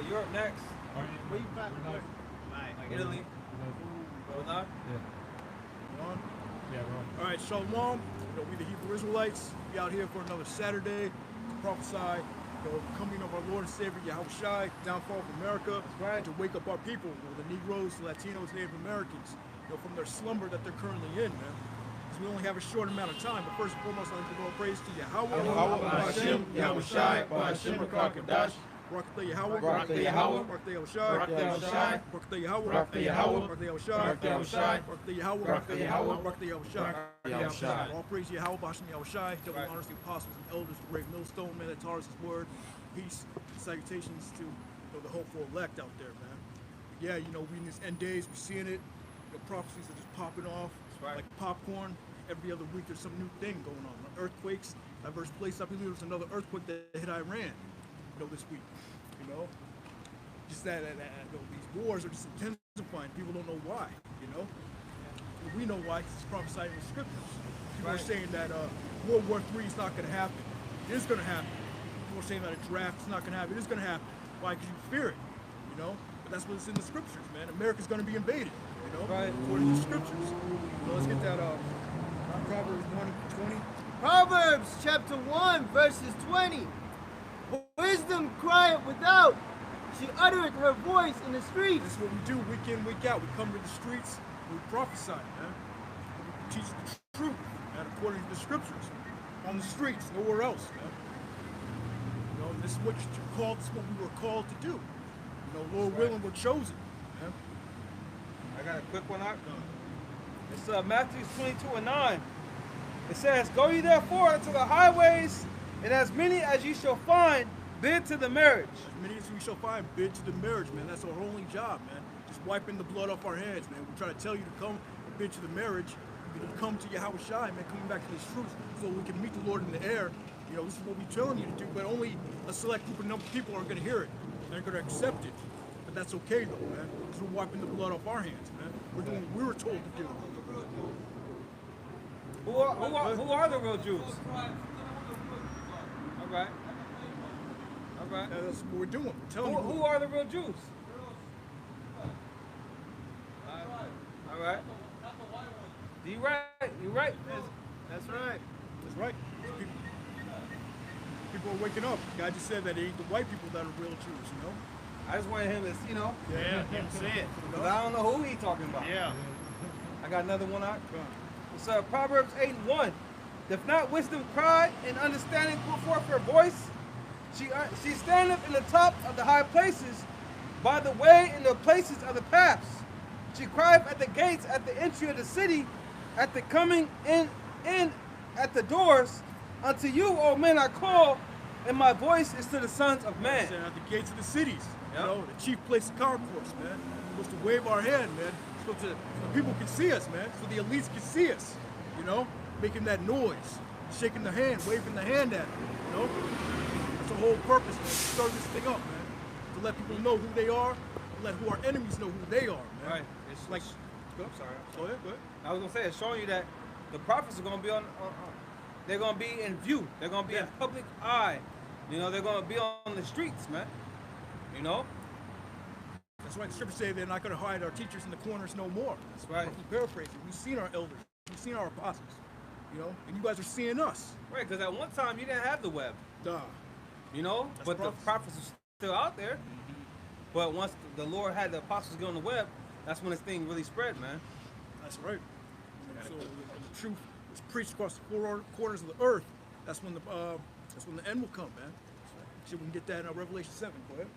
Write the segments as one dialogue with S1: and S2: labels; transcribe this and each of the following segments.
S1: Europe next.
S2: Where you back?
S1: Like Italy. Going on?
S2: Yeah. On? Yeah, we're on. All right, Shalom. We the Hebrew Israelites. We out here for another Saturday to prophesy the coming of our Lord and Savior Yahushua, downfall of America,
S1: right.
S2: to wake up our people, the Negroes, the Latinos, Native Americans, from their slumber that they're currently in, man. Because we only have a short amount of time. But first and foremost, I'd like to go praise to Yahweh,
S3: Hashem, Yahushua, Hashem, Rakadash.
S2: Barakatah Yahweh,
S3: Barakatah Yahweh,
S2: Barakatah Yahushua,
S3: Barakatah Yahweh,
S2: Barakatah Yahweh,
S3: Barakatah Yahweh,
S2: Barakatah Yahushua,
S3: Barakatah Yahweh,
S2: Barakatah Yahweh,
S3: Barakatah Yahweh,
S2: Barakatah Yahushua.
S3: Yahushua.
S2: All praise Yahweh, Hashem Yahushua, double honors the apostles and elders, the great millstone, man, that taught us his word. Peace and salutations to the hopeful elect out there, man. But yeah, we in these end days, we're seeing it. Prophecies are just popping off like popcorn. Every other week there's some new thing going on. Earthquakes, diverse places. I believe there was another earthquake that hit Iran, this week. Just that these wars are just intensifying. People don't know why, We know why, because it's prophesied in the scriptures. People are saying that World War III is not going to happen. It is going to happen. People are saying that a draft is not going to happen. It is going to happen. Why? Because you fear it, But that's what's in the scriptures, man. America's going to be invaded, according to the scriptures. Let's get that Proverbs 1:20.
S4: Proverbs chapter 1, verses 20. Wisdom crieth without. She uttereth her voice in the streets.
S2: This is what we do week in, week out. We come to the streets, we prophesy, man. We teach the truth, man, according to the scriptures. On the streets, nowhere else, man. This is what you're called, this is what we were called to do. Lord willing, we're chosen, man.
S1: I got a quick one out. It's Matthew 22:9. It says, "Go ye therefore into the highways, and as many as ye shall find, bid to the marriage."
S2: As many as we shall find, bid to the marriage, man. That's our only job, man. Just wiping the blood off our hands, man. We try to tell you to come and bid to the marriage. You to come to Yahushua, man, coming back to this truth so we can meet the Lord in the air. This is what we're telling you to do, but only a select group of people are going to hear it. They're going to accept it. But that's okay, though, man. Because we're wiping the blood off our hands, man. We're doing what we were told to do.
S1: Who are the real Jews? All right.
S2: That's what we're doing. We're telling you.
S1: Who are the real Jews? All right. You right.
S4: That's right.
S2: That's right. People are waking up. God just said that it ain't the white people that are real Jews,
S1: I just wanted him to,
S4: Yeah, him say it.
S1: Because I don't know who he talking about.
S4: Yeah.
S1: I got another one out. It's Proverbs 8:1. If not wisdom cry and understanding put forth her voice, she standeth in the top of the high places, by the way in the places of the paths. She crieth at the gates, at the entry of the city, at the coming in at the doors. Unto you, O men, I call, and my voice is to the sons of man.
S2: At the gates of the cities, the chief place of concourse, man. We're supposed to wave our hand, man. So people can see us, man. So the elites can see us, making that noise, shaking the hand, waving the hand at them, That's the whole purpose, man. To start this thing up, man. To let people know who they are, and let who our enemies know who they are, man.
S1: Right.
S2: It's like,
S1: I'm sorry.
S2: Go ahead.
S1: I was gonna say it's showing you that the prophets are gonna be they're gonna be in view. They're gonna be in public eye. They're gonna be on the streets, man.
S2: That's right. The scriptures say they're not gonna hide our teachers in the corners no more.
S1: That's right.
S2: Paraphrasing. We've seen our elders. We've seen our apostles. And you guys are seeing us.
S1: Right, because at one time you didn't have the web.
S2: Duh.
S1: But the prophets are still out there. But once the Lord had the apostles get on the web, that's when this thing really spread, man.
S2: That's right. So the truth is preached across the four corners of the earth. That's when the end will come, man. So we can get that in Revelation 7. Go ahead.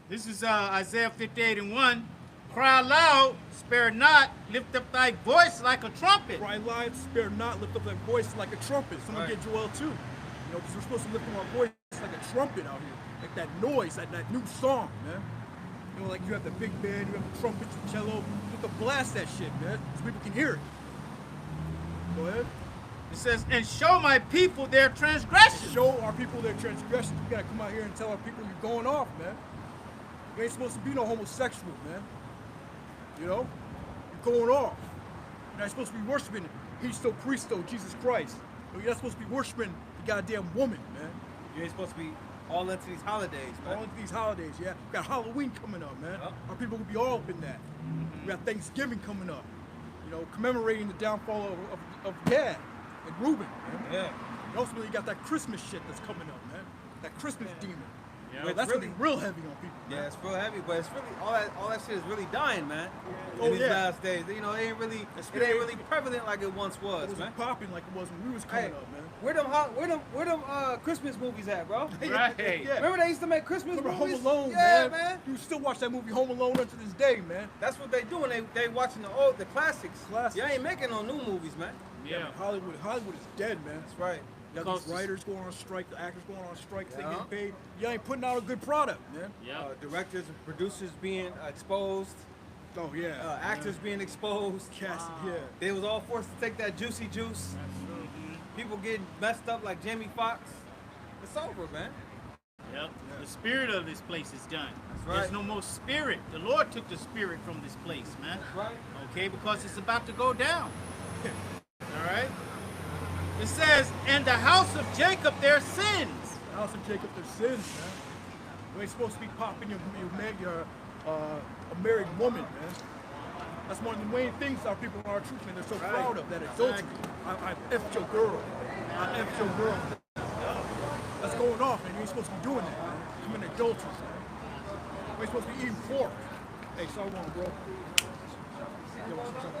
S4: This is Isaiah 58:1. Cry loud, spare not, lift up thy voice like a trumpet.
S2: Cry loud, spare not, lift up thy voice like a trumpet. Someone get Joel too. Because we're supposed to lift up our voice like a trumpet out here. Like that noise, that new song, man. Like you have the big band, you have the trumpets, the cello. You have to blast that shit, man, so people can hear it. Go ahead.
S4: It says, and show my people their transgressions.
S2: Show our people their transgressions. We gotta come out here and tell our people you're going off, man. You ain't supposed to be no homosexual, man. You're going off. You're not supposed to be worshiping Histo Christo, Jesus Christ. You're not supposed to be worshiping the goddamn woman, man.
S1: You ain't supposed to be all into these holidays, man.
S2: All of these holidays, yeah. We got Halloween coming up, man.
S1: Yep.
S2: Our people will be all up in that. We got Thanksgiving coming up. You know, commemorating the downfall of Gad and Reuben, man.
S1: Yeah.
S2: And also, you got that Christmas shit that's coming up, man. That Christmas demon.
S5: Yeah.
S2: Well, that's
S1: Really-
S2: gonna be real heavy on people.
S1: Yeah,
S2: man.
S1: it's real heavy, but it's really all that shit is really dying, man.
S2: Oh,
S1: In these
S2: yeah.
S1: last days, you know, it ain't really prevalent like it once
S2: It
S1: was, man.
S2: wasn't popping like it was when we was coming
S1: Hey,
S2: up, man.
S1: where them Christmas movies at, bro?
S5: Right.
S2: Yeah.
S1: Remember they used to make Christmas
S2: Remember
S1: movies?
S2: Home Alone,
S1: yeah,
S2: man. You still watch that movie Home Alone up to this day, man.
S1: That's what they doing. They watching the classics.
S2: Classics.
S1: You ain't making no new movies, man.
S5: Yeah.
S2: Hollywood is dead, man.
S1: That's right.
S2: You got
S5: Because
S2: these writers going on strike, the actors going on strike, they
S1: Yeah.
S2: getting paid. You ain't putting out a good product, man.
S5: Yeah.
S1: Directors and producers being exposed,
S2: Oh yeah.
S1: actors being exposed.
S2: Cast, yeah.
S1: They was all forced to take that juicy juice. People getting messed up like Jamie Foxx. It's over, man.
S5: Yep. The spirit of this place is done.
S1: right.
S5: There's no more spirit. The Lord took the spirit from this place, man.
S1: That's right.
S5: Okay, because it's about to go down. All right. It says, "And the house of Jacob their sins."
S2: House of Jacob, their sins, man. You ain't supposed to be popping your a married woman, man. That's one of the main things our people in our truth, man, they're so proud of, that adultery. I effed your girl. I effed your girl. That's going off, man. You ain't supposed to be doing that, man. Committing adultery, man. You ain't supposed to be eating pork. Hey, so I want, bro. Yo, what's up?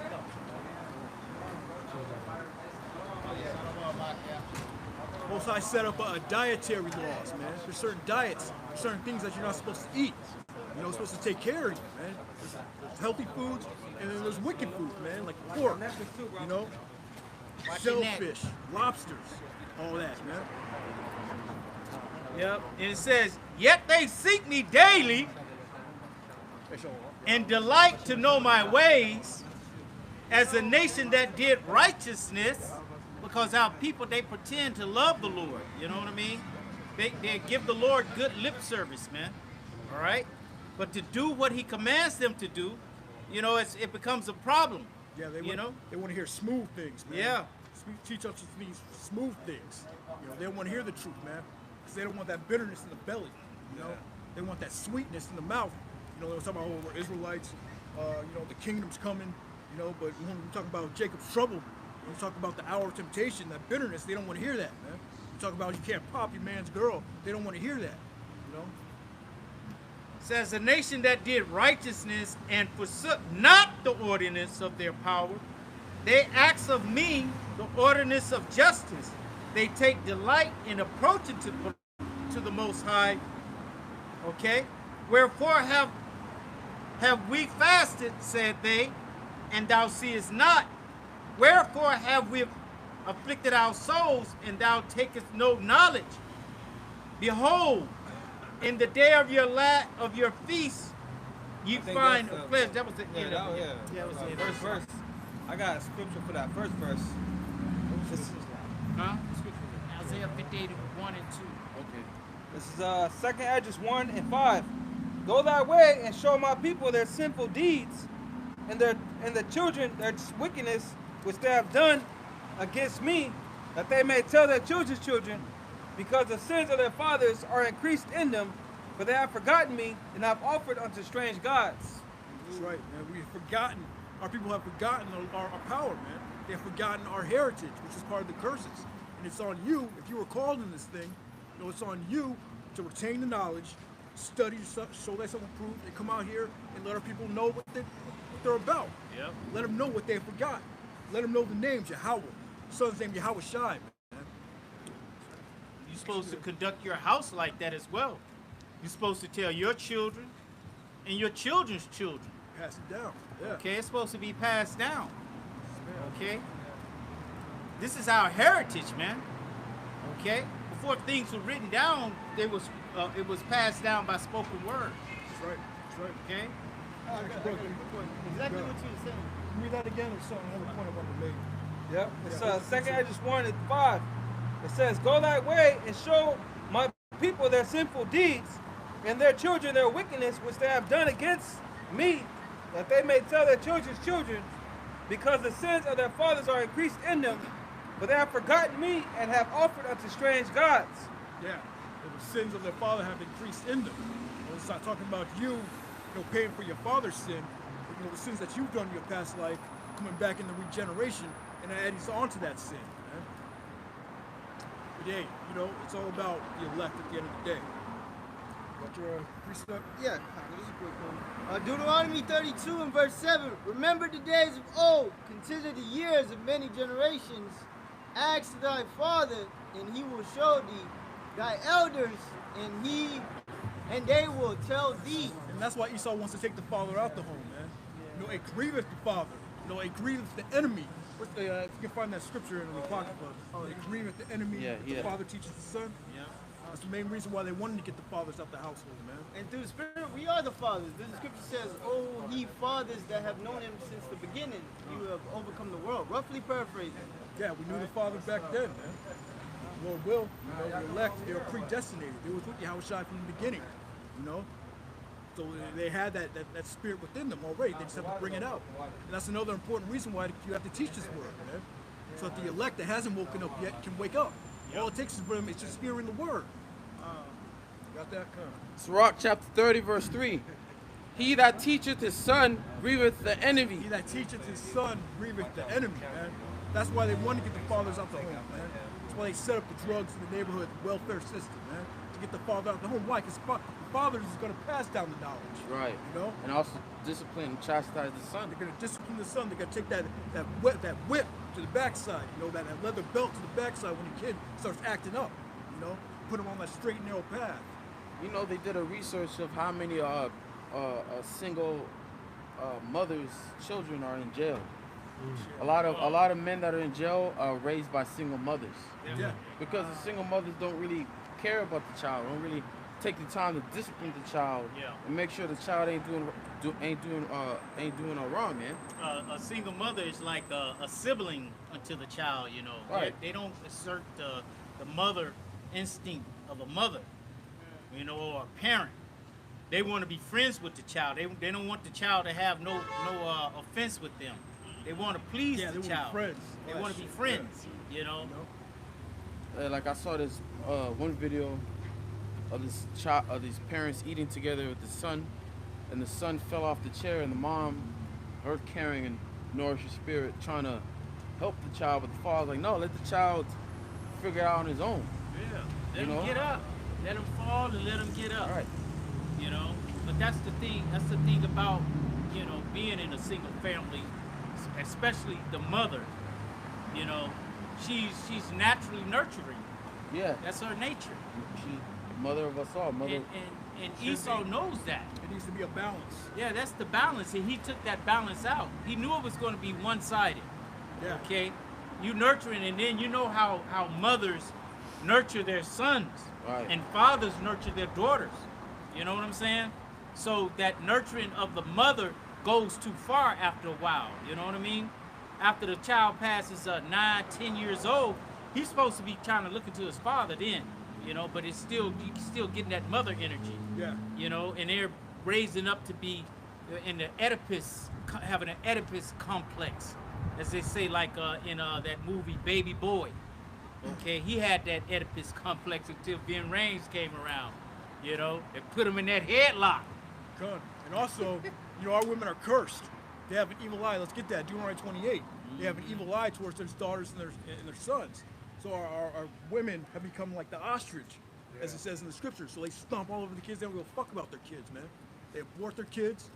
S2: Most High set up a dietary laws, man. There's certain diets, certain things that you're not supposed to eat. You know, supposed to take care of you, man. There's healthy foods, and then there's wicked foods, man, like pork, you know,
S5: Watch your neck.
S2: shellfish, lobsters, all that, man.
S5: Yep. And it says, "Yet they seek me daily
S2: Hey, show
S5: and delight to know my ways, as a nation that did righteousness," because our people, they pretend to love the Lord. You know what I mean? They give the Lord good lip service, man. All right? But to do what he commands them to do, you know, it becomes a problem.
S2: Yeah, they
S5: you
S2: want,
S5: know?
S2: they want to hear smooth things, man.
S5: Yeah.
S2: Teach us these smooth things. You know, they don't want to hear the truth, man, because they don't want that bitterness in the belly. You know, they want that sweetness in the mouth. You know, they were talking about, oh, we're Israelites. You know, the kingdom's coming. You know, but when we talk about Jacob's trouble, when we talk about the hour of temptation, that bitterness, they don't want to hear that, man. We talk about you can't pop your man's girl. They don't want to hear that. You know.
S5: Says, "A nation that did righteousness and forsook not the ordinance of their power, they ask of me the ordinance of justice. They take delight in approaching to the Most High." Okay? "Wherefore have we fasted," said they, "and thou seest not? Wherefore have we afflicted our souls, and thou takest no knowledge? Behold, in the day of your feast, ye
S1: I think
S5: find
S1: that's,
S5: a flesh." That was the
S1: Yeah,
S5: end
S1: that,
S5: of it.
S1: yeah.
S5: Yeah, it was the end
S1: First
S5: of it.
S1: verse. I got a scripture for that first verse.
S5: Huh? Isaiah 58, 1 and 2.
S1: Okay. This is 2nd Esdras 1 and 5. "Go thy way and show my people their sinful deeds, and the children their wickedness which they have done against me, that they may tell their children's children, because the sins of their fathers are increased in them, for they have forgotten me and have offered unto strange gods."
S2: That's right, man. We've forgotten. Our people have forgotten our power, man. They have forgotten our heritage, which is part of the curses. And it's on you, if you were called in this thing, you know, it's on you to retain the knowledge, study, show thyself approved, and come out here and let our people know what they're about.
S5: Yep.
S2: Let them know what they have forgotten. Let them know the names, Yahweh. Son's name Yahweh Shai, man.
S5: You're supposed to conduct your house like that as well. You're supposed to tell your children and your children's children.
S2: Pass it down. Yeah.
S5: Okay, it's supposed to be passed down. Okay? This is our heritage, man. Okay? Before things were written down, it was passed down by spoken word.
S2: That's right. That's right.
S5: Okay?
S2: Exactly what you were saying. Read that again or something. Another point I want to make.
S1: Yep. It's 2nd Esdras 1 and 5. It says, "Go thy way and show my people their sinful deeds, and their children their wickedness which they have done against me, that they may tell their children's children, because the sins of their fathers are increased in them, but they have forgotten me and have offered unto strange gods."
S2: Yeah. the sins of their father have increased in them. It's not talking about you paying for your father's sin, but, the sins that you've done in your past life, coming back in the regeneration, and adding on to that sin, man. But hey, it's all about the elect at the end of the day. Got your precept?
S4: Yeah, this is a quick one. Deuteronomy 32 and verse 7. Remember the days of old, consider the years of many generations. Ask thy father, and he will show thee, thy elders, and they will tell thee.
S2: And that's why Esau wants to take the father out the home, man. It grieveth the father. It grieveth the enemy. What's the, if you can find that scripture in the Apocrypha, it grieveth the enemy, the father teaches the son.
S5: Yeah.
S2: That's the main reason why they wanted to get the fathers out the household, man.
S4: And through the Spirit, we are the fathers. The scripture says, "O ye fathers that have known him since the beginning, you have overcome the world." Roughly paraphrasing.
S2: Yeah, we knew the father back then, man. Lord will, the elect, they were predestinated. They was with Yahushua from the beginning, So they had that spirit within them already. They just have to bring it out. And that's another important reason why you have to teach this word, man. So that the elect that hasn't woken up yet can wake up. All it takes is for them is just hearing the word. Got that?
S6: Sirach chapter 30, verse 3. He that teacheth his son grieveth the enemy.
S2: He that teacheth his son grieveth the enemy, man. That's why they want to get the fathers out the home, man. That's why they set up the drugs in the neighborhood welfare system, man. To get the father out the home. Why? Because the father is going to pass down the knowledge.
S6: Right. And also discipline and chastise the son.
S2: They're going to discipline the son. They're going to take that whip to the backside, that leather belt to the backside when the kid starts acting up, put him on that straight and narrow path.
S6: They did a research of how many single mothers' children are in jail. A lot of men that are in jail are raised by single mothers.
S2: Yeah.
S6: Because the single mothers don't really care about the child, don't really take the time to discipline the child and make sure the child ain't doing no wrong, man.
S5: A single mother is like a sibling to the child,
S6: Right.
S5: They don't assert the mother instinct of a mother, or a parent. They want to be friends with the child. They don't want the child to have no offense with them. They want to please the child. They want to be friends,
S6: Like I saw this one video of these parents eating together with the son, and the son fell off the chair, and the mom, earth carrying and nourished spirit, trying to help the child, but the father's like, no, let the child figure it out on his own.
S5: Yeah, let him get up. Let him fall and let him get up.
S6: Right.
S5: But that's the thing. That's the thing about being in a single family, especially the mother. She's naturally nurturing.
S6: Yeah.
S5: That's her nature.
S6: She's mother of us all. Mother.
S5: And Esau knows that.
S2: It needs to be a balance.
S5: Yeah, that's the balance, and he took that balance out. He knew it was going to be one-sided.
S2: Yeah.
S5: Okay, you nurturing, and then how mothers nurture their sons,
S6: right,
S5: and fathers nurture their daughters. You know what I'm saying? So that nurturing of the mother goes too far after a while. You know what I mean? After the child passes 9, 10 years old, he's supposed to be trying to look into his father then. But it's still getting that mother energy.
S2: Yeah.
S5: And they're raising up to be in the Oedipus, having an Oedipus complex, as they say, like in that movie Baby Boy. Okay, he had that Oedipus complex until Ben Raines came around. They put him in that headlock.
S2: Good. And also, our women are cursed. They have an evil eye. Let's get that. Deuteronomy 28. They have an evil eye towards their daughters and their sons. So our women have become like the ostrich, as it says in the scriptures. So they stomp all over the kids. They don't give a fuck about their kids, man. They abort their kids.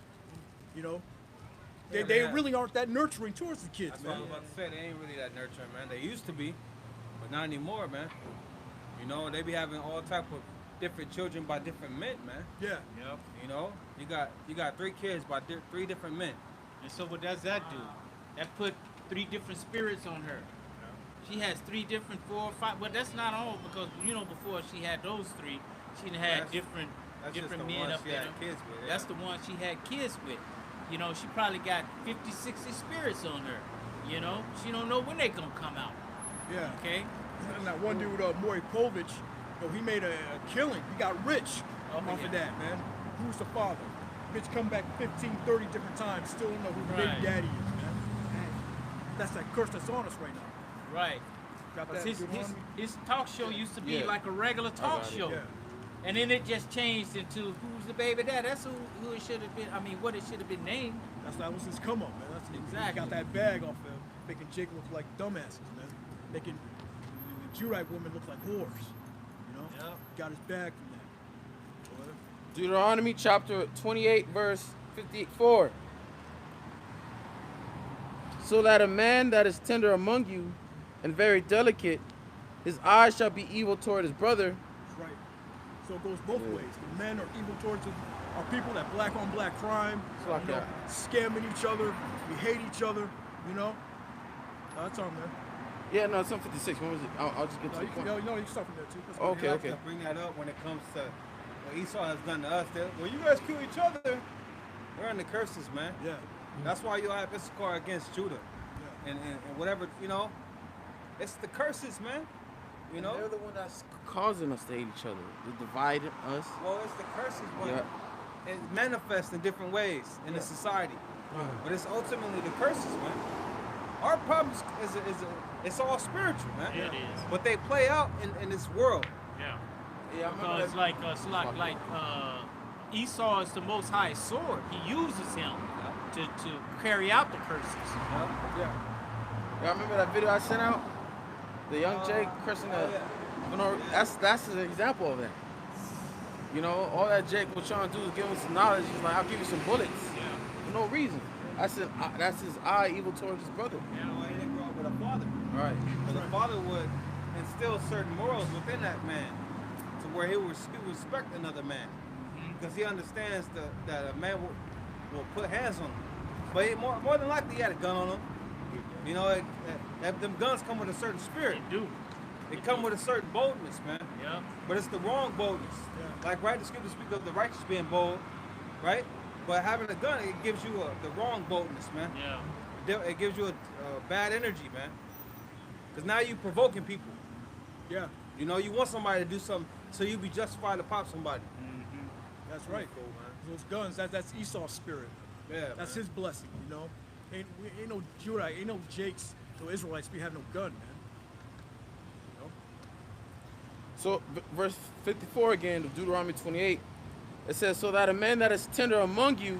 S2: They really aren't that nurturing towards the kids,
S1: That's
S2: man.
S1: what I was about to say. They ain't really that nurturing, man. They used to be, but not anymore, man. They be having all type of different children by different men, man.
S2: Yeah.
S1: Yep. You got 3 kids by 3 different men.
S5: And so what does that do? That put 3 different spirits on her. She has 3 different, 4 or 5. Well, that's not all, because before she had those 3, she had different men up there.
S1: Kids with, yeah.
S5: That's the one she had kids with. She probably got 50, 60 spirits on her. She don't know when they gonna come out.
S2: Yeah.
S5: Okay.
S2: And that one dude, Maury Povich, he made a killing. He got rich off of that, man. Who's the father? Bitch come back 15, 30 different times, still don't know who the baby daddy is, man. That's that curse that's on us right now.
S5: Right.
S2: Got
S5: 'Cause
S2: that? Deuteronomy?
S5: his talk show used to be
S6: Yeah.
S5: like a regular talk
S6: got it.
S5: show.
S2: Yeah.
S5: And then it just changed into who's the baby dad. That's who it should have been. I mean, what it should have been named.
S2: That was his come up, man. That's
S5: Exactly.
S2: He got that bag off him, making Jacob look like dumbasses, man. Making the Judite women look like whores. You know?
S5: Yep.
S2: Got his bag from that. Boy.
S6: Deuteronomy chapter 28, verse 54. So that a man that is tender among you and very delicate, his eyes shall be evil toward his brother.
S2: That's right. So it goes both ways. The men are evil towards our people, that black on black crime,
S6: It's like that.
S2: scamming each other. We hate each other, you know? That's on, man.
S6: Yeah, no, it's on 56. When was it? I'll just get to
S2: No,
S6: the
S2: you
S6: point.
S2: can, you can start from there, too. That's
S6: Okay,
S1: We like
S6: okay.
S1: to bring that up when it comes to what Esau has done to us. Well, you guys kill each other. We're in the curses, man.
S2: Yeah.
S1: That's why you have Issachar against Judah, and whatever, you know. It's the curses, man. You know.
S6: They're the one that's causing us to hate each other. They divide us.
S1: Well, it's the curses, but
S6: Yeah.
S1: it manifests in different ways in the society. But it's ultimately the curses, man. Our problem is it's all spiritual, man.
S5: Yeah, it is.
S1: But they play out in this world.
S5: Yeah.
S6: Yeah, I remember
S5: Because
S6: that.
S5: like Esau is the Most High sword. He uses him to carry out the curses.
S2: Yeah.
S6: Yeah, I remember that video I sent out. The young Jake cursing the. You know, that's an example of that. You know, all that Jake was trying to do is give him some knowledge. He's like, I'll give you some bullets. For no reason. That's his eye evil towards his brother.
S1: You know, he didn't grow up with a father.
S6: Right.
S1: But the father would instill certain morals within that man to where he would respect another man. Because he understands that a man will put hands on him. But more than likely, he had a gun on him. You know, them guns come with a certain spirit.
S5: They do.
S1: They come with a certain boldness, man.
S5: Yeah.
S1: But it's the wrong boldness.
S2: Yeah.
S1: Like, right, the scripture speaks of the righteous being bold, right? But having a gun, it gives you the wrong boldness, man.
S5: Yeah.
S1: It gives you a bad energy, man. Because now you're provoking people.
S2: Yeah.
S1: You know, you want somebody to do something so you be justified to pop somebody.
S2: That's right.
S1: Cool, man.
S2: Those guns, that's Esau's spirit.
S1: Yeah,
S2: That's
S1: man.
S2: his blessing, you know? Ain't no Judite, ain't no Jakes, no Israelites be having no gun, man. You know?
S6: So, verse 54 again of Deuteronomy 28, it says, so that a man that is tender among you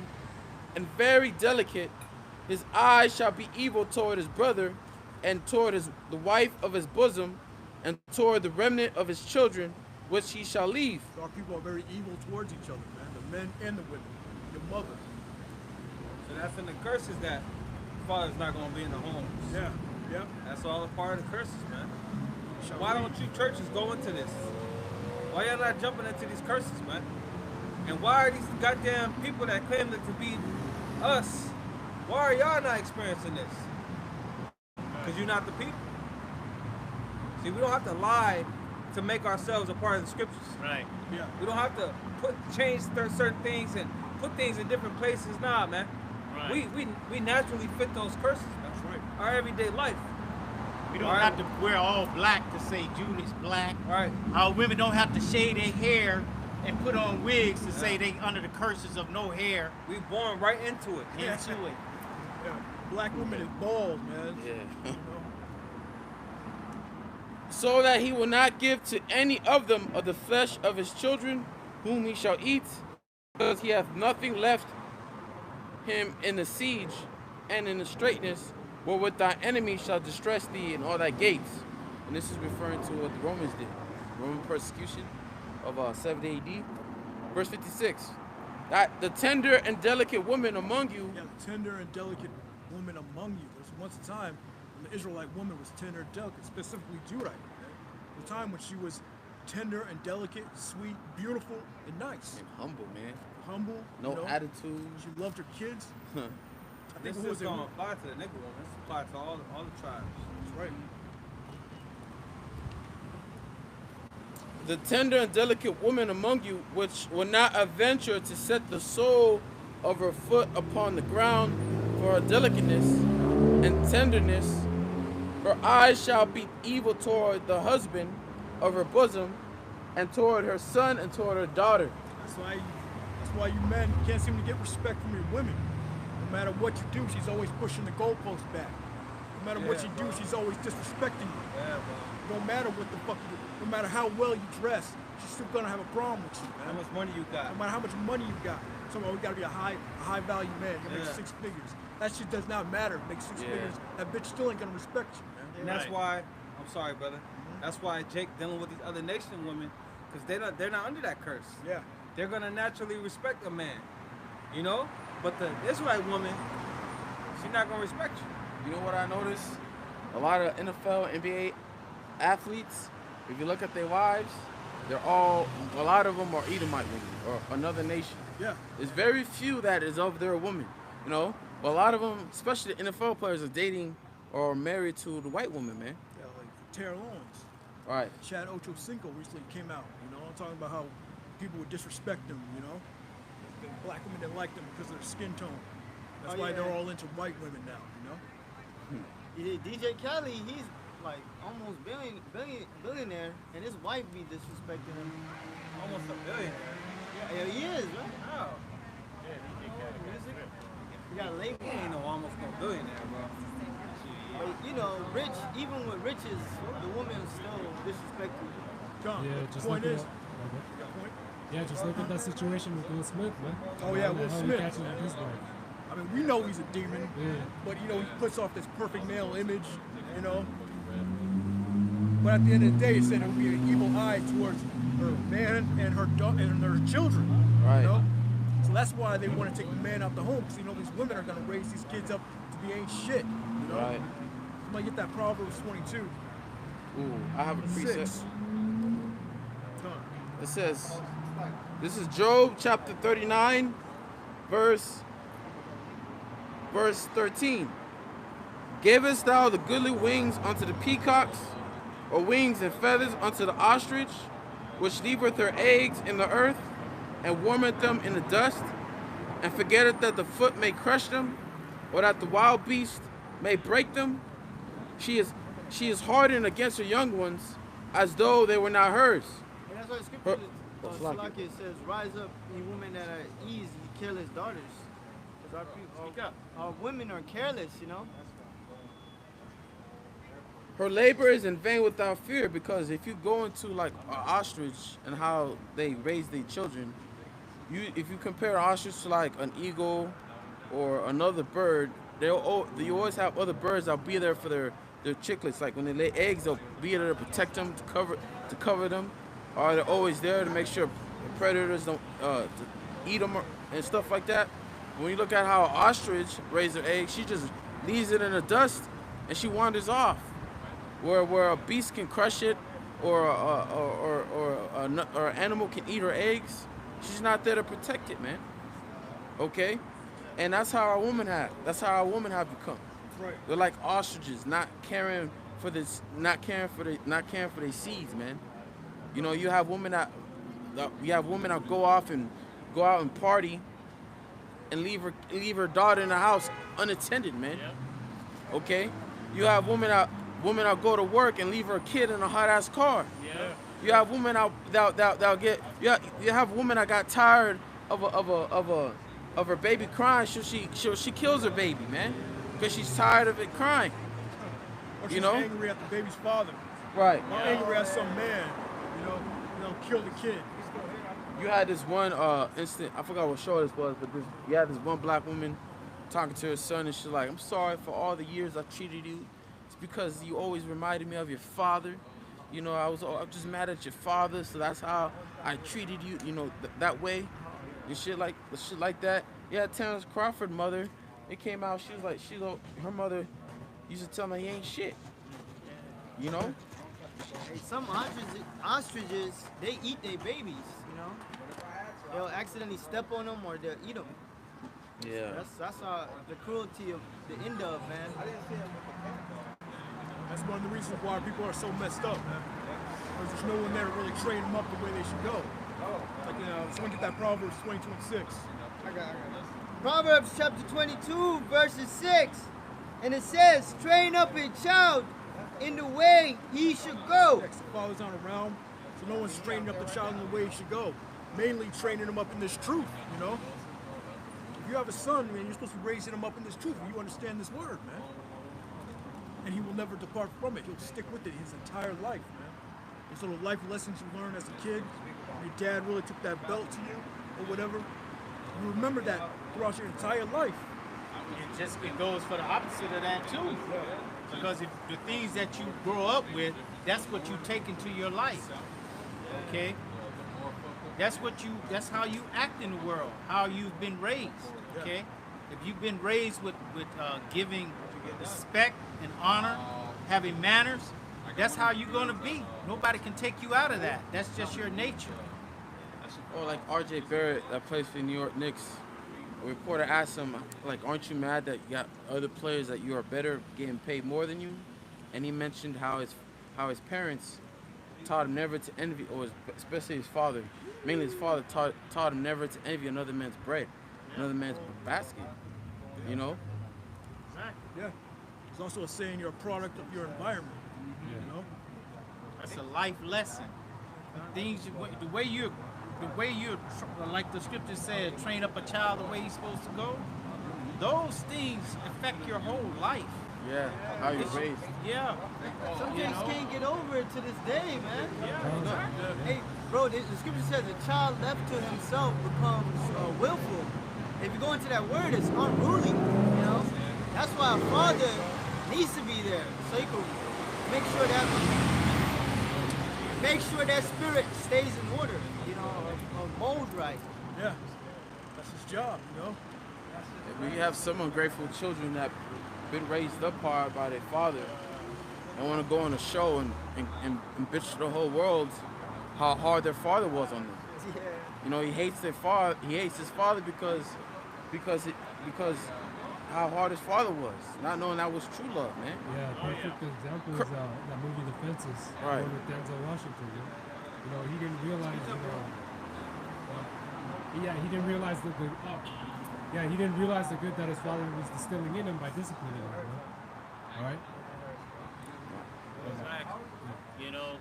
S6: and very delicate, his eyes shall be evil toward his brother, and toward the wife of his bosom, and toward the remnant of his children, which he shall leave.
S2: So our people are very evil towards each other, man. The men and the women, your mother.
S1: So that's in the curses that the father's not going to be in the homes.
S2: Yeah. Yeah.
S1: That's all a part of the curses, man.
S2: Shall
S1: Why
S2: we?
S1: don't you churches go into this? Why y'all not jumping into these curses, man? And why are these goddamn people that claim to be us, why are y'all not experiencing this? Because you're not the people. See, we don't have to lie to make ourselves a part of the scriptures.
S5: Right.
S2: Yeah.
S1: We don't have to change certain things and put things in different places. Nah, man.
S5: Right.
S1: We naturally fit those curses, man.
S2: That's right.
S1: Our everyday life.
S5: We don't
S1: All right.
S5: have to wear all black to say Julie's black.
S1: All right.
S5: Our women don't have to shave their hair and put on wigs to say they under the curses of no hair
S1: We born right into it.
S5: into it.
S2: Yeah. Black woman is bald, man.
S6: Yeah.
S2: You know?
S6: So that he will not give to any of them of the flesh of his children, whom he shall eat, because he hath nothing left him in the siege and in the straitness, wherewith thy enemy shall distress thee in all thy gates. And this is referring to what the Romans did, Roman persecution of 70 AD. Verse 56, that the tender and delicate woman among you,
S2: Yeah, the tender and delicate woman among you. There's once a time when the Israelite woman was tender and delicate, specifically Judite. Okay? The time when she was tender and delicate, sweet, beautiful, and nice.
S6: and humble, man,
S2: Humble.
S6: no
S2: you know?
S6: attitude.
S2: She loved her kids. I
S1: This
S2: think who
S1: is
S2: was it?
S1: going to apply to the nigga woman. This applies to all the tribes.
S2: That's right.
S6: The tender and delicate woman among you, which will not adventure to set the sole of her foot upon the ground for her delicateness and tenderness, her eyes shall be evil toward the husband of her bosom, and toward her son and toward her daughter.
S2: That's why you men can't seem to get respect from your women. No matter what you do, she's always pushing the goalpost back. No matter what you do, she's always disrespecting you.
S1: Yeah, bro.
S2: No matter what the fuck you do, no matter how well you dress, she's still gonna have a problem with you,
S1: How
S2: man.
S1: much money you got?
S2: No matter how much money you got. Somehow we gotta be a high value man. You make
S1: Yeah.
S2: 6 figures. That shit does not matter. Make 6
S6: Yeah.
S2: figures. That bitch still ain't gonna respect you, man.
S1: And that's why, I'm sorry, brother. That's why Jake dealing with these other nation women, because they're not under that curse.
S2: Yeah.
S1: They're gonna naturally respect a man, you know. But the Israelite woman, she's not gonna respect you.
S6: You know what I noticed? A lot of NFL, NBA athletes, if you look at their wives, a lot of them are Edomite women or another nation.
S2: Yeah.
S6: There's very few that is of their woman, you know. But a lot of them, especially the NFL players, are dating or married to the white woman, man.
S2: Yeah, like Tara Lawrence.
S6: All right.
S2: Chad Ochocinco recently came out, you know, talking about how people would disrespect them, you know. The black women didn't like them because of their skin tone. That's
S4: Oh,
S2: why
S4: yeah.
S2: they're all into white women now, you know.
S4: Yeah, DJ Khaled, he's like almost billionaire, and his wife be disrespecting him.
S1: Almost a billionaire.
S4: Yeah, he is, right?
S1: Wow.
S4: He got a label.
S1: He ain't no almost no billionaire, bro.
S4: But, you know, rich, even with riches, the woman still disrespectful.
S2: John,
S7: Yeah,
S2: the
S7: just
S2: point
S7: look
S2: is,
S7: at
S2: got a point?
S7: yeah, just look at that situation with Will Smith, man.
S2: Oh, yeah,
S7: How
S2: Will
S7: he
S2: Smith.
S7: catching up his wife.
S2: I mean, we know he's a demon,
S7: Yeah.
S2: but you know, he puts off this perfect male image, you know. But at the end of the day, it said it would be an evil eye towards her man and her and their children,
S6: Right.
S2: you know. So that's why they want to take the man out the home, because you know these women are gonna raise these kids up to be ain't shit, you know.
S6: Right.
S2: Somebody get that Proverbs 22.
S6: Ooh, I have a precept.
S2: 6.
S6: It says, this is Job chapter 39, verse 13. Gavest thou the goodly wings unto the peacocks, or wings and feathers unto the ostrich, which leaveth her eggs in the earth, and warmeth them in the dust, and forgetteth that the foot may crush them, or that the wild beast may break them? She is hardened against her young ones, as though they were not hers.
S4: And that's why the scripture,
S6: Salaki.
S4: Salaki says, rise up, ye women that are ease, ye careless daughters. Because our women are careless, you know.
S6: Her labor is in vain without fear, because if you go into like an ostrich and how they raise their children, if you compare an ostrich to like an eagle or another bird, you always have other birds that'll be there for their chicklets. Like when they lay eggs, they'll be there to protect them, to cover them, or they're always there to make sure predators don't to eat them and stuff like that. When you look at how an ostrich raises her eggs, she just leaves it in the dust and she wanders off. Where a beast can crush it, or an animal can eat her eggs, she's not there to protect it, man. Okay, and that's how our women have. That's how our women have become.
S2: Right.
S6: They're like ostriches, not caring for their seeds, man. You know, you have women that go out and party, and leave her daughter in the house unattended, man. Okay, you have women that go to work and leave her kid in a hot ass car.
S5: Yeah.
S6: You have women that'll get. You have women that got tired of her baby crying. She kills her baby, man, because she's tired of it crying.
S2: Or she's
S6: You know?
S2: angry at the baby's father.
S6: Right.
S2: Or angry at some man, you know, kill the kid.
S6: You had this one instant. I forgot what show this was, but you had this one black woman talking to her son, and she's like, "I'm sorry for all the years I treated you. It's because you always reminded me of your father. You know, I was just mad at your father, so that's how I treated you. You know, that way, and shit like that." Yeah, Terrence Crawford mother, it came out. She was like, her mother used to tell me he ain't shit. You know.
S4: Hey, some ostriches, they eat their babies, you know. They'll accidentally step on them or they'll eat them.
S6: Yeah.
S4: That's the cruelty of the end of, man.
S2: That's one of the reasons why people are so messed up, man. Because there's no one there to really train them up the way they should go. Like, you know, someone get that Proverbs 20:26.
S4: I got Proverbs chapter 22, verses 6. And it says, train up a child in the way he should go.
S2: The father's not around, so no one's training up the child in the way he should go. Mainly training him up in this truth, you know? If you have a son, man, you're supposed to be raising him up in this truth. You understand this word, man. and he will never depart from it. He'll stick with it his entire life, man. Those little life lessons you learn as a kid, your dad really took that belt to you, or whatever. You remember that throughout your entire life.
S5: It goes for the opposite of that too. Because if the things that you grow up with, that's what you take into your life. Okay? That's how you act in the world, how you've been raised. Okay? If you've been raised with giving respect and honor, having manners, that's how you're gonna be. Nobody can take you out of that. That's just your nature.
S6: Or like R.J. Barrett that plays for the New York Knicks. A reporter asked him, like, aren't you mad that you got other players that you are better getting paid more than you? And he mentioned how his parents taught him never to envy, or especially his father, mainly his father taught him never to envy another man's bread, another man's basket, you know?
S2: Yeah. There's also a saying you're a product of your environment, you know?
S5: That's a life lesson. The way you're, like the scripture said, train up a child the way he's supposed to go. Those things affect your whole life.
S6: Yeah, how you're raised.
S5: Yeah.
S4: Some kids can't get over it to this day, man.
S5: Yeah.
S4: Hey, bro, the scripture says a child left to himself becomes willful. If you go into that word, it's unruly, you know? That's why a father needs to be there, so he can make sure that spirit stays in order, you know, or mold right.
S2: Yeah. That's his job, you know?
S6: We have some ungrateful children that been raised up hard by their father and want to go on a show and bitch to the whole world how hard their father was on them.
S4: Yeah.
S6: You know, he hates their father. He hates his father because how hard his father was, not knowing that was true love, man.
S7: Yeah, perfect example is that movie The Fences,
S6: Right.
S7: the one with Denzel Washington. You know, he didn't realize, he didn't realize the good. He didn't realize the good that his father was instilling in him by disciplining him. You know? All right.
S5: Exactly. You know,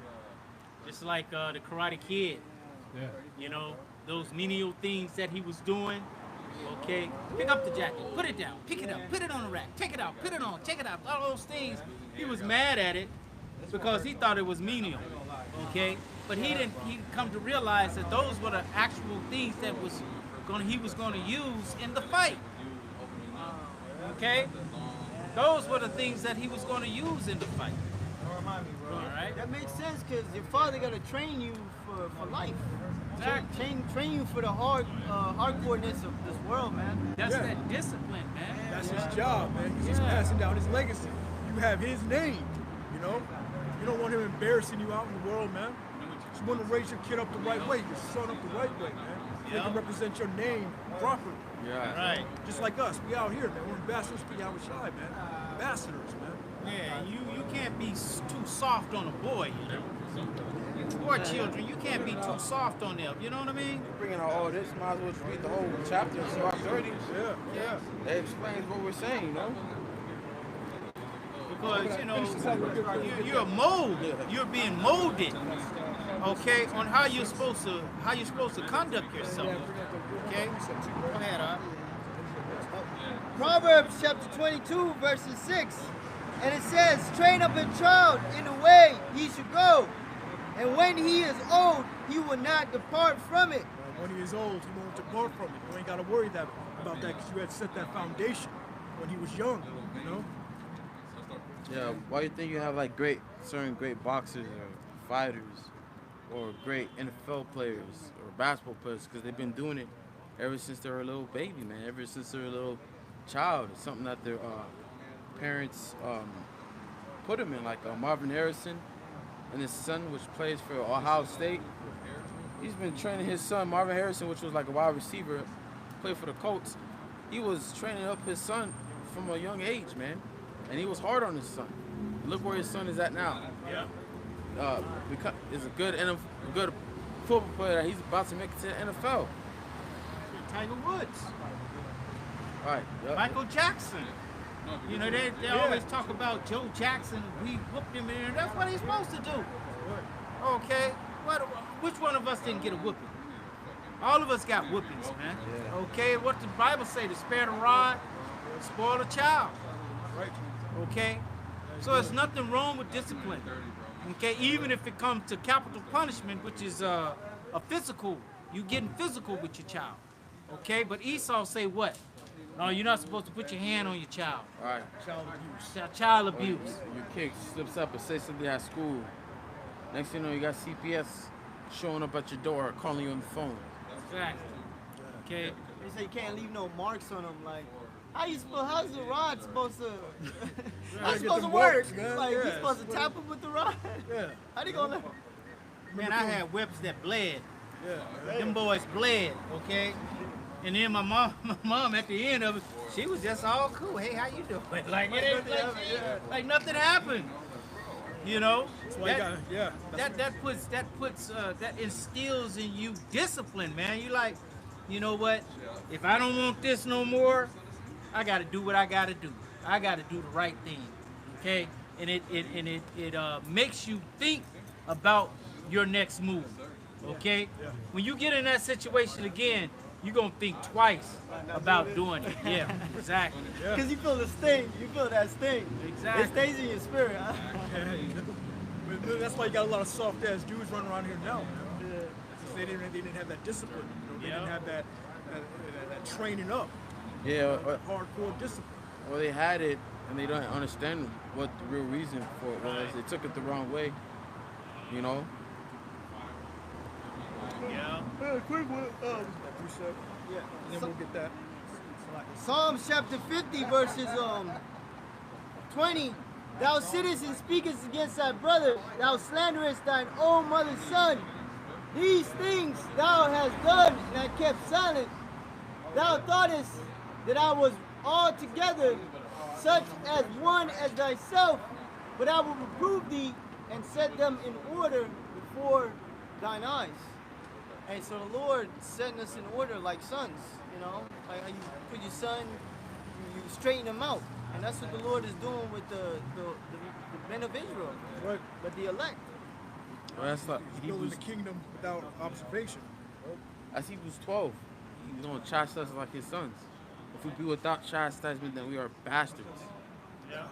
S5: just like the Karate Kid.
S7: Yeah.
S5: You know, those menial things that he was doing. Okay, pick up the jacket, put it down, pick it up, put it on the rack, take it out, put it on, take it out. All those things, he was mad at it because he thought it was menial. Okay, but he didn't come to realize that those were the actual things that he was going to use in the fight. Okay, those were the things that he was going to use in the fight. All right.
S4: That makes sense because your father got to train you for life.
S5: Exactly.
S4: Train you for the hardcoreness of this world, man.
S5: That's that discipline, man.
S2: That's his job, man. He's passing down his legacy. You have his name, you know? You don't want him embarrassing you out in the world, man. You want to raise your kid up the right way, your son up the right way, man. So they can represent your name properly.
S6: Yeah.
S5: Right.
S2: Just like us, we out here, man. We're ambassadors for Yahweh Shai, man. Ambassadors, man.
S5: Yeah, you can't be too soft on a boy, you know. Poor children, you can't be too soft on them, you know what I mean?
S6: Bringing out all this, might as well just read the whole chapter in Surah 30.
S2: Yeah.
S6: That explains what we're saying, you know?
S5: Because, you know, you're molded, you're being molded, okay, on how you're supposed to conduct yourself. Okay? Go ahead,
S4: Proverbs chapter 22, verses 6. And it says, train up a child in the way he should go. And when he is old, he will not depart from it.
S2: When he is old, he won't depart from it. You ain't got to worry about that because you had set that foundation when he was young, you know?
S6: Yeah, why do you think you have like certain great boxers or fighters or great NFL players or basketball players? Because they've been doing it ever since they were a little baby, man. Ever since they were a little child. It's something that their parents put them in. Like Marvin Harrison and his son, which plays for Ohio State. He's been training his son, Marvin Harrison, which was like a wide receiver, played for the Colts. He was training up his son from a young age, man. And he was hard on his son. Look where his son is at now.
S5: Yeah.
S6: Because is a good football player that he's about to make it to the NFL.
S5: Tiger Woods.
S6: Right. Yep.
S5: Michael Jackson. You know, they always talk about Joe Jackson. We whooped him in. That's what he's supposed to do. Okay? Which one of us didn't get a whooping? All of us got whoopings, man.
S6: Yeah.
S5: Okay? What the Bible say? To spare the rod, spoil the child.
S2: Right.
S5: Okay? So there's nothing wrong with discipline. Okay, even if it comes to capital punishment, which is a physical, you getting physical with your child. Okay, but Esau say what? No, you're not supposed to put your hand on your child.
S6: All right.
S2: Child abuse.
S5: Child
S6: Or
S5: abuse.
S6: your kid slips up and says something at school. Next thing you know, you got CPS showing up at your door, calling you on the phone.
S5: Exactly. Okay.
S4: They say you can't leave no marks on them. Like, how's the rod supposed to? How's it
S2: get
S4: supposed to
S2: them
S4: work?
S2: marks, man.
S4: Like,
S2: Yeah,
S4: you supposed to tap them with the rod?
S2: Yeah.
S4: How they gonna?
S5: Man, I had weapons that bled.
S2: Yeah.
S5: Them boys bled, okay? And then my mom at the end of it, she was just all cool. Hey, how you doing? Like it ain't like nothing happened. You know?
S2: That's why you got, yeah.
S5: That instills in you discipline, man. You like, you know what? If I don't want this no more, I gotta do what I gotta do. I gotta do the right thing. Okay? And it makes you think about your next move. Okay?
S2: Yeah.
S5: When you get in that situation again, you're gonna think twice about doing it. Yeah, exactly.
S4: Because you feel the sting. You feel that sting.
S5: Exactly.
S4: It stays in your spirit. Huh?
S2: Yeah, you know. But that's why you got a lot of soft ass dudes running around here now. Man. They didn't have that discipline. You know? They didn't have that training up.
S6: Yeah,
S2: Hardcore discipline.
S6: or they had it and they don't understand what the real reason for it was. They took it the wrong way, you know?
S5: Yeah.
S2: Quick one. Precept.
S4: Yeah.
S2: And then we'll get that.
S4: Psalms chapter 50 verses 20. Thou sittest and speakest against thy brother. Thou slanderest thine own mother's son. These things thou hast done and I kept silent. Thou thoughtest that I was altogether such as one as thyself, but I will reprove thee and set them in order before thine eyes. And so the Lord setting us in order like sons, you know, like how you put your son, you straighten him out. And that's what the Lord is doing with the men of Israel,
S2: Right.
S4: but the elect.
S6: Well, that's like
S2: Building
S6: Hebrews,
S2: the kingdom without observation.
S6: that's Hebrews 12. He's going to chastise us like his sons. If we be without chastisement, then we are bastards.
S2: Yeah.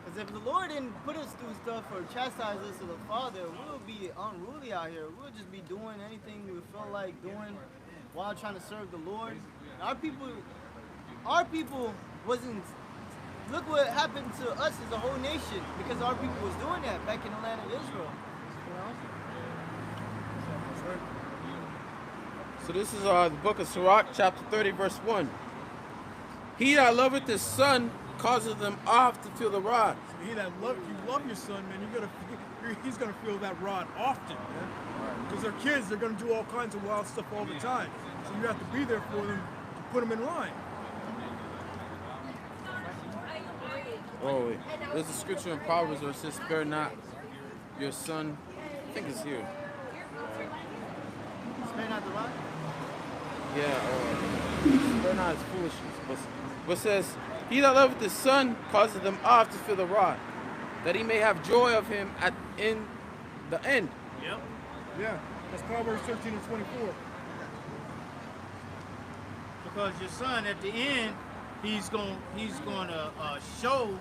S4: Because if the Lord didn't put us through stuff or chastise us to the Father, we'll be unruly out here. We'll just be doing anything we feel like doing while trying to serve the Lord. Our people wasn't. Look what happened to us as a whole nation because our people was doing that back in the land of Israel. You know?
S6: So this is the book of Sirach, chapter 30, verse 1. He that loveth his son causeth them oft to feel the rod.
S2: He that love you love your son, man. He's gonna feel that rod often, man. Because they're kids, they're gonna do all kinds of wild stuff all the time. So you have to be there for them to put them in line.
S6: Oh, wait. There's a scripture in Proverbs where it says, spare not your son. I think it's here.
S4: Spare not the rod.
S6: Yeah, spare not his foolishness. But it says, he that loveth his son causeth them oft to feel the rod, that he may have joy of him in the end.
S5: Yep.
S2: Yeah, that's Proverbs 13 and 24.
S5: Because your son at the end, he's going to show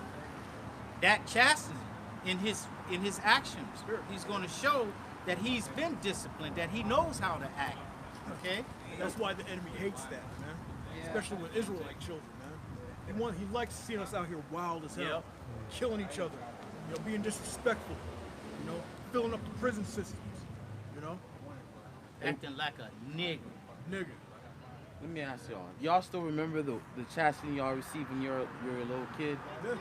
S5: that chastity in his actions. He's going to show that he's been disciplined, that he knows how to act. Okay.
S2: That's why the enemy hates that, man. Especially with Israelite children, man. He likes seeing us out here wild as hell,
S5: Yep.
S2: killing each other, you know, being disrespectful, you know, filling up the prison systems, you know,
S5: Acting like a nigga.
S2: nigga.
S6: Let me ask y'all. Y'all still remember the chastity y'all received when you're a little kid?
S2: Yeah.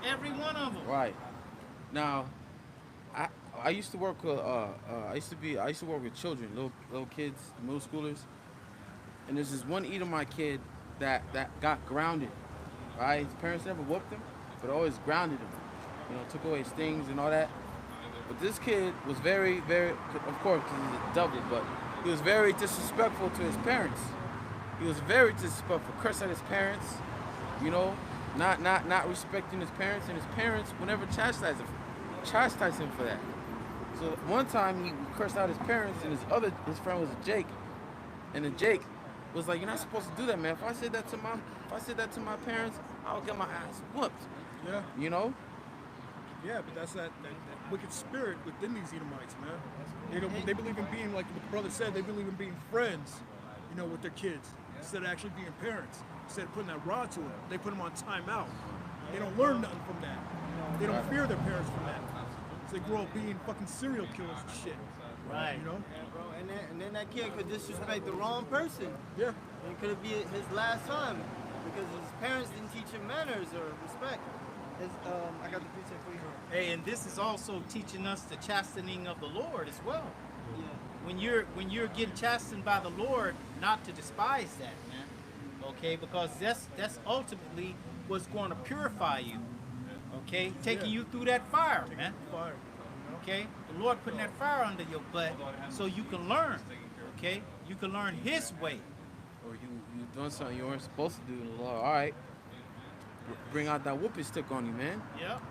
S5: Every one of them.
S6: Right. Now, I used to work with I used to work with children, little kids, middle schoolers, and there's this one Edomite kid that got grounded. Right, his parents never whooped him, but always grounded him. You know, took away his things and all that. But this kid was very, very, of course, because he's a devil, but he was very disrespectful to his parents. He was very disrespectful, cursed at his parents. You know, not respecting his parents, and his parents would never chastise him for that. So one time he cursed out his parents, and his friend was a Jake, and the Jake was like, "You're not supposed to do that, man. If I said that to my parents, I'll get my ass whooped."
S2: Yeah.
S6: You know?
S2: Yeah, but that's that wicked spirit within these Edomites, man. They believe in being, like what the brother said, they believe in being friends, you know, with their kids instead of actually being parents. Instead of putting that rod to them, they put them on timeout. They don't learn nothing from that. They don't fear their parents from that. So they grow up being fucking serial killers and shit.
S5: Right.
S2: You know?
S4: Yeah, bro. And then that kid could disrespect the wrong person.
S2: Yeah.
S4: And it could be his last time because his parents didn't teach him manners or respect. I got the picture for you.
S5: Hey, and this is also teaching us the chastening of the Lord as well.
S4: Yeah.
S5: When you're getting chastened by the Lord, not to despise that, man. Okay, because that's ultimately what's going to purify you. Okay, taking you through that fire, man.
S2: Fire.
S5: Okay, the Lord putting that fire under your butt so you can learn. Okay, you can learn His way.
S6: Or you doing something you weren't supposed to do in the law. All right. Bring out that whooping stick on you, man.
S5: Yep,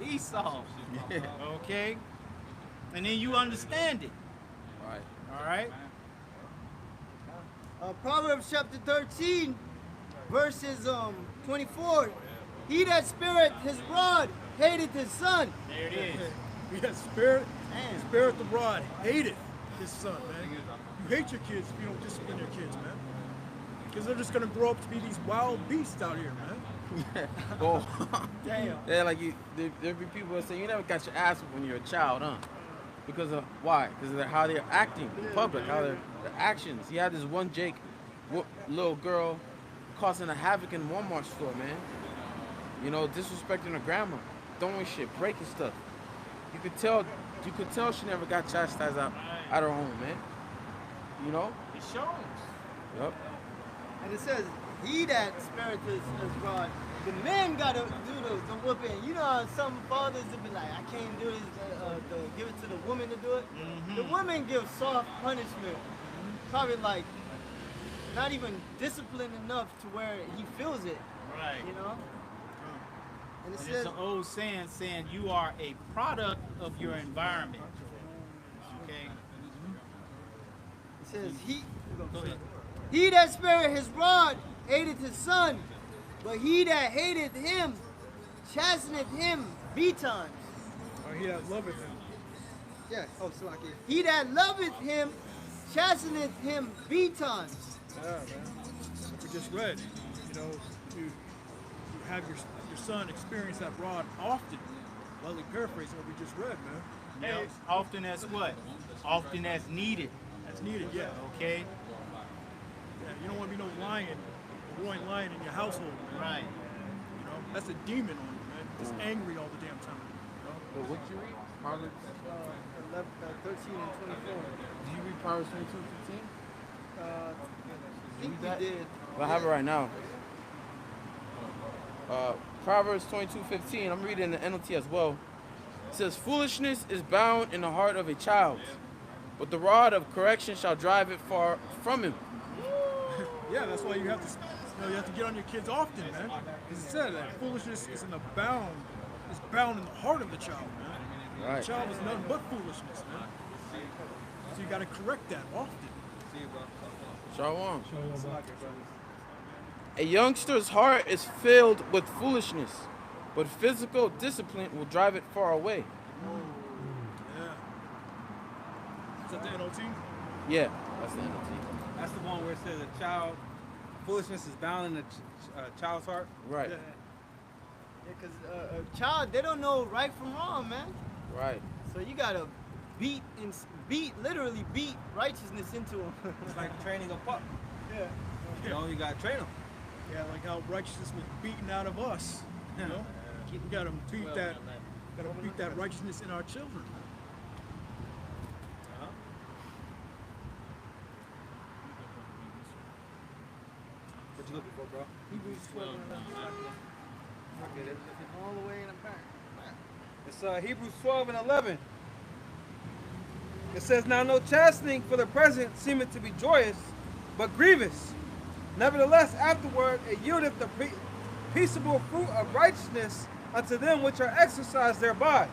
S5: Esau.
S6: Yeah.
S5: Okay, and then you understand it.
S6: All right.
S5: All right.
S4: Proverbs chapter 13, verses 24. He that spareth his rod hateth his son.
S5: There it is.
S2: Yeah, spirit the rod hated his son, man. You hate your kids if you don't discipline your kids, man. Because they're just gonna grow up to be these wild beasts out here, man.
S6: Well,
S4: Damn.
S6: yeah, like there be people that say you never got your ass whipped when you're a child, huh? Because of why? Because of how they're acting in public, how their actions. He had this one little girl causing a havoc in the Walmart store, man. You know, disrespecting her grandma, throwing shit, breaking stuff. You could tell she never got chastised out her home, man. You know?
S5: It shows.
S6: Yep.
S4: And it says, he that spareth his rod, the men gotta do the whooping. You know how some fathers will be like, I can't do this, give it to the woman to do it. The women give soft punishment. Probably like, not even disciplined enough to where he feels it.
S5: Right.
S4: You know? And it
S5: And
S4: says,
S5: it's an old saying you are a product of your environment. Okay.
S4: it says
S5: Go ahead.
S4: he that spareth his rod hateth his son, but he that hateth him chasteneth him betimes.
S2: Or he that loveth him.
S4: Yeah, Slaki. He that loveth him chasteneth him betimes.
S2: Yeah, man. Like we just read, you know, you have your son experience that rod often. Lightly paraphrasing what we just read, man.
S5: Now, often as what? Often as needed.
S2: That's needed, yeah.
S5: Okay.
S2: Yeah, you don't want to be no lion, a roaring lion in your household, man.
S5: Right.
S2: You know, that's a demon on you, man. Just angry all the damn time. You know?
S6: But what you read? Proverbs
S4: 13 and 24.
S6: Did you read Proverbs 22:15?
S4: I think we
S6: that?
S4: did.
S6: Well, I have it right now. Proverbs 22:15. I'm reading the NLT as well. It says, "Foolishness is bound in the heart of a child, but the rod of correction shall drive it far from him."
S2: Yeah, that's why you have to, you have to get on your kids often, man. Because it said that foolishness is bound in the heart of the child, man.
S6: Right.
S2: The child is nothing but foolishness, man. So you got to correct that often.
S6: Shalom.
S7: Shalom.
S6: A youngster's heart is filled with foolishness, but physical discipline will drive it far away.
S2: Yeah. Is that the NLT?
S6: Yeah, that's the NLT.
S1: That's the one where it says a child, foolishness is bound in the child's heart.
S6: Right,
S2: Yeah.
S4: Yeah, because a child, they don't know right from wrong, man.
S6: right.
S4: So you gotta literally beat righteousness into them.
S1: It's like training a pup.
S4: Yeah.
S1: You know, you gotta train them.
S2: Yeah, like how righteousness was beaten out of us. You know? We gotta beat that righteousness in our children.
S1: What you looking for, bro?
S4: Hebrews 12 and 11.
S1: I get it.
S4: All the way in the back.
S1: It's Hebrews 12 and 11. It says, "Now no chastening for the present seemeth to be joyous, but grievous. Nevertheless, afterward it yieldeth the peaceable fruit of righteousness unto them which are exercised thereby."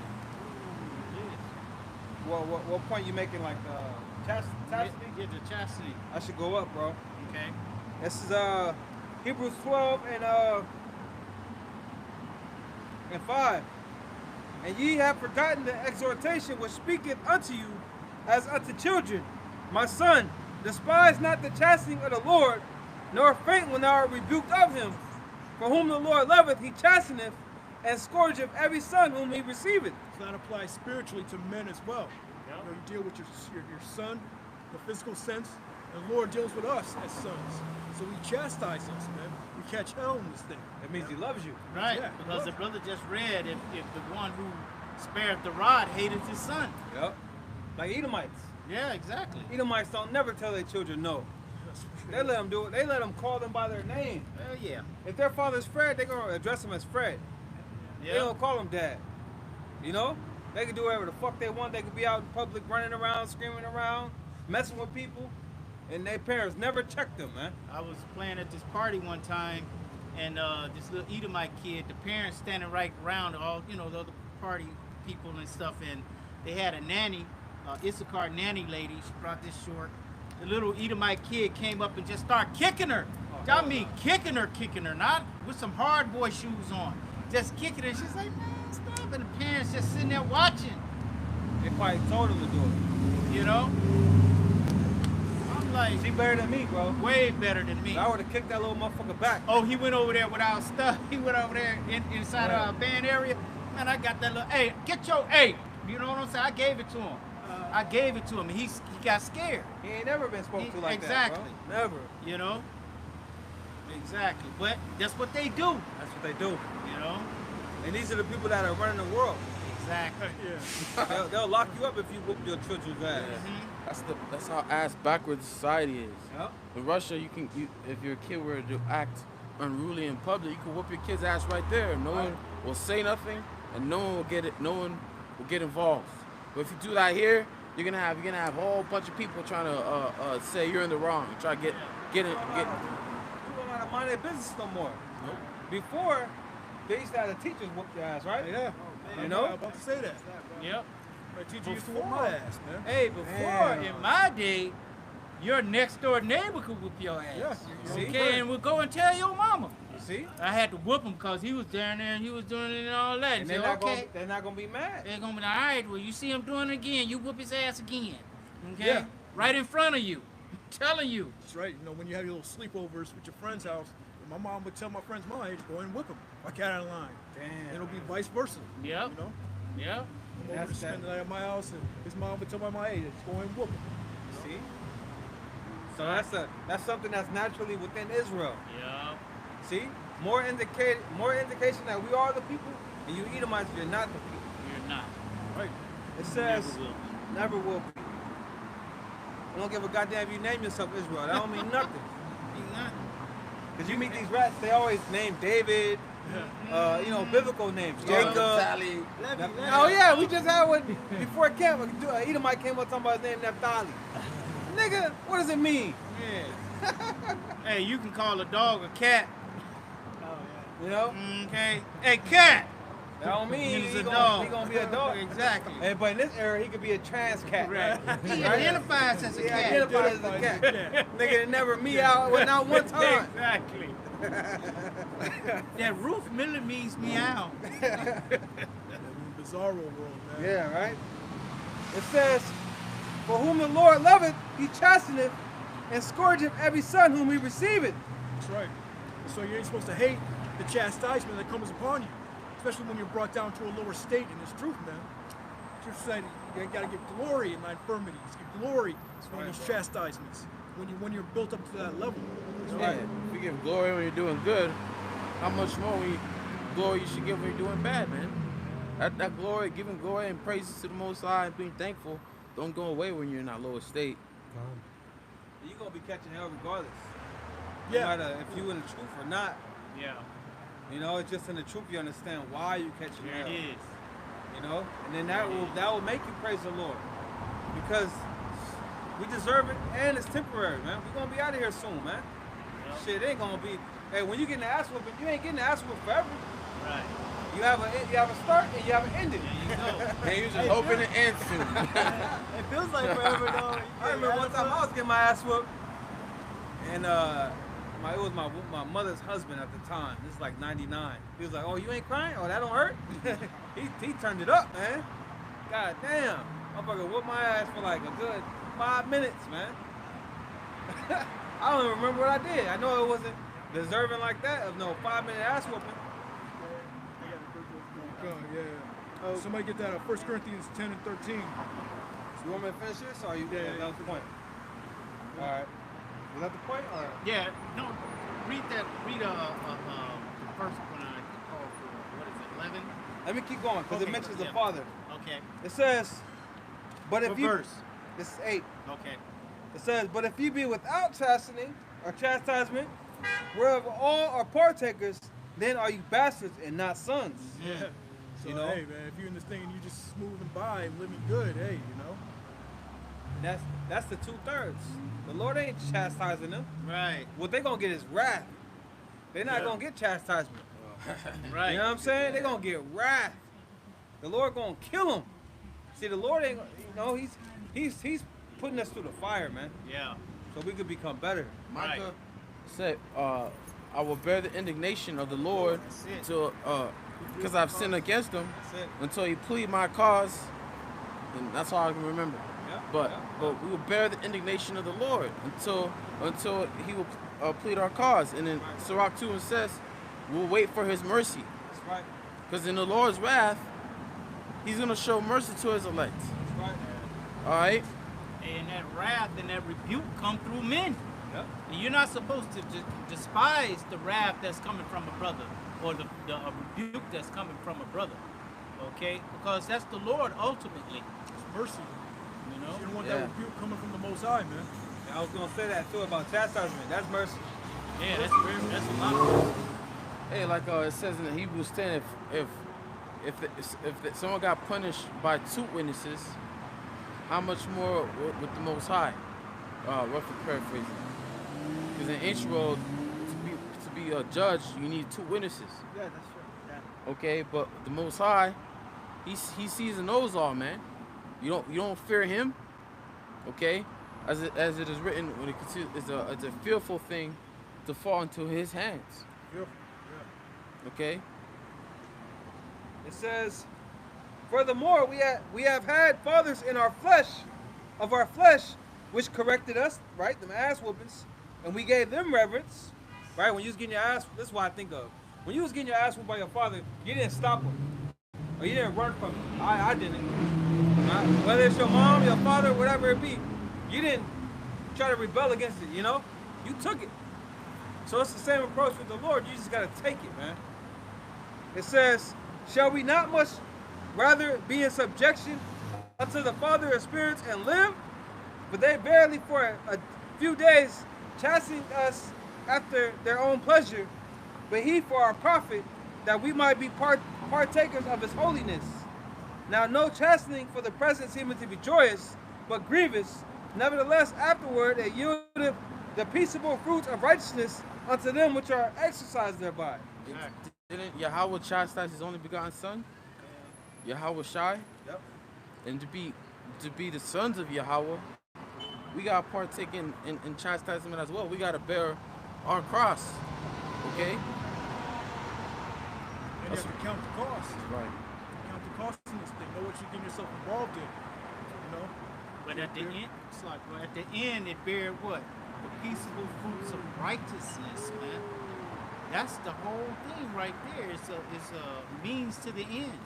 S1: What point you making, like chastening?
S5: Get the chastity.
S1: I should go up, bro.
S5: Okay.
S1: This is Hebrews 12 and And 5. And ye have forgotten the exhortation which speaketh unto you as unto children. My son, despise not the chastening of the Lord, nor faint when thou art rebuked of him. For whom the Lord loveth, he chasteneth, and scourgeth every son whom he receiveth.
S2: So that applies spiritually to men as well.
S5: Yep.
S2: You know, you deal with your son, the physical sense, and the Lord deals with us as sons. So he chastises us, man. We catch hell in this thing.
S1: That means he loves you.
S5: Right,
S2: Yeah,
S5: because
S2: look.
S5: the brother just read if the one who spared the rod hated his son.
S1: Yep. Like Edomites.
S5: Yeah, exactly.
S1: Edomites don't never tell their children no. They let them do it. They let them call them by their name.
S5: Hell yeah.
S1: If their father's Fred, they're going to address him as Fred. They
S5: Yeah.
S1: don't call him dad. You know? They can do whatever the fuck they want. They could be out in public running around, screaming around, messing with people. And their parents never checked them, man.
S5: I was playing at this party one time, and this little Edomite kid, the parents standing right around all, you know, the other party people and stuff, and they had a nanny, Issachar nanny lady. She brought this short. The little Edomite kid came up and just started kicking her. I mean, kicking her, not with some hard boy shoes on. Just kicking her. She's like, man, stop. And the parents just sitting there watching,
S1: They probably told him to do it.
S5: you know? I'm like,
S1: She better than me, bro.
S5: way better than me.
S1: I would have kicked that little motherfucker back.
S5: Oh, he went over there with our stuff. He went over there inside
S1: Yeah.
S5: our band area. Man, I got that little, hey, get your, hey. You know what I'm saying? I gave it to him. I gave it to him. He got scared,
S1: He ain't never been spoken to like
S5: Exactly.
S1: that, bro. Never.
S5: you know? Exactly. But that's what they do,
S1: That's what they do.
S5: you know?
S1: And these are the people that are running the world.
S5: Exactly.
S2: Yeah.
S1: They'll lock you up if you whoop your children's ass.
S6: That's how ass backwards society is.
S1: Yep.
S6: In Russia, if your kid were to act unruly in public, you can whoop your kid's ass right there. No one will say nothing, and no one will get it. No one will get involved. But if you do that here, you're gonna have a whole bunch of people trying to say you're in the wrong. Try to get.
S1: People don't know how to mind their business no more.
S6: Nope.
S1: Before, they used to have the teachers whoop your ass, right?
S2: Yeah.
S1: You know?
S2: I'm about to say that.
S5: Yep.
S2: My teacher used to whoop my ass, man.
S5: Hey, before, in my day, your next door neighbor could whoop your ass.
S2: Yeah.
S1: See?
S5: Okay, and we'll go and tell your mama.
S1: You see?
S5: I had to whoop him because he was down there and he was doing it and all that.
S1: And
S5: Say, okay.
S1: they're not gonna be mad.
S5: They're gonna be like, all right, well, you see him doing it again, you whoop his ass again. Okay?
S2: Yeah.
S5: Right in front of you. Telling you.
S2: That's right. You know, when you have your little sleepovers with your friend's house, my mom would tell my friends my age, go and whip them. I got out of line.
S1: Damn.
S2: It'll be vice versa.
S5: Yep.
S2: You know?
S5: Yep.
S2: Come over to
S1: That's
S2: spend the night at my house, and his mom would tell my age, go and whoop him.
S1: See? So that's something that's naturally within Israel.
S5: Yep.
S1: See? More indication that we are the people, and you Edomites, you're not the people.
S5: You're not.
S2: Right.
S1: It says
S5: Never will.
S1: never will be. I don't give a goddamn if you name yourself Israel. That don't mean nothing.
S5: You're not.
S1: Because you meet these rats, they always name David, you know, biblical names. Jacob.
S4: Levi.
S1: Oh yeah, we just had one before camp. Edomite came up talking about his name Naphtali. Nigga, what does it mean?
S5: Yeah. Hey, you can call a dog a cat.
S1: You know?
S5: Okay. Hey, cat.
S1: That don't mean
S5: He's
S1: he
S5: a
S1: gonna,
S5: dog.
S1: he gonna be a dog.
S5: Exactly.
S1: Hey, but in this era, he could be a trans cat.
S5: Right. He identifies as a
S1: He
S5: cat.
S1: identified as a cat. Nigga never meow, well, not one time.
S5: Exactly. That roof really means meow.
S2: Bizarro world, man.
S1: Yeah, right? It says, for whom the Lord loveth, he chasteneth, and scourgeth every son whom he receiveth.
S2: That's right. So you ain't supposed to hate the chastisement that comes upon you, especially when you're brought down to a lower state in this truth, man. Truth said you gotta give glory in thy infirmities. Give glory in these chastisements when you're built up to that level.
S6: That's right. If you give glory when you're doing good, how much more glory you should give when you're doing bad, man? That glory, giving glory and praises to the Most High and being thankful, don't go away when you're in that lower state.
S1: You're gonna be catching hell regardless.
S2: Yeah.
S1: No matter if you in the truth or not.
S5: Yeah.
S1: You know, it's just in the truth you understand why you catching
S5: There
S1: hell.
S5: it is.
S1: You know? And then that will make you praise the Lord. Because we deserve it and it's temporary, man. We're gonna be out of here soon, man.
S5: Yep.
S1: Shit ain't gonna be. Hey, when you get the ass whooping, you ain't getting the ass whooping forever.
S5: Right.
S1: You have a start and you have an ending.
S5: There you go.
S6: And you're just hoping to end soon.
S4: It feels like forever though.
S1: I remember one time I was getting my ass whooped, and it was my mother's husband at the time. This is like '99. He was like, "Oh, you ain't crying? Oh, that don't hurt." he turned it up, man. God damn, motherfucker whooped my ass for like a good 5 minutes, man. I don't even remember what I did. I know it wasn't deserving like that of no 5-minute ass whooping.
S2: Yeah. Somebody get that 1 Corinthians 10 and 13.
S1: You want me to finish this, or are you?
S2: Yeah,
S1: that was the point. All right. Was that the point? Or?
S5: Yeah, no, read the first one I called for, what is it, 11?
S1: Let me keep going, because it mentions the Father.
S5: Okay.
S1: It says, but if
S5: What
S1: you...
S5: verse?
S1: This is 8.
S5: Okay.
S1: It says, but if you be without chastening, or chastisement, whereof all are partakers, then are you bastards and not sons.
S2: Yeah. So,
S1: You know?
S2: hey, man, if you're in this thing and you just moving by and living good, hey, you know.
S1: That's the 2/3. The Lord ain't chastising them.
S5: Right.
S1: What they gonna get is wrath. They're not gonna get chastisement.
S5: Right.
S1: You know what I'm saying? They're gonna get wrath. The Lord gonna kill them. See, the Lord ain't, he's putting us through the fire, man,
S5: Yeah.
S1: so we could become better.
S6: Micah said, I will bear the indignation of the Lord
S5: That's it.
S6: till, because I've sinned against him,
S1: That's it.
S6: until he plead my cause. And that's all I can remember.
S1: Yeah,
S6: But
S1: yeah.
S6: but we will bear the indignation of the Lord until he will plead our cause. And then Sirach 2 says, we'll wait for his mercy.
S1: That's right.
S6: Because in the Lord's wrath, he's going to show mercy to his elect.
S1: That's right.
S6: All right?
S5: And that wrath and that rebuke come through men.
S1: Yep.
S5: And you're not supposed to despise the wrath that's coming from a brother or the rebuke that's coming from a brother. Okay? Because that's the Lord ultimately.
S2: It's mercy.
S5: You know?
S2: You don't want
S6: Yeah.
S2: that rebuke coming from the Most High, man.
S1: I was gonna say that too about chastisement. That's mercy.
S5: Yeah, that's a lot of mercy.
S6: Hey, like it says in Hebrews 10, if someone got punished by 2 witnesses, how much more with the Most High? Roughly paraphrasing. Because in ancient world, to be a judge, you need 2 witnesses.
S4: Yeah, that's right. Yeah.
S6: Okay, but the Most High, he sees and knows all, man. You don't fear him. Okay, as it is written, when it's a fearful thing to fall into his hands.
S2: Yeah.
S6: Okay.
S1: It says, furthermore, we have had fathers in our flesh, of our flesh, which corrected us, right? Them ass whoopings, and we gave them reverence, right? When you was getting your ass, this is what I think of. When you was getting your ass whooped by your father, you didn't stop him, or you didn't run from him. I didn't. Right? Whether it's your mom, your father, whatever it be, you didn't try to rebel against it. You know, you took it. So it's the same approach with the Lord. You just gotta take it, man. It says, shall we not much rather be in subjection unto the Father of spirits and live? For they barely for a few days chasten us after their own pleasure, but he for our profit, that we might be partakers of his holiness. Now no chastening for the present seemeth to be joyous, but grievous. Nevertheless afterward it yieldeth the peaceable fruits of righteousness unto them which are exercised thereby.
S6: Didn't Yahweh chastise his only begotten son? Yahweh Shai?
S1: Yep.
S6: And to be the sons of Yahweh, we gotta partake in chastisement as well. We gotta bear our cross. Okay?
S2: And you have to count the cost.
S6: Right.
S2: Count the cost in this thing. Know what you're getting yourself involved in. You know?
S5: But at the end, it's like, well, at the end, it bear what? The peaceable fruits of righteousness, man. That's the whole thing right there. It's a means to the end.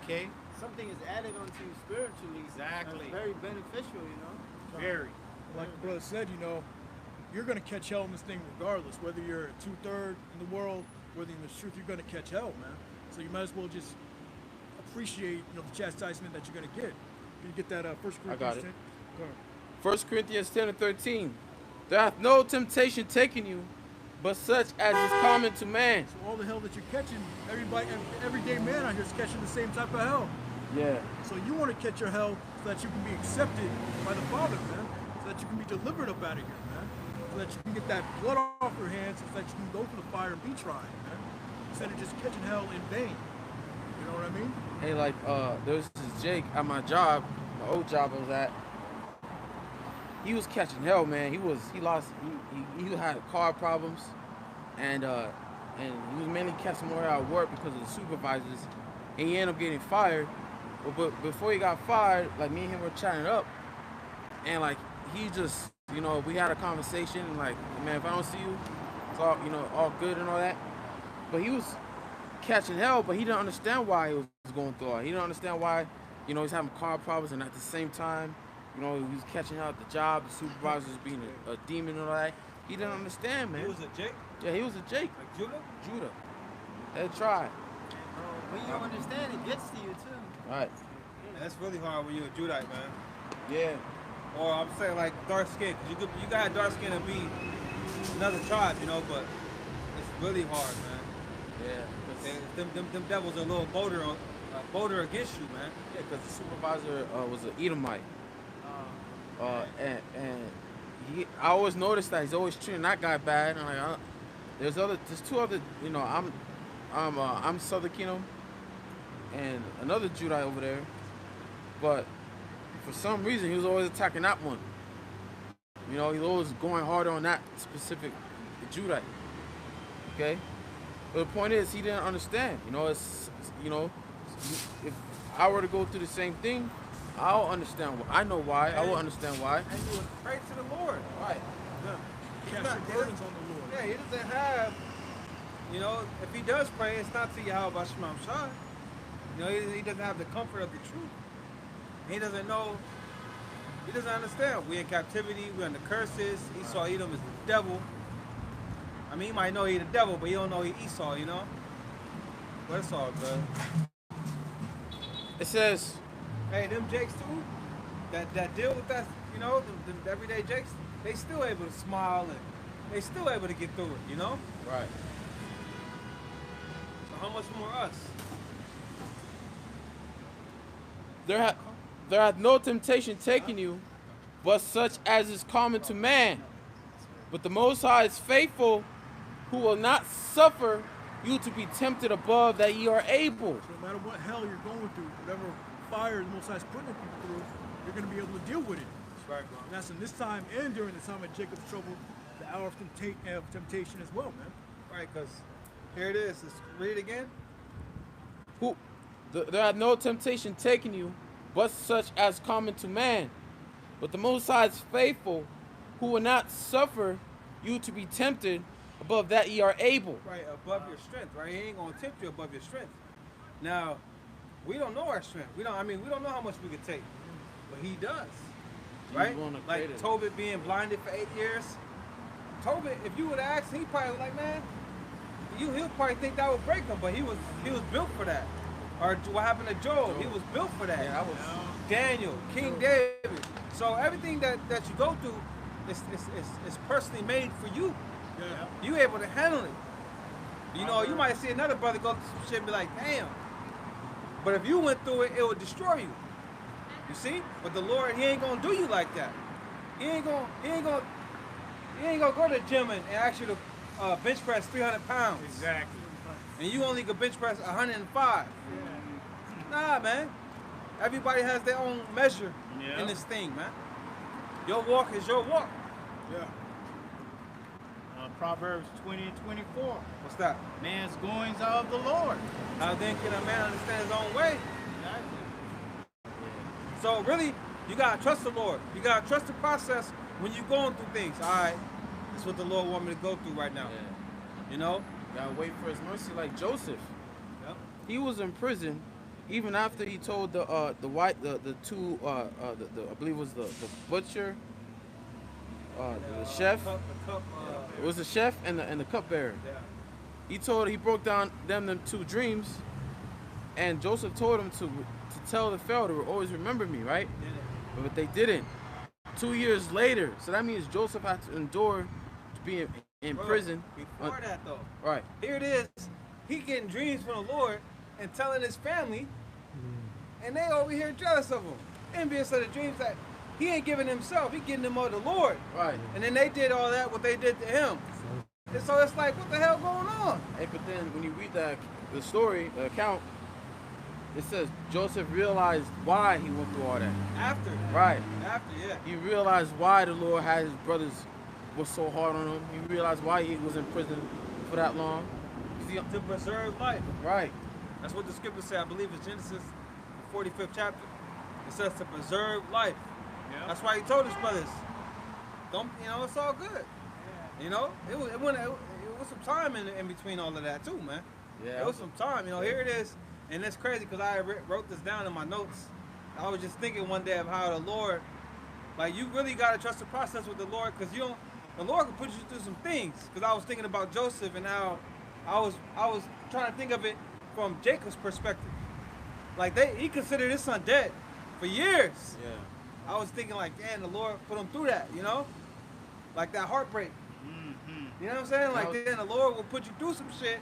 S5: Okay?
S4: Something is added onto you spiritually.
S5: Exactly.
S4: That's very beneficial, you know.
S5: Very.
S2: Like the brother said, you know, you're going to catch hell in this thing regardless. Whether you're 2/3 in the world, whether in the truth, you're going to catch hell, man. So you might as well just appreciate, the chastisement that you're going to get. Can you get that 1 Corinthians 10?
S6: I got it.
S2: Go ahead.
S6: 1 Corinthians 10 and 13. There hath no temptation taken you, but such as is common to man.
S2: So all the hell that you're catching, everyday man out here is catching the same type of hell.
S6: Yeah.
S2: So you want to catch your hell so that you can be accepted by the Father, man. So that you can be delivered up out of here, man. So that you can get that blood off your hands, so that you can go through the fire and be tried, man. Instead of just catching hell in vain. You know what I mean?
S6: Hey, like, there was this Jake at my job, my old job I was at. he was catching hell, man. He had car problems, and he was mainly catching more out of work because of the supervisors, and he ended up getting fired. But before he got fired, like me and him were chatting up, and like he just, you know, we had a conversation, and like, man, if I don't see you, it's all, you know, all good and all that. But he was catching hell, but he didn't understand why he was going through all. He didn't understand why, you know, he's having car problems, and at the same time, you know, he was catching hell at the job, the supervisor was being a demon and all that. He didn't understand, man.
S1: He was a Jake?
S6: Yeah, he was a Jake.
S1: Like Judah?
S6: Judah. They tried.
S4: When you don't understand, it gets to you too.
S6: Right.
S1: And that's really hard when you're a Judite, man.
S6: Yeah.
S1: Or I'm saying like dark skin, because you can have dark skin and be another tribe, you know, but it's really hard, man.
S6: Yeah.
S1: Them devils are a little bolder against you, man.
S6: Yeah, because the supervisor was an Edomite. And I always noticed that he's always treating that guy bad. And like, there's two other, you know, I'm Southern Kingdom, and another Judite over there, but for some reason he was always attacking that one. You know, he's always going harder on that specific Judite. Okay, but the point is he didn't understand. You know, you know, if I were to go through the same thing, I'll understand. I know why. I will understand why.
S1: And you would pray to the Lord.
S6: Right.
S1: Yeah.
S2: Cast your burdens on the Lord.
S1: Yeah, he doesn't have, you know, if he does pray, it's not to Yahweh Shema Shai. You know, he doesn't have the comfort of the truth. He doesn't know, he doesn't understand. We're in captivity, we're under curses. Esau Edom is the devil. I mean, he might know he's the devil, but he don't know he's Esau, you know? But it's all good.
S6: It says,
S1: Hey, them Jakes too, that deal with that, you know, the everyday Jakes, they still able to smile and they still able to get through it, you know?
S6: right.
S1: So how much more us?
S6: There hath no temptation taken you, but such as is common to man. But the Most High is faithful, who will not suffer you to be tempted above that ye are able.
S2: So no matter what hell you're going through, whatever fire the Most High is putting you through, you're going to be able to deal with it.
S1: That's right, bro.
S2: And that's in this time and during the time of Jacob's trouble, the hour of temptation as well, man.
S1: Right, because here it is. Let's read it again.
S6: There hath no temptation taken you, but such as common to man. But the Most High is faithful, who will not suffer you to be tempted above that ye are able.
S1: Right, above your strength, right? He ain't gonna tempt you above your strength. Now, we don't know our strength. We don't know how much we could take. But he does. Right? Like Tobit being blinded for 8 years. Tobit, if you would ask, he probably was like, man, he'll probably think that would break him, but he was built for that. Or what happened to Job? He was built for that.
S6: Yeah,
S1: Daniel, King David. So everything that you go through is personally made for you.
S2: Yeah.
S1: You able to handle it. You know, you might see another brother go through some shit and be like, damn. But if you went through it, it would destroy you. You see? But the Lord, he ain't gonna do you like that. He ain't gonna go to the gym and ask you to bench press 300 pounds.
S5: Exactly.
S1: And you only can bench press 105. Nah, man. Everybody has their own measure in this thing, man. Your walk is your walk.
S2: Yeah.
S5: Proverbs 20 and 24.
S1: What's that?
S5: Man's goings are of the Lord.
S1: How then can a man understand his own way? So really, you gotta trust the Lord. You gotta trust the process when you're going through things. All right, this is what the Lord want me to go through right now.
S6: Yeah.
S1: You know?
S6: Gotta wait for his mercy, like Joseph.
S1: Yep.
S6: He was in prison even after he told the two I believe it was the butcher, the chef. It was the chef and the cupbearer.
S1: Yeah.
S6: He broke down them two dreams, and Joseph told him to tell the Pharaoh to always remember me, right? But they didn't. 2 years later, so that means Joseph had to endure to be in prison.
S1: Before that though,
S6: right?
S1: Here it is. He getting dreams from the Lord and telling his family, and they over here jealous of him, envious of the dreams that he ain't giving himself. He getting them of the Lord.
S6: Right.
S1: And then they did all that what they did to him. And so it's like, what the hell going on?
S6: Hey, but then when you read the story, the account, it says Joseph realized why he went through all that.
S1: After.
S6: Right.
S1: After, yeah.
S6: He realized why the Lord had his brothers was so hard on him. He realized why he was in prison for that long. 'Cause he-
S1: To preserve life.
S6: right.
S1: That's what the scripture says. I believe it's Genesis, the 45th chapter. It says to preserve life.
S5: Yeah.
S1: That's why he told his brothers, don't, you know, it's all good. You know, it was some time in between all of that too, man.
S6: Yeah.
S1: It was some time. You know, here it is. And it's crazy because I wrote this down in my notes. I was just thinking one day of how the Lord, like, you really got to trust the process with the Lord, because the Lord can put you through some things. Because I was thinking about Joseph and how I was trying to think of it from Jacob's perspective. Like, he considered his son dead for years.
S6: Yeah.
S1: I was thinking like, damn, the Lord put him through that, you know? Like that heartbreak. You know what I'm saying? Like, then the Lord will put you through some shit,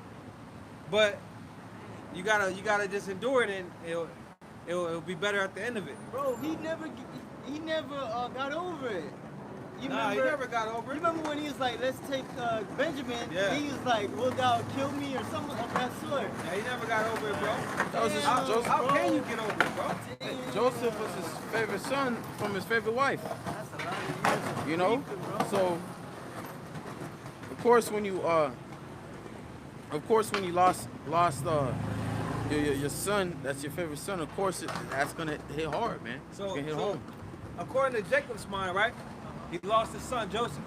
S1: but you gotta just endure it, and it'll be better at the end of it.
S4: Bro, he never got over it. You
S1: Nah, he
S4: remember?
S1: never got over
S4: You
S1: it.
S4: remember when he was like, "Let's take Benjamin"?
S1: Yeah.
S4: He was like, "Wilt thou kill me?" or something of that sort.
S1: Yeah, he never got over it, bro.
S6: That was just
S4: Damn.
S6: Joseph.
S1: How can you get over it, bro?
S4: Damn.
S6: Joseph was his favorite son from his favorite wife.
S4: That's a lot of years of
S6: You know,
S4: grieving, bro.
S6: so of course when you lost your son, that's your favorite son. Of course, that's gonna hit hard, man. It's
S1: So,
S6: gonna hit
S1: so
S6: home.
S1: according to Jacob's mind, right? He lost his son Joseph.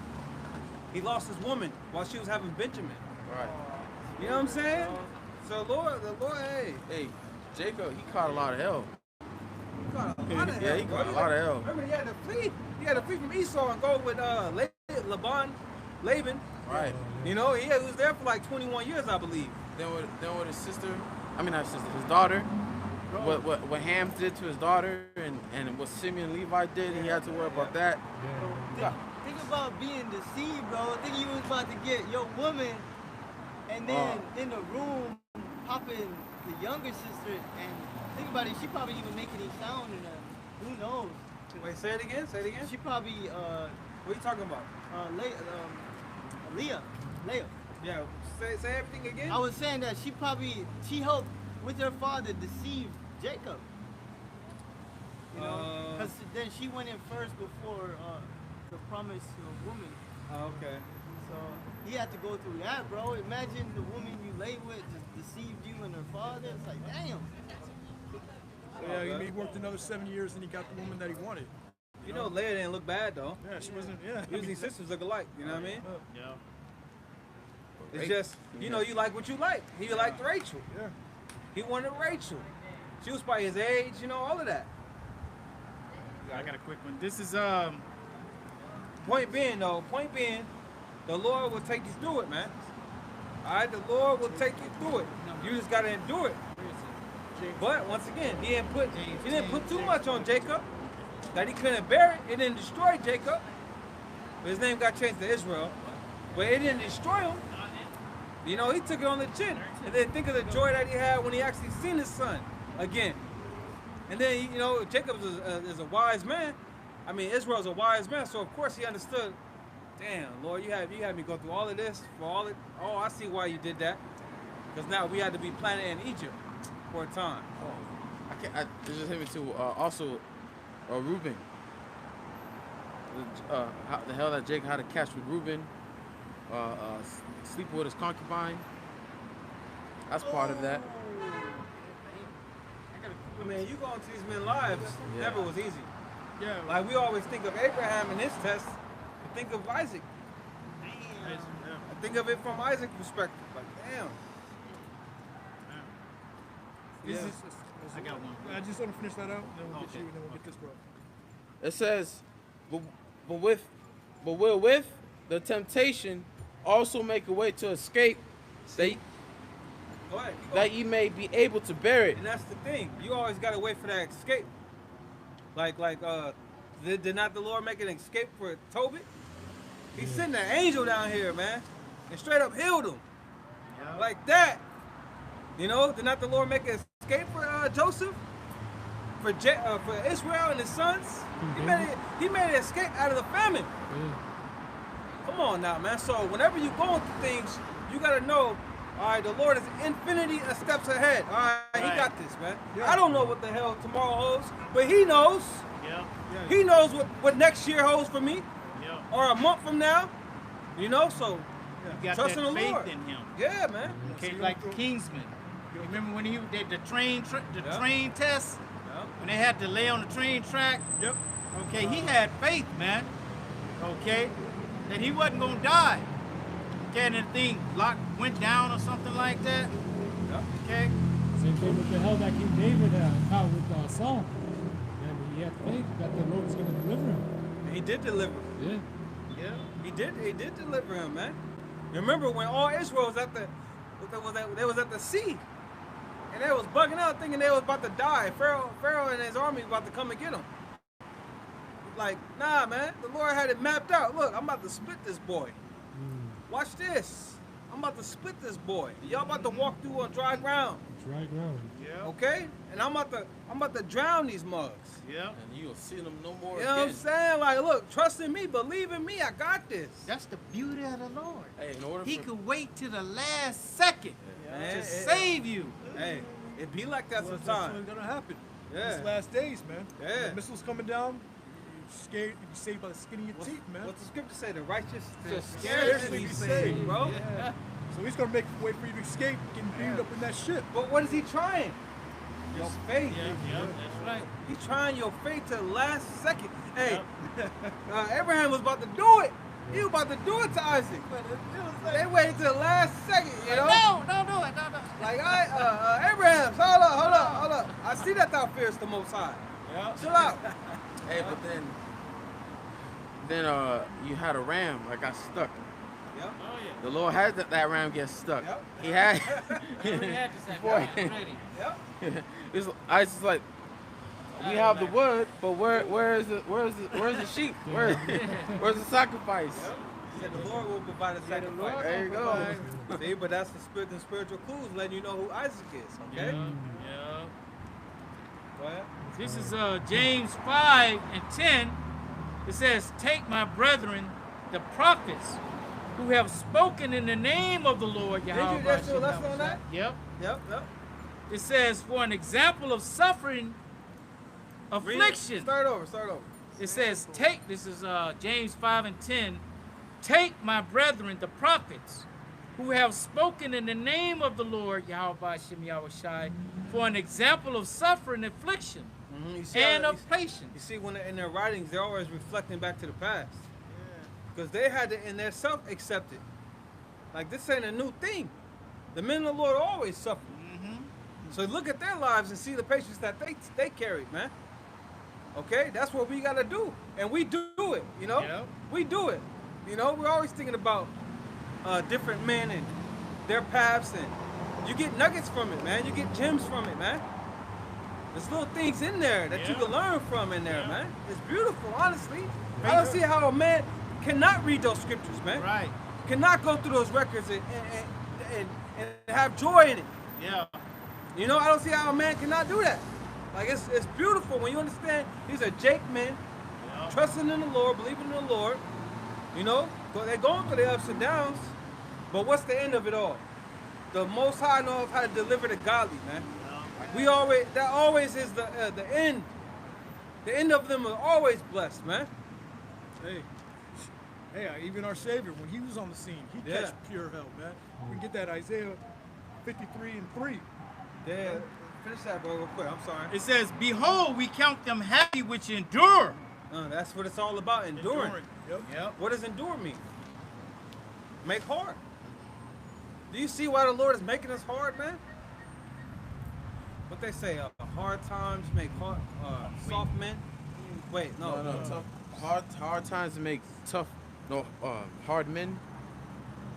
S1: He lost his woman while she was having Benjamin.
S6: Right.
S1: You know what I'm saying? So the Lord, hey,
S6: Hey, Jacob, he caught a lot of hell.
S1: he caught a lot of
S6: Yeah,
S1: hell,
S6: he
S1: bro.
S6: caught a lot of hell.
S1: Remember, he had to flee. He had to flee from Esau and go with Laban.
S6: Right.
S1: You know, he was there for like 21 years, I believe.
S6: Then with his sister, I mean not his sister, his daughter. What Ham did to his daughter, and what Simeon Levi did, he had to worry about that.
S4: Think about being deceived, bro. Think you was about to get your woman, and then in the room popping the younger sister, and think about it, she probably even make any sound in her. Who knows?
S1: Wait, say it again. Say it again.
S4: She probably
S1: What are you talking about?
S4: Leah.
S1: Yeah, say everything again.
S4: I was saying that she helped with her father deceive Jacob. You know, because then she went in first before the promised woman.
S1: Oh, okay.
S4: So he had to go through that, bro. Imagine the woman you lay with just deceived you and her father. It's like, damn.
S2: So yeah, he worked another 7 years and he got the woman that he wanted.
S1: You know, Leia didn't look bad though.
S2: Yeah, she wasn't. Yeah.
S1: Usually sisters look alike. You know what I mean?
S5: Yeah.
S1: It's just, you know, you like what you like. He liked Rachel.
S2: Yeah.
S1: He wanted Rachel. She was by his age, you know, all of that.
S5: I got a quick one. This is
S1: Point being, the Lord will take you through it, man. All right, the Lord will take you through it. You just gotta endure it. But once again, he didn't put too much on Jacob that he couldn't bear it. It didn't destroy Jacob. His name got changed to Israel, but it didn't destroy him. You know, he took it on the chin. And then think of the joy that he had when he actually seen his son again. And then, you know, Jacob is a wise man. I mean, Israel's a wise man, so of course he understood. Damn, Lord, you had me go through all of this for all it. Oh, I see why you did that. Because now we had to be planted in Egypt for a time.
S6: It just hit me too. Also, Reuben. How the hell that Jacob had to catch with Reuben. Sleeping with his concubine. That's part of that.
S1: I mean, you go into these men's lives, never was easy.
S2: Yeah.
S1: Like, we always think of Abraham in his test, but think of Isaac. I think of it from Isaac's perspective. Like, damn.
S2: This
S1: Yeah.
S2: is-
S5: I got one.
S2: I just want to finish that out, then we'll get
S5: Okay.
S2: you, and then we'll get this, bro.
S6: It says, but with the temptation also make a way to escape
S1: Go ahead. Keep
S6: that
S1: going.
S6: ye may be able to bear it.
S1: And that's the thing. You always gotta wait for that escape. Did not the Lord make an escape for Tobit? He sent an angel down here, man, and straight up healed him. Like that. You know, did not the Lord make an escape for Joseph? For Israel and his sons? He made an escape out of the famine. Come on now, man. So whenever you going through things, you gotta know All right, the Lord is infinity of steps ahead. All right, he
S5: Right.
S1: got this, man.
S2: Yeah.
S1: I don't know what the hell tomorrow holds, but he knows.
S5: Yeah.
S2: Yeah.
S1: He knows what next year holds for me,
S5: Yeah.
S1: or a month from now. You know, so
S5: You got
S1: trust
S5: that
S1: in the
S5: faith
S1: Lord.
S5: in him.
S1: Yeah, man.
S5: Okay,
S2: So you
S5: like
S2: don't go-
S5: Kingsman. You remember when he did the train
S1: Yeah.
S5: train test?
S1: Yeah.
S5: When they had to lay on the train track?
S2: Yep.
S5: Okay, he had faith, man. Okay, that he wasn't gonna die. Okay, and the thing went down or something like that.
S1: Yeah.
S5: Okay.
S7: Same thing with the hell that King David caught with Saul. And he had faith that the Lord was going to deliver him.
S1: And he did deliver.
S7: Yeah.
S5: Yeah.
S1: He did deliver him, man. Remember when all Israel was at they was at the sea, and they was bugging out, thinking they was about to die. Pharaoh and his army was about to come and get them. Like, nah, man. The Lord had it mapped out. Look, I'm about to split this boy. Watch this. I'm about to split this boy. Y'all about to walk through on dry ground,
S7: Dry ground.
S5: Yeah.
S1: okay? And I'm about to drown these mugs.
S5: Yeah.
S6: And you'll see them no more
S1: You know what I'm
S6: again.
S1: saying? Like, look, trust in me, believe in me. I got this.
S5: That's the beauty of the Lord.
S6: Hey, in order
S5: He
S6: for
S5: could wait to the last second
S1: Man,
S5: to save you.
S1: Hey, it be like that
S2: Well, that's
S1: sometimes.
S2: what's gonna happen.
S1: Yeah.
S2: These last days, man.
S1: Yeah.
S2: The missiles coming down. You're scared. You're saved by the skin of your teeth, man.
S1: What's the scripture say? The righteous
S5: Just
S1: scarcely
S2: be
S1: be
S2: saved.
S1: saved, bro.
S2: Yeah. So he's gonna make a way for you to escape, getting beamed up in that ship.
S1: But what is he trying? Your faith.
S5: Yeah, that's right.
S1: He's trying your faith to the last second. Hey, Abraham was about to do it. He was about to do it to Isaac. They waited to the last second, you know?
S5: No, don't do it. No.
S1: Like, Abraham, hold up. I see that thou fearest the Most High.
S5: Yeah.
S1: Chill out.
S6: hey, but then you had a ram that got stuck.
S1: Yep.
S5: Oh yeah.
S6: The Lord had that ram get stuck.
S1: Yep.
S6: He had.
S5: We had to say
S6: Boy.
S5: ready.
S1: Yep.
S6: I was just like, we have the wood, but where's the sheep? Where's the sacrifice?
S1: He said the Lord will provide a sacrifice.
S6: There you go.
S1: See, but that's the spiritual clues letting you know who Isaac is, okay?
S5: Yeah.
S1: Go ahead.
S5: This is James 5:10. It says, "Take my brethren, the prophets, who have spoken in the name of the Lord Yahweh."
S1: that's your lesson on that?
S5: Yep.
S1: Yep.
S5: It says, "For an example of suffering,
S1: Read it.
S5: affliction."
S1: Start over.
S5: It says, "Take." This is James 5:10. "Take my brethren, the prophets, who have spoken in the name of the Lord Yahweh Shem Yahushai, for an example of suffering, affliction,
S1: You see
S5: and
S1: how-
S5: of patience."
S1: You see, when in their writings, they're always reflecting back to the past. Because they had to, in their self, accept it. Like, this ain't a new thing. The men of the Lord always suffered. So look at their lives and see the patience that they carried, man. Okay? That's what we got to do. And we do it, you know?
S5: Yep.
S1: We do it. You know, we're always thinking about different men and their paths, and you get nuggets from it, man. You get gems from it, man. There's little things in there that you
S5: Yeah.
S1: can learn from in there,
S5: Yeah.
S1: man. It's beautiful, honestly. I don't see how a man cannot read those scriptures, man.
S5: Right.
S1: Cannot go through those records and have joy in it.
S5: Yeah.
S1: You know, I don't see how a man cannot do that. Like, it's beautiful when you understand these are Jake men,
S5: Yeah.
S1: trusting in the Lord, believing in the Lord. You know, they're going through the ups and downs, but what's the end of it all? The Most High knows how to deliver the godly, man. That always is the end. The end of them are always blessed, man.
S2: Hey, even our Savior, when he was on the scene, he
S1: Yeah.
S2: catch pure hell, man. We can get that Isaiah 53:3.
S1: Yeah, finish that, bro, real quick. I'm sorry.
S5: It says, "Behold, we count them happy which endure."
S1: That's what it's all about, enduring.
S2: Yep.
S5: Yep.
S1: What does endure mean? Make hard. Do you see why the Lord is making us hard, man? What they say, hard times make soft men. Wait, no.
S6: No, tough. Hard times to make tough. No, hard men.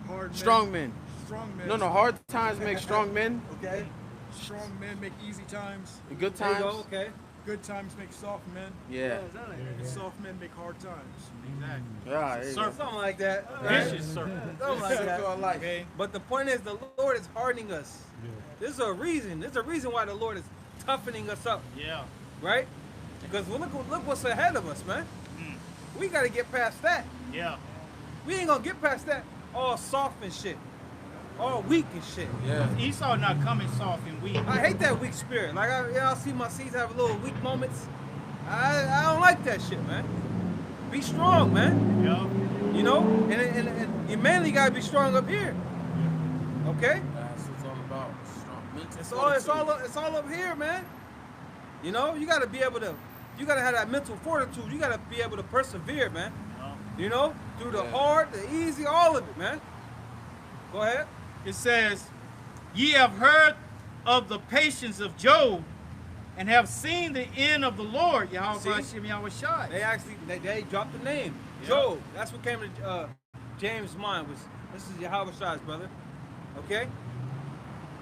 S2: Hard men.
S6: Strong men.
S2: Strong men.
S6: No, hard times make strong men.
S1: Okay.
S2: Strong men make easy times.
S6: And good
S1: There you
S6: times.
S1: go. Okay.
S2: Good times make soft men.
S6: Yeah.
S2: And soft men make hard times.
S5: Exactly.
S6: Yeah. there you go.
S1: Something like that.
S5: Vicious circle.
S1: Something like
S6: Circle
S1: that.
S6: of life.
S5: Okay.
S1: But the point is, the Lord is hardening us. There's a reason. There's a reason why the Lord is toughening us up,
S5: Yeah.
S1: right? Because look what's ahead of us, man. We got to get past that.
S5: Yeah.
S1: We ain't gonna get past that all soft and shit. all weak and shit.
S6: Yeah.
S5: Esau not coming soft and weak.
S1: I hate that weak spirit. Like I see my seeds have little weak moments. I don't like that shit, man. Be strong, man.
S5: Yeah.
S1: You know, and you mainly gotta be strong up here. Okay?
S6: That's what it's all about. Strong mental
S1: It's all up here, man. You know, you gotta be able to. You gotta have that mental fortitude. You gotta be able to persevere, man. You know, through the hard, the easy, all of it, man. Go ahead.
S5: It says, ye have heard of the patience of Job and have seen the end of the Lord, Yahweh Hashem Yahweh Shai.
S1: They actually they dropped the name
S5: Yeah.
S1: Job. That's what came to James' mind was this is Yahweh Shai's brother. Okay,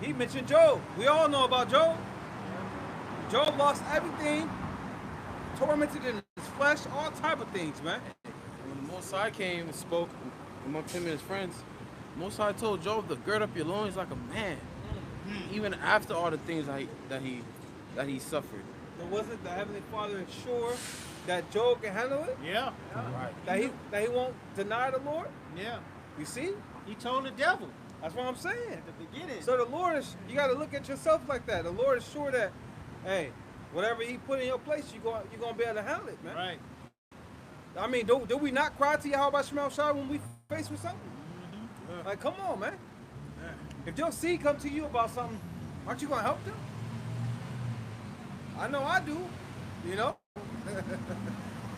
S1: he mentioned Job. We all know about Job. Job lost everything, tormented in his flesh, all type of things, man.
S6: When the Most High came and spoke amongst him and his friends, Most High told Job to gird up your loins like a man, even after all the things that he suffered.
S1: So wasn't the Heavenly Father sure that Job can handle it?
S5: Yeah.
S6: Right.
S1: That he won't deny the Lord?
S5: Yeah.
S1: You see?
S5: He told the devil.
S1: That's what I'm saying.
S4: At the beginning.
S1: So the Lord is, you got to look at yourself like that. The Lord is sure that, hey, whatever He put in your place, you're going to be able to handle it, man.
S5: Right.
S1: I mean, do we not cry to Yahweh Shemel Shai when we faced with something?
S2: Yeah.
S1: Like, come on, man.
S2: Yeah.
S1: If your seed come to you about something, aren't you going to help them? I know I do, you know?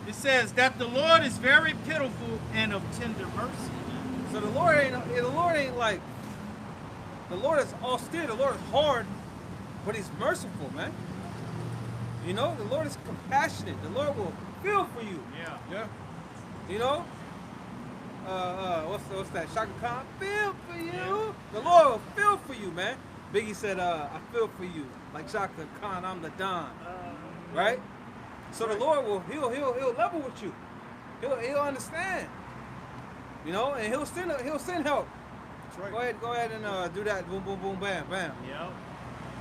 S5: It says that the Lord is very pitiful and of tender mercy.
S1: So the Lord ain't like, the Lord is austere, the Lord is hard, but He's merciful, man. You know, the Lord is compassionate. The Lord will feel for you.
S5: Yeah.
S2: Yeah.
S1: You know? What's that? Shaka Khan? Feel for you.
S5: Yeah.
S1: The Lord will feel for you, man. Biggie said, I feel for you. Like Shaka Khan, I'm the Don. Right? So the Lord will, he'll level with you. He'll understand. You know, and he'll send help.
S2: That's right.
S1: Go ahead and do that. Boom, boom, boom, bam, bam.
S5: Yeah.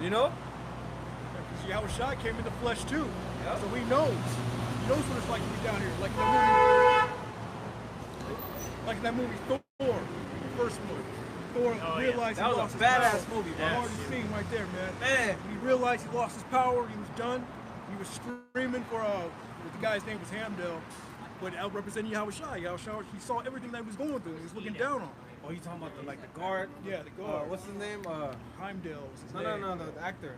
S1: You know?
S2: Because Yahweh Shai came in the flesh too.
S1: Yeah.
S2: So he knows. He knows what it's like to be down here. Like in that movie Thor, the first movie. Thor realized
S1: That
S2: he
S1: was
S2: lost
S1: a
S2: his power.
S1: badass movie, bro.
S2: The hardest scene right there, man.
S1: Man.
S2: When he realized he lost his power, he was done. He was screaming for the guy's name was Hamdel, but out representing Yahweh Shai. Yahweh Shai, he saw everything that he was going through. He was looking down on him.
S1: Oh, you talking about the guard?
S2: Yeah, the guard.
S1: What's his name?
S2: Heimdall was his
S1: No,
S2: name.
S1: the actor.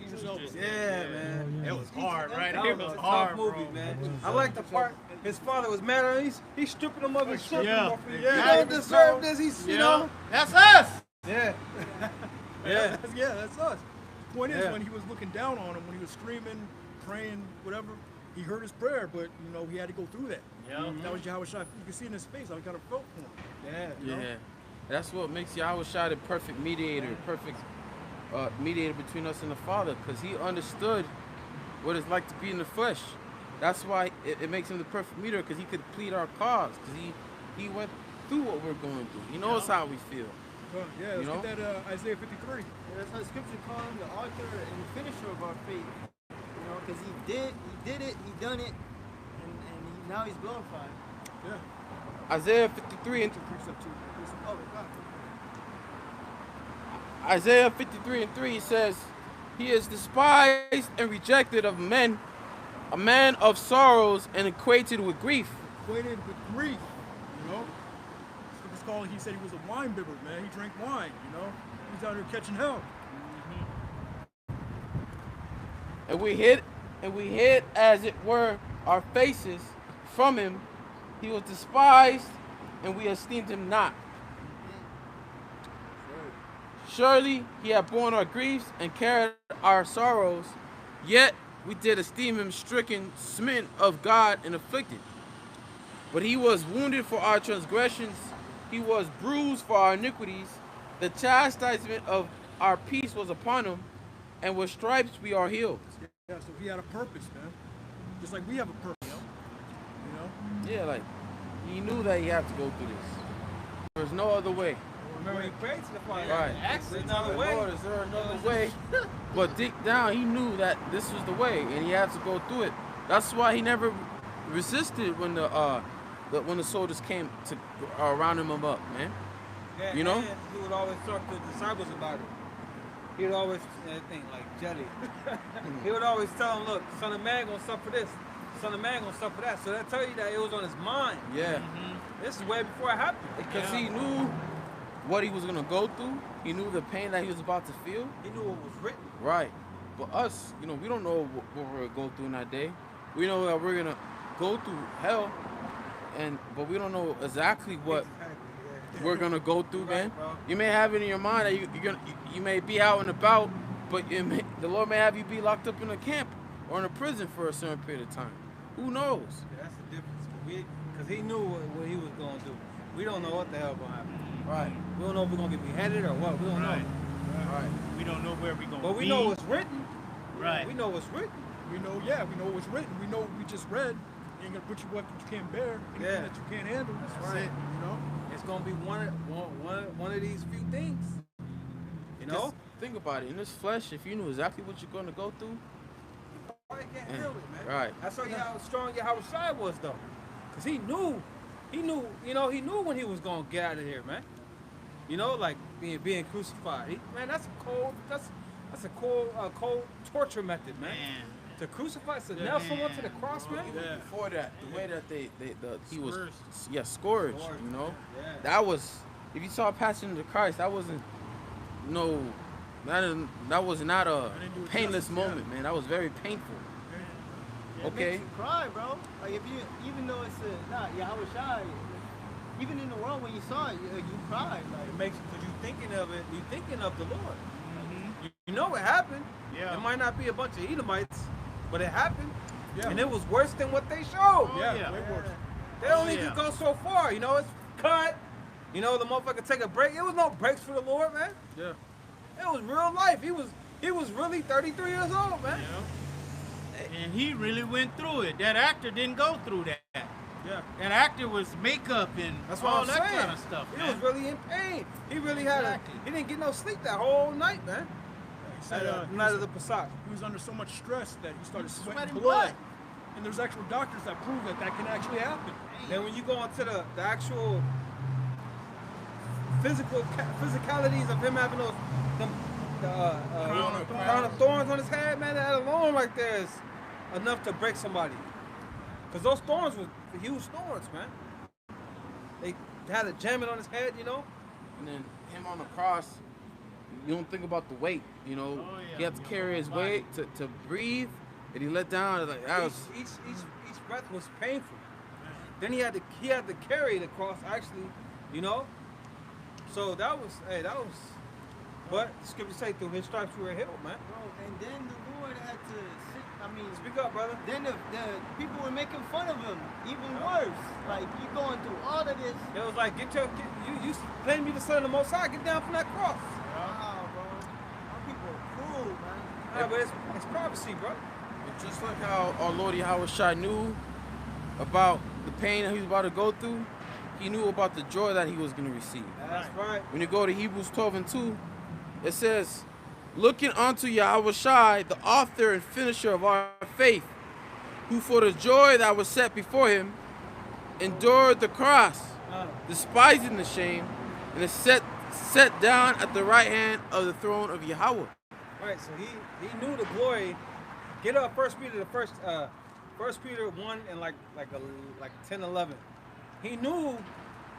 S2: Idris Elba.
S1: Yeah, man.
S5: It was hard, right?
S1: That
S5: It
S1: was
S5: was
S1: a tough
S5: hard,
S1: movie,
S5: bro.
S1: man. I like the part his father was mad at him. He's stripping him of his shirt.
S5: Yeah.
S1: You
S2: Yeah.
S1: don't deserve this. He's, you know.
S5: That's us.
S1: Yeah. Yeah.
S2: That's us. The point is,
S1: Yeah.
S2: when he was looking down on him, when he was screaming, praying, whatever, he heard his prayer, but you know he had to go through that.
S5: Yeah.
S2: That was Yahweh Shai. You can see in his face how he kind of felt for him.
S1: Yeah.
S2: You know?
S6: Yeah. That's what makes Yahweh Shai the perfect mediator, mediator between us and the Father, because he understood what it's like to be in the flesh. That's why it makes him the perfect mediator, because he could plead our cause, because he went through what we're going through. He knows how we feel.
S2: Yeah, let's
S6: You know?
S2: get that Isaiah 53.
S4: Yeah, that's how Scripture calls him the author and the finisher of our faith. You know, because he did it, he done it, and now he's glorified.
S2: Yeah.
S6: Isaiah 53 and
S2: Precept 2.
S4: Oh, God.
S6: Isaiah 53 and 3 says, he is despised and rejected of men, a man of sorrows and acquainted with grief.
S2: Acquainted with grief, you know? It's called, he said he was a wine bibber, man. He drank wine, you know? He's out here catching hell.
S6: And we hid as it were our faces from him. He was despised and we esteemed him not. Surely he had borne our griefs and carried our sorrows, yet we did esteem him stricken, smitten of God, and afflicted. But he was wounded for our transgressions, he was bruised for our iniquities. The chastisement of our peace was upon him, and with stripes we are healed.
S2: Yeah, so he had a purpose, man. Just like we have a purpose, you know?
S6: Yeah, like, he knew that he had to go through this. There's no other way.
S1: Remember, he prayed to the Father.
S6: Right.
S1: There's another way.
S6: Lord, is there another way? But deep down, he knew that this was the way, and he had to go through it. That's why he never resisted when the soldiers came to round him up, man.
S1: Yeah,
S6: You know?
S1: and he would always talk to the disciples about it. He would always, thing like jelly. He would always tell them, look, Son of Man gonna suffer this. Son of Man gonna suffer that. So that tell you that it was on his mind.
S6: Yeah.
S1: This is way before it happened.
S6: Because he knew what he was gonna go through. He knew the pain that he was about to feel.
S1: He knew what was written.
S6: Right. But us, we don't know what we're gonna go through in that day. We know that we're gonna go through hell, but we don't know exactly what we're gonna go through, man.
S1: Bro.
S6: You may have it in your mind that you may be out and about, but the Lord may have you be locked up in a camp or in a prison for a certain period of time. Who knows?
S1: Yeah, that's the difference. Because he knew what he was going to do. We don't know what the hell going to happen.
S6: Right.
S1: We don't know if we're going to get beheaded or what. We don't
S5: Right.
S1: know.
S6: Right.
S5: We don't know where we're going to be.
S1: But we know what's written.
S5: Right.
S1: We know what's written.
S2: We know what's written. We know what we just read. You ain't gonna put you what you can't bear, anything
S1: Yeah.
S2: that you can't handle.
S1: That's right.
S2: You know?
S1: It's going to be one of these few things. You know?
S6: Just think about it. In this flesh, if you knew exactly what you're gonna go through,
S1: Probably can't handle it, man.
S6: right.
S1: That's how strong Yahweh was, though. Because he knew when he was going to get out of here, man. Like being crucified. That's a cold torture method, man. To crucify, to nail someone to the cross, man.
S2: Yeah.
S6: Before that, the way that he was,
S5: Scourged.
S6: scourged,
S1: Yeah.
S6: that was, if you saw Passion of the Christ, that wasn't, that was not a
S2: didn't do it
S6: painless
S2: justice,
S6: moment, man. That was very painful.
S4: It
S6: Okay.
S4: makes you cry, bro. Like if you, even though it's not Yahweh Shai, even in the world when you saw it, you cried.
S1: It
S4: Like
S1: makes because you're thinking of it. You're thinking of the Lord. You know what happened.
S5: Yeah.
S1: It might not be a bunch of Edomites, but it happened,
S2: Yeah.
S1: and it was worse than what they showed.
S2: Yeah,
S5: yeah.
S2: way worse.
S1: They only
S5: Yeah.
S1: could go so far. It's cut. The motherfucker take a break. It was no breaks for the Lord, man.
S2: Yeah.
S1: It was real life. He was really 33 years old, man.
S5: And he really went through it. That actor didn't go through that.
S2: Yeah.
S5: That actor was makeup and
S1: That's what
S5: all
S1: I'm
S5: that
S1: saying.
S5: kind of stuff,
S1: He
S5: man.
S1: was really in pain. He really
S5: Exactly.
S1: he didn't get no sleep that whole night, man.
S2: He said
S1: Night of the Passat.
S2: he was under so much stress that he started sweating
S4: sweating
S2: blood.
S4: blood.
S2: And there's actual doctors that prove that can actually happen.
S1: Then when you go into the actual physicalities of him having those crown of thorns on his head, man, that alone right there is enough to break somebody. Because those thorns were huge thorns, man. They had a jamming on his head,
S6: And then him on the cross, you don't think about the weight,
S5: yeah.
S6: He had to carry his weight to breathe, and he let down. Like that was,
S1: Each breath was painful. Then he had to carry the cross actually, So that was. But the scripture say through his stripes we were healed, man.
S4: bro, and then the Lord had to sit.
S1: Speak up, brother.
S4: Then the people were making fun of him, even worse. Like you going through all of this.
S1: It was like you claim you the son of the Most High, get down from that cross.
S4: Wow, bro. Our people are cruel, man.
S1: Yeah, but it's prophecy, bro.
S6: But just like how our Lord Yahweh Shai knew about the pain that he was about to go through, he knew about the joy that he was going to receive.
S1: That's right.
S6: When you go to Hebrews 12:2, it says, looking unto Yahweh Shai, the author and finisher of our faith, who for the joy that was set before him endured the cross, despising the shame, and is set down at the right hand of the throne of Yahweh.
S1: Right. So he knew the glory. Get up, First Peter 1 and like 10:11. He knew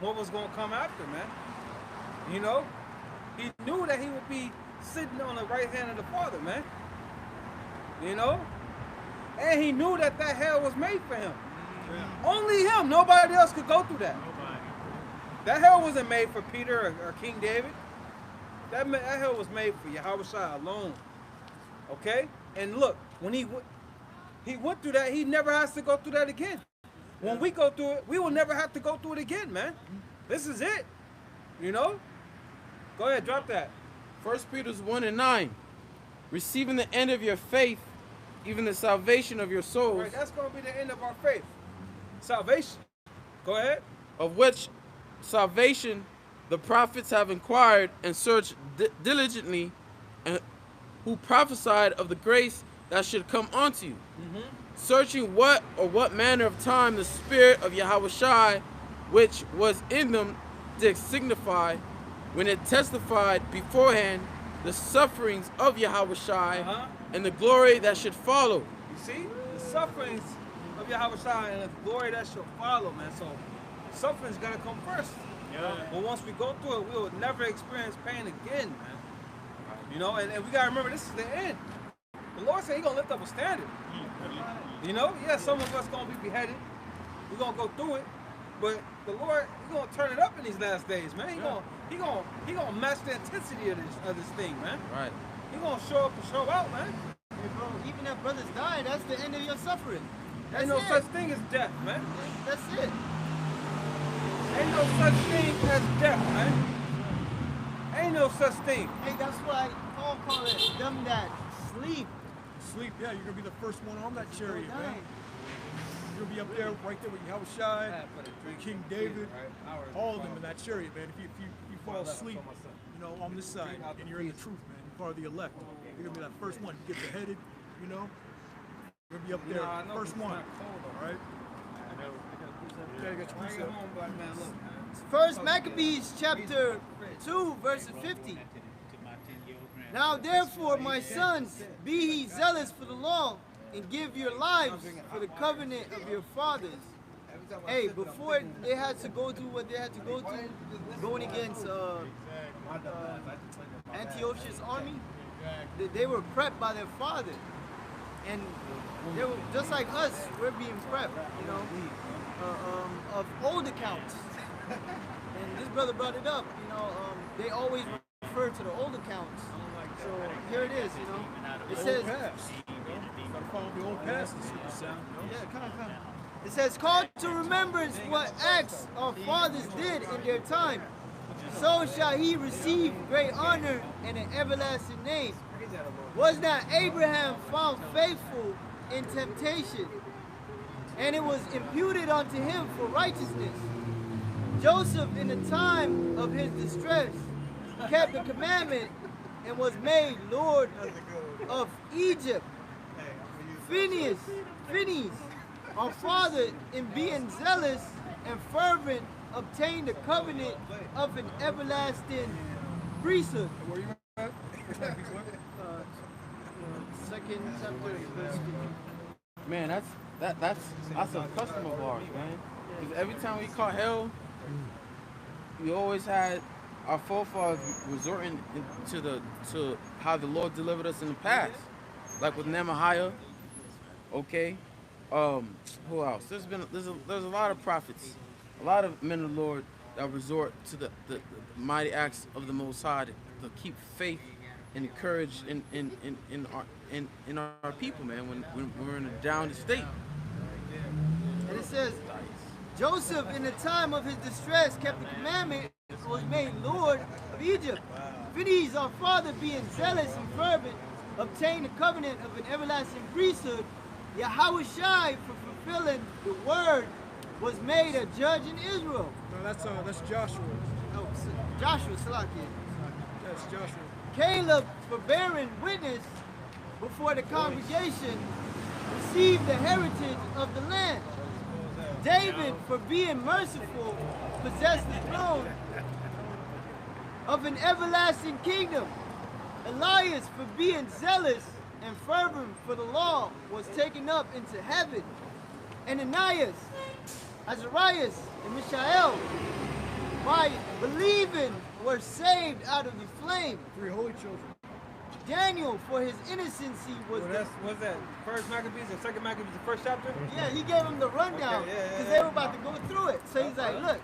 S1: what was gonna come after, man. He knew that he would be sitting on the right hand of the Father, man. And he knew that hell was made for him. Only him. Nobody else could go through that. That hell wasn't made for Peter or King David. That hell was made for Yahweh Shai alone. Okay? And look, when he went through that, he never has to go through that again. When we go through it, we will never have to go through it again, man. This is it. Go ahead, drop that.
S6: 1 Peter 1:9, receiving the end of your faith, even the salvation of your souls,
S1: Right, that's going to be the end of our faith. Salvation. Go ahead.
S6: of which salvation the prophets have inquired and searched diligently, and who prophesied of the grace that should come unto you, searching what manner of time the Spirit of Yahweh Shai, which was in them, did signify when it testified beforehand the sufferings of Yahushua and the glory that should follow.
S1: You see? The sufferings of Yahushua and the glory that shall follow, man. So suffering's gotta come first.
S5: Yeah.
S1: But once we go through it, we will never experience pain again, man. You know, and we gotta remember this is the end. The Lord said He gonna lift up a standard. You know, yeah, some of us gonna be beheaded. We're gonna go through it, but the Lord, He gonna turn it up in these last days, man. He gonna match the intensity of this thing, man.
S6: Right.
S1: He gonna show up and show out, man.
S4: Hey, bro, even if brothers die, that's the end of your suffering. That's
S1: Ain't no
S4: it.
S1: such thing as death, man.
S4: That's it.
S1: Ain't no such thing as death, man. Ain't no such thing.
S4: Hey, that's why Paul call it them that sleep.
S2: Sleep, yeah, you're gonna be the first one on that chariot, man.
S4: Dying.
S2: You're gonna be up there, right there with Yahushua, with King David, all of them in that chariot, man. If you fall asleep, you know, on this side, and you're in the truth, man, you're part of the elect. You're gonna be that first one. You get beheaded, you know. You're gonna be up there, first one. All right. Yeah, you got your precept.
S4: First Maccabees chapter 2, verse 50. Now therefore, my sons, be ye zealous for the law, and give your lives for the covenant of your fathers. Hey, before they had to go through what they had to go through, going against Antiochus' army, they were prepped by their father. And they were just like us, we're being prepped, you know, of old accounts. And this brother brought it up, you know, they always refer to the old accounts. So here it is, you know. It says,
S2: Gotta follow the old past to see the sound, you know?
S4: yeah, come. It says, call to remembrance what acts our fathers did in their time. So shall he receive great honor and an everlasting name. Was not Abraham found faithful in temptation, and it was imputed unto him for righteousness? Joseph, in the time of his distress, kept the commandment and was made Lord of Egypt. Phineas, our father, in being zealous and fervent, obtained the covenant of an everlasting priesthood.
S2: Where you at?
S4: Second chapter, verse 50.
S6: Man, that's a custom of ours, man. Because every time we caught hell, we always had our forefathers resorting to how the Lord delivered us in the past, like with Nehemiah. Okay, who else? There's a lot of prophets, a lot of men of the Lord that resort to the mighty acts of the Most High to keep faith and courage in our people, man. When we're in a down state.
S4: And it says, Joseph, in the time of his distress, kept the commandment and was made Lord of Egypt. Phineas, our father, being zealous and fervent, obtained the covenant of an everlasting priesthood. Yahushua, for fulfilling the word, was made a judge in Israel.
S2: No, that's Joshua.
S4: Oh, Joshua, Salakia.
S2: That's Joshua.
S4: Caleb, for bearing witness before the congregation, received the heritage of the land. David, for being merciful, possessed the throne of an everlasting kingdom. Elias, for being zealous and fervent for the law, was taken up into heaven. Ananias, Azarias, and Mishael, by believing, were saved out of the flame.
S2: 3 holy children.
S4: Daniel, for his innocency, was
S1: Was that first Maccabees or second Maccabees, the first chapter?
S4: yeah, he gave him the rundown
S1: Okay,
S4: because
S1: yeah.
S4: they were about to go through it. So he's like, look,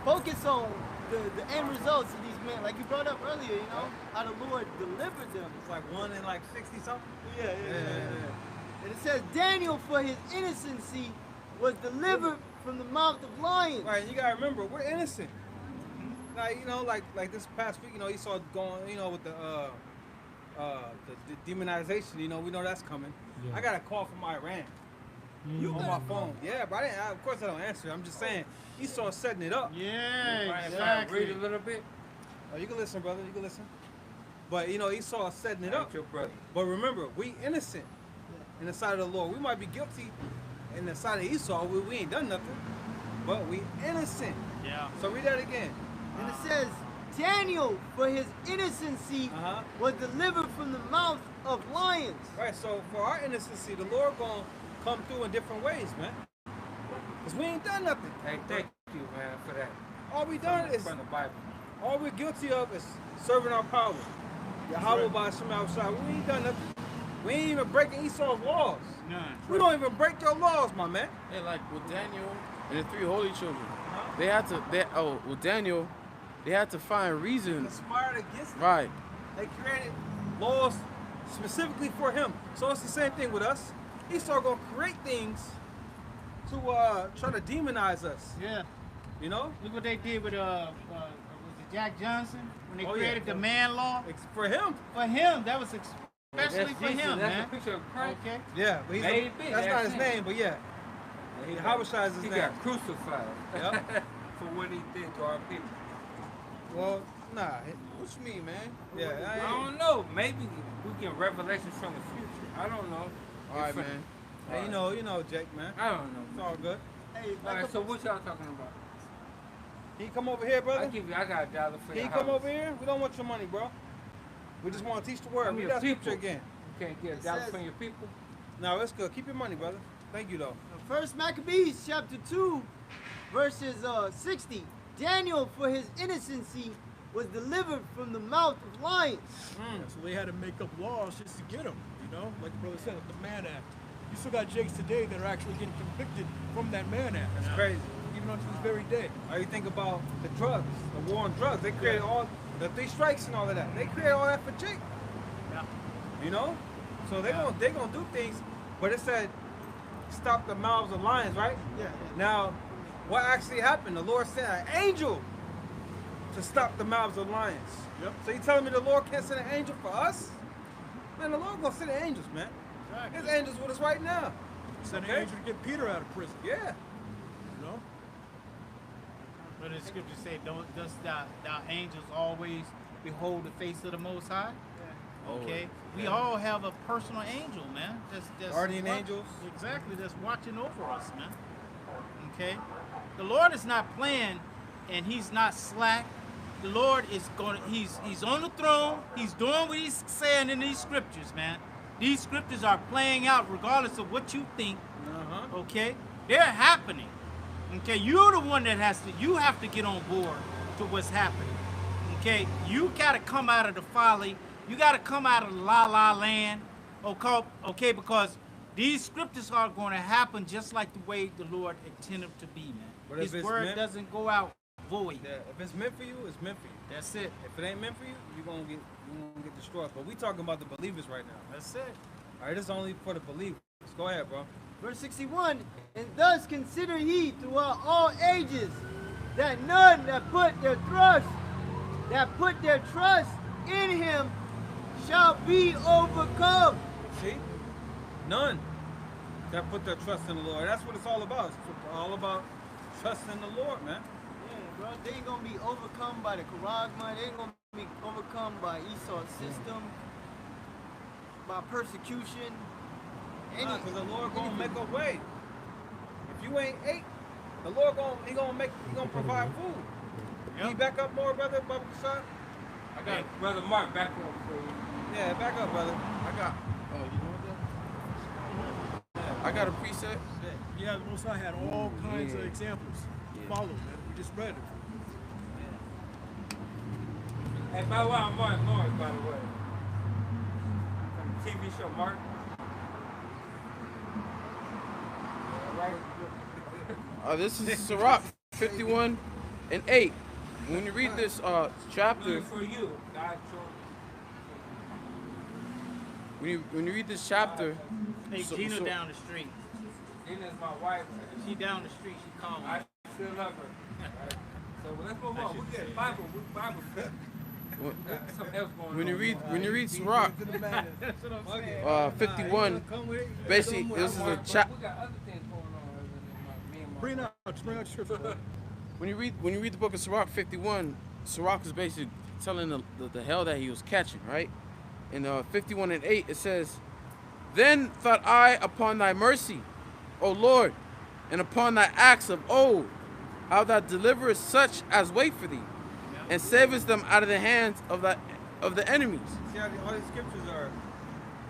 S4: focus on the end results of these men, like you brought up earlier, you know, how the Lord delivered them.
S1: It's like 1 in like 60 something.
S4: Yeah. And it says Daniel, for his innocency, was delivered from the mouth of lions.
S1: Right, you gotta remember, we're innocent. Like, you know, like this past week, you know, you saw it going, you know, with the demonization, you know, we know that's coming.
S7: Yeah.
S1: I got a call from Iran on my phone. Yeah, but of course I don't answer. I'm just saying, Esau setting it up.
S5: Yeah,
S3: If I read a little bit,
S1: Oh, you can listen, brother, you can listen. But, you know, Esau setting it up.
S3: your brother.
S1: But remember, we innocent in the sight of the Lord. We might be guilty in the sight of Esau. We ain't done nothing, but we innocent.
S5: Yeah.
S1: So read that again.
S4: And it says, Daniel, for his innocency, was delivered from the mouth of lions.
S1: Right, so for our innocency, the Lord gonna come through in different ways, man. Because we ain't done nothing.
S3: Hey, thank you, man, for that.
S1: All we done is,
S3: From the Bible.
S1: all we're guilty of is serving our power. Yahweh by Shem outside. We ain't done nothing. We ain't even breaking Esau's laws.
S5: None.
S1: We don't even break your laws, my man.
S6: Yeah, like with Daniel and the three holy children, they had to. With Daniel, they had to find reason.
S1: Conspired against him.
S6: Right.
S1: They created laws specifically for him. So it's the same thing with us. Esau gonna create things to try to demonize us.
S5: Yeah.
S1: You know?
S5: Look what they did with was it Jack Johnson when they
S1: Oh, yeah.
S5: created the man law
S1: It's for him.
S5: for him. That was especially for him,
S3: That's
S5: man.
S3: a picture of Christ.
S5: Okay.
S1: Yeah, but
S3: Maybe,
S1: that's
S3: that's
S1: not his
S3: him.
S1: name, but yeah. Yahweh is his
S3: He
S1: name.
S3: got crucified
S1: Yep.
S3: for what he did to our people.
S1: Well, nah.
S6: What you mean, man?
S1: Yeah,
S3: I don't know. Maybe we get revelations from the future. I don't know.
S6: All right, man.
S1: Hey, you know, Jake, man.
S3: I don't know.
S1: It's all good.
S4: Hey,
S3: All right, so what y'all talking about?
S1: Can you come over here, brother?
S3: I got $1 for
S1: Can
S3: your
S1: you come
S3: house.
S1: over here? We don't want your money, bro. We just want to teach the word.
S3: I'm
S1: Read
S3: your
S1: that scripture
S3: people.
S1: again.
S3: You can't get
S4: It
S3: $1
S4: says-
S3: from your people.
S1: No, it's good. Keep your money, brother. Thank you, though.
S4: First Maccabees chapter 2, verses 60. Daniel, for his innocency, was delivered from the mouth of lions.
S2: Yeah, so they had to make up laws just to get him, you know? Like the brother said, the Mann Act. You still got Jakes today that are actually getting convicted from that Mann Act.
S1: That's crazy.
S2: Even unto this very day.
S1: Or you think about the drugs, the war on drugs. They created all the 3 strikes and all of that. They created all that for Jake.
S5: Yeah.
S1: You know? So they gonna do things, but it said stop the mouths of lions, right?
S4: Yeah.
S1: Now, what actually happened? The Lord sent an angel to stop the mouths of lions.
S2: Yep.
S1: So you telling me the Lord can't send an angel for us? Man, the Lord gonna send angels, man.
S2: Exactly.
S1: There's angels with us right now.
S2: Sent an
S1: Okay.
S2: angel to get Peter out of prison,
S1: Yeah.
S2: you know?
S5: But the scripture say, "Don't dost thou angels always behold the face of the Most High?" Okay, we all have a personal angel, man. That's
S1: Guardian angels.
S5: Exactly, that's watching over us, man. Okay, the Lord is not playing, and He's not slack. The Lord is going. He's on the throne. He's doing what He's saying in these scriptures, man. These scriptures are playing out regardless of what you think. Okay, they're happening. Okay, you're the one that you have to get on board to what's happening. Okay, you got to come out of the folly. You got to come out of the la land. Okay, because these scriptures are going to happen just like the way the Lord intended to be, man.
S1: But if
S5: His
S1: it's
S5: word
S1: meant-
S5: doesn't go out void.
S1: Yeah. If it's meant for you, it's meant for you.
S5: That's it.
S1: If it ain't meant for you, you're gonna get destroyed. But we talking about the believers right now.
S5: That's it.
S1: All right, this is only for the believers. Go ahead, bro.
S4: Verse 61. And thus consider ye throughout all ages that none that put their trust in him shall be overcome.
S1: See? None that put their trust in the Lord. That's what it's all about. It's all about trusting the Lord, man.
S4: Yeah, bro. They ain't gonna be overcome by the charagma. They ain't gonna be overcome by Esau's system, by persecution.
S1: Because the Lord gonna make a way. If you ain't ate, the Lord gonna provide food. Can you back up more, brother? Shot?
S3: I got Brother Mark back up for you.
S1: Yeah, back up, brother.
S6: I got. Oh, you know what? I got a preset.
S2: Yeah, the Most High had all kinds of examples to follow, man. We just read it.
S3: Hey, by the way, I'm Mark Lawrence, by the way. From the TV show Mark. Right?
S6: This is Sirach 51 and 8. When you read this chapter,
S3: For you, God chose.
S6: when you read this chapter,
S5: Hey, Gina down the street.
S3: Gina's my wife.
S5: She down the street. She calling me.
S3: I still love her. Right? So let's move on. We get Bible. We Bible. Something else going
S6: when
S3: on.
S6: you read Sirach 51, basically this is a chapter.
S3: We got other things going on other than me and my
S2: Bring out scripture.
S6: When you read the book of Sirach 51, Sirach is basically telling the hell that he was catching, right? In 51 and 8, it says, "Then thought I upon thy mercy, O Lord, and upon thy acts of old, how thou deliverest such as wait for thee. and savest them out of the hands of the enemies.
S1: See how all these scriptures are,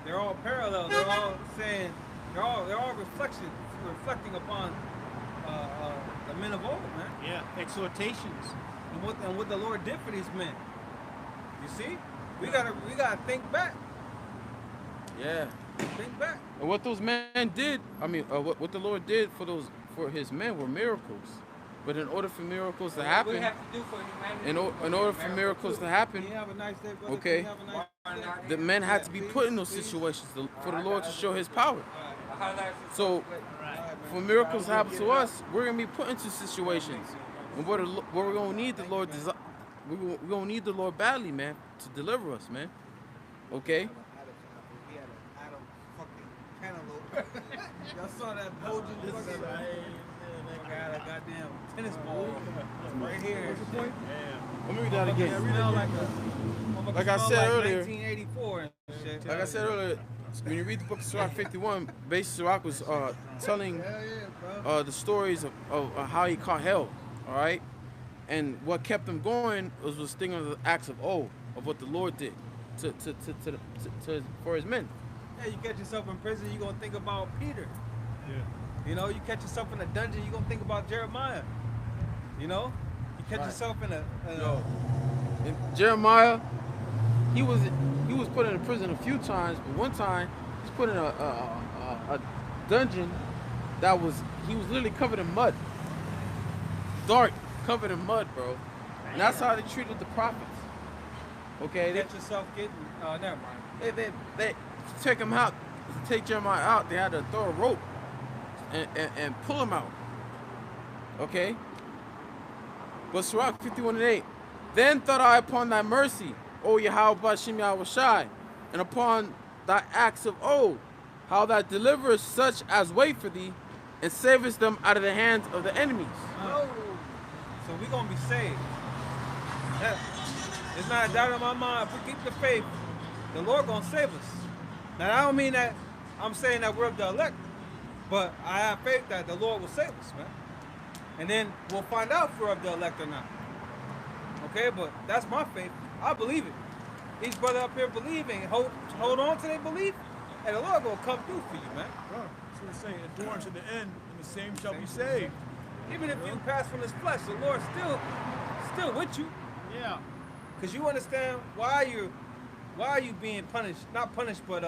S1: they're all parallel. They're all saying, they're all reflecting upon the men of old, man.
S5: Yeah, exhortations.
S1: And what the Lord did for these men. You see? We gotta think back.
S6: Yeah.
S1: Think back.
S6: And what those men did, I mean, what the Lord did for his men were miracles. But in order for miracles to happen,
S3: What we have to do for humanity.
S6: in order for miracles to happen,
S1: You have a nice day, brother.
S6: Okay.
S1: You have a nice day.
S6: the men had to be put in those situations for the Lord to show his power. So, for miracles to happen to us, we're gonna be put into situations, and where we're gonna need the Lord. We're gonna need the Lord badly, man, to deliver us, man. Okay.
S1: We had an Adam fucking cantaloupe. Y'all saw that bulging fucking. I got a goddamn tennis ball right here. What's the point?
S6: Let me read that again.
S1: Like
S6: I said earlier.
S1: 1984 and shit.
S6: Like I said earlier, when you read the book of Sirach 51, basically Sirach was telling the stories of how he caught hell, all right? And what kept him going was thinking of the acts of what the Lord did for his men.
S1: Yeah, you catch yourself in prison, you're going to think about Peter.
S7: Yeah.
S1: You know, you catch yourself in a dungeon, you're going to think about Jeremiah. You know? You catch yourself in a...
S6: And Jeremiah, he was put in prison a few times, but one time he was put in a dungeon he was literally covered in mud. Dark, covered in mud, bro. And that's how they treated the prophets. Okay,
S1: you catch yourself getting... never mind.
S6: They take him out, to take Jeremiah out, they had to throw a rope and pull him out. Okay? But Sirach 51:8, then thought I upon thy mercy, O Yahweh Bashem Yahushai, and upon thy acts of old, how thou deliverest such as wait for thee, and savest them out of the hands of the enemies.
S1: So we're going to be saved. Yeah. It's not a doubt in my mind. If we keep the faith, the Lord going to save us. Now, I don't mean that I'm saying that we're of the elect, but I have faith that the Lord will save us, man. And then we'll find out if we're of the elect or not. Okay, but that's my faith. I believe it. Each brother up here believing, hold on to their belief, and the Lord going to come through for you, man.
S2: So we're saying, endure to the end, and the same shall be saved.
S1: Even if you pass from this flesh, the Lord's still with you.
S5: Yeah.
S1: Because you understand why are you being punished? Not punished, but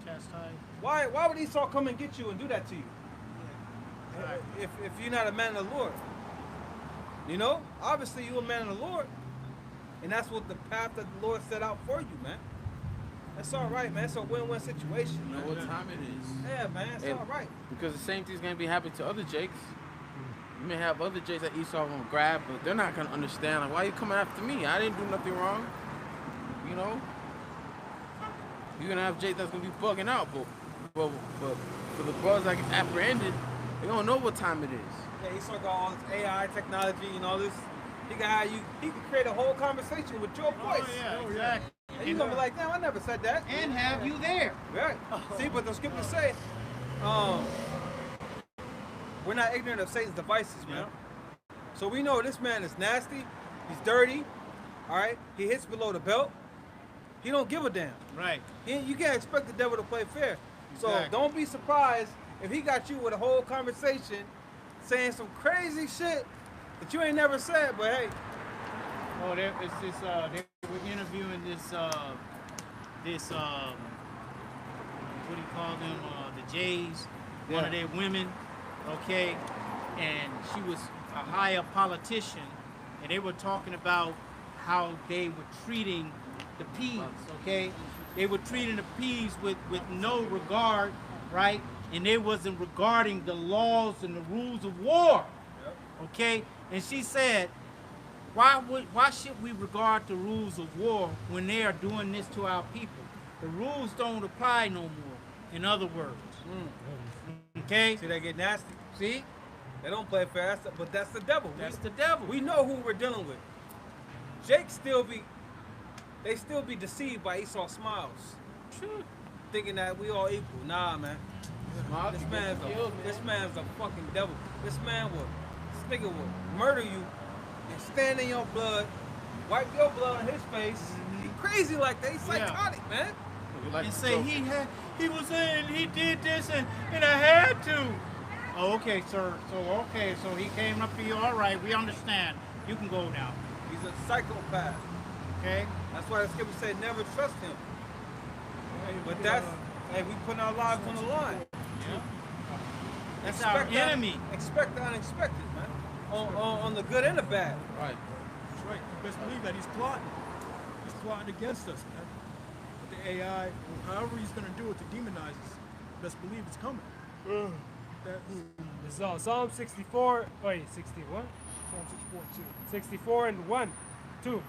S5: Chastised.
S1: why would Esau come and get you and do that to you? If you're not a man of the Lord. You know? Obviously you're a man of the Lord. And that's what the path that the Lord set out for you, man. That's all right, man. It's a win-win situation,
S6: You
S1: man.
S6: know what time it is.
S1: Yeah, man. It's all right.
S6: Because the same thing's gonna be happening to other Jakes. You may have other Jakes that Esau gonna grab, but they're not gonna understand. Like, why are you coming after me? I didn't do nothing wrong. You know? You're gonna have Jake that's gonna be bugging out, but for the brothers that get apprehended, they don't know what time it is.
S1: Yeah, Esau got all this AI technology and all this. He can create a whole conversation with your voice.
S5: Oh, yeah, exactly.
S1: And you're gonna be like, damn, I never said that.
S5: And have you there.
S1: Right. See, but the scriptures say, we're not ignorant of Satan's devices, man. So we know this man is nasty. He's dirty. All right. He hits below the belt. He don't give a damn.
S5: Right.
S1: You can't expect the devil to play fair. So
S5: Exactly.
S1: don't be surprised if he got you with a whole conversation saying some crazy shit that you ain't never said, but hey.
S5: Oh, it's this. They were interviewing this. What do you call them? The Jays. One of their women. Okay, and she was a higher politician, and they were talking about how they were treating the peas. Okay, they were treating the peas with no regard, right? And they wasn't regarding the laws and the rules of war. Okay, and she said, why should we regard the rules of war when they are doing this to our people? The rules don't apply no more, in other words. Okay?
S1: See, they get nasty.
S5: See?
S1: They don't play fair, but that's the devil.
S5: That's the devil.
S1: We know who we're dealing with. Jake they still be deceived by Esau's smiles.
S5: True.
S1: Thinking that we all equal. Nah, man. This man's a fucking devil. This nigga will murder you and stand in your blood, wipe your blood on his face. He crazy like that. He's psychotic, man.
S5: And say he was in, he did this, and I had to. Oh, okay, sir. So he came up to you. All right, we understand. You can go now.
S1: He's a psychopath.
S5: Okay.
S1: That's why the scripture said never trust him. But that's, hey, we putting our lives on the line.
S5: Yeah. That's our enemy.
S1: Expect the unexpected, man. On the good and the bad.
S6: Right.
S2: That's right. You best believe that he's plotting. He's plotting against us, man. With the AI, however he's going to do it to demonize us, best believe it's coming.
S7: This is Psalm 64. Wait, 61?
S2: Psalm 64 and 2.
S7: 64 and 1, 2.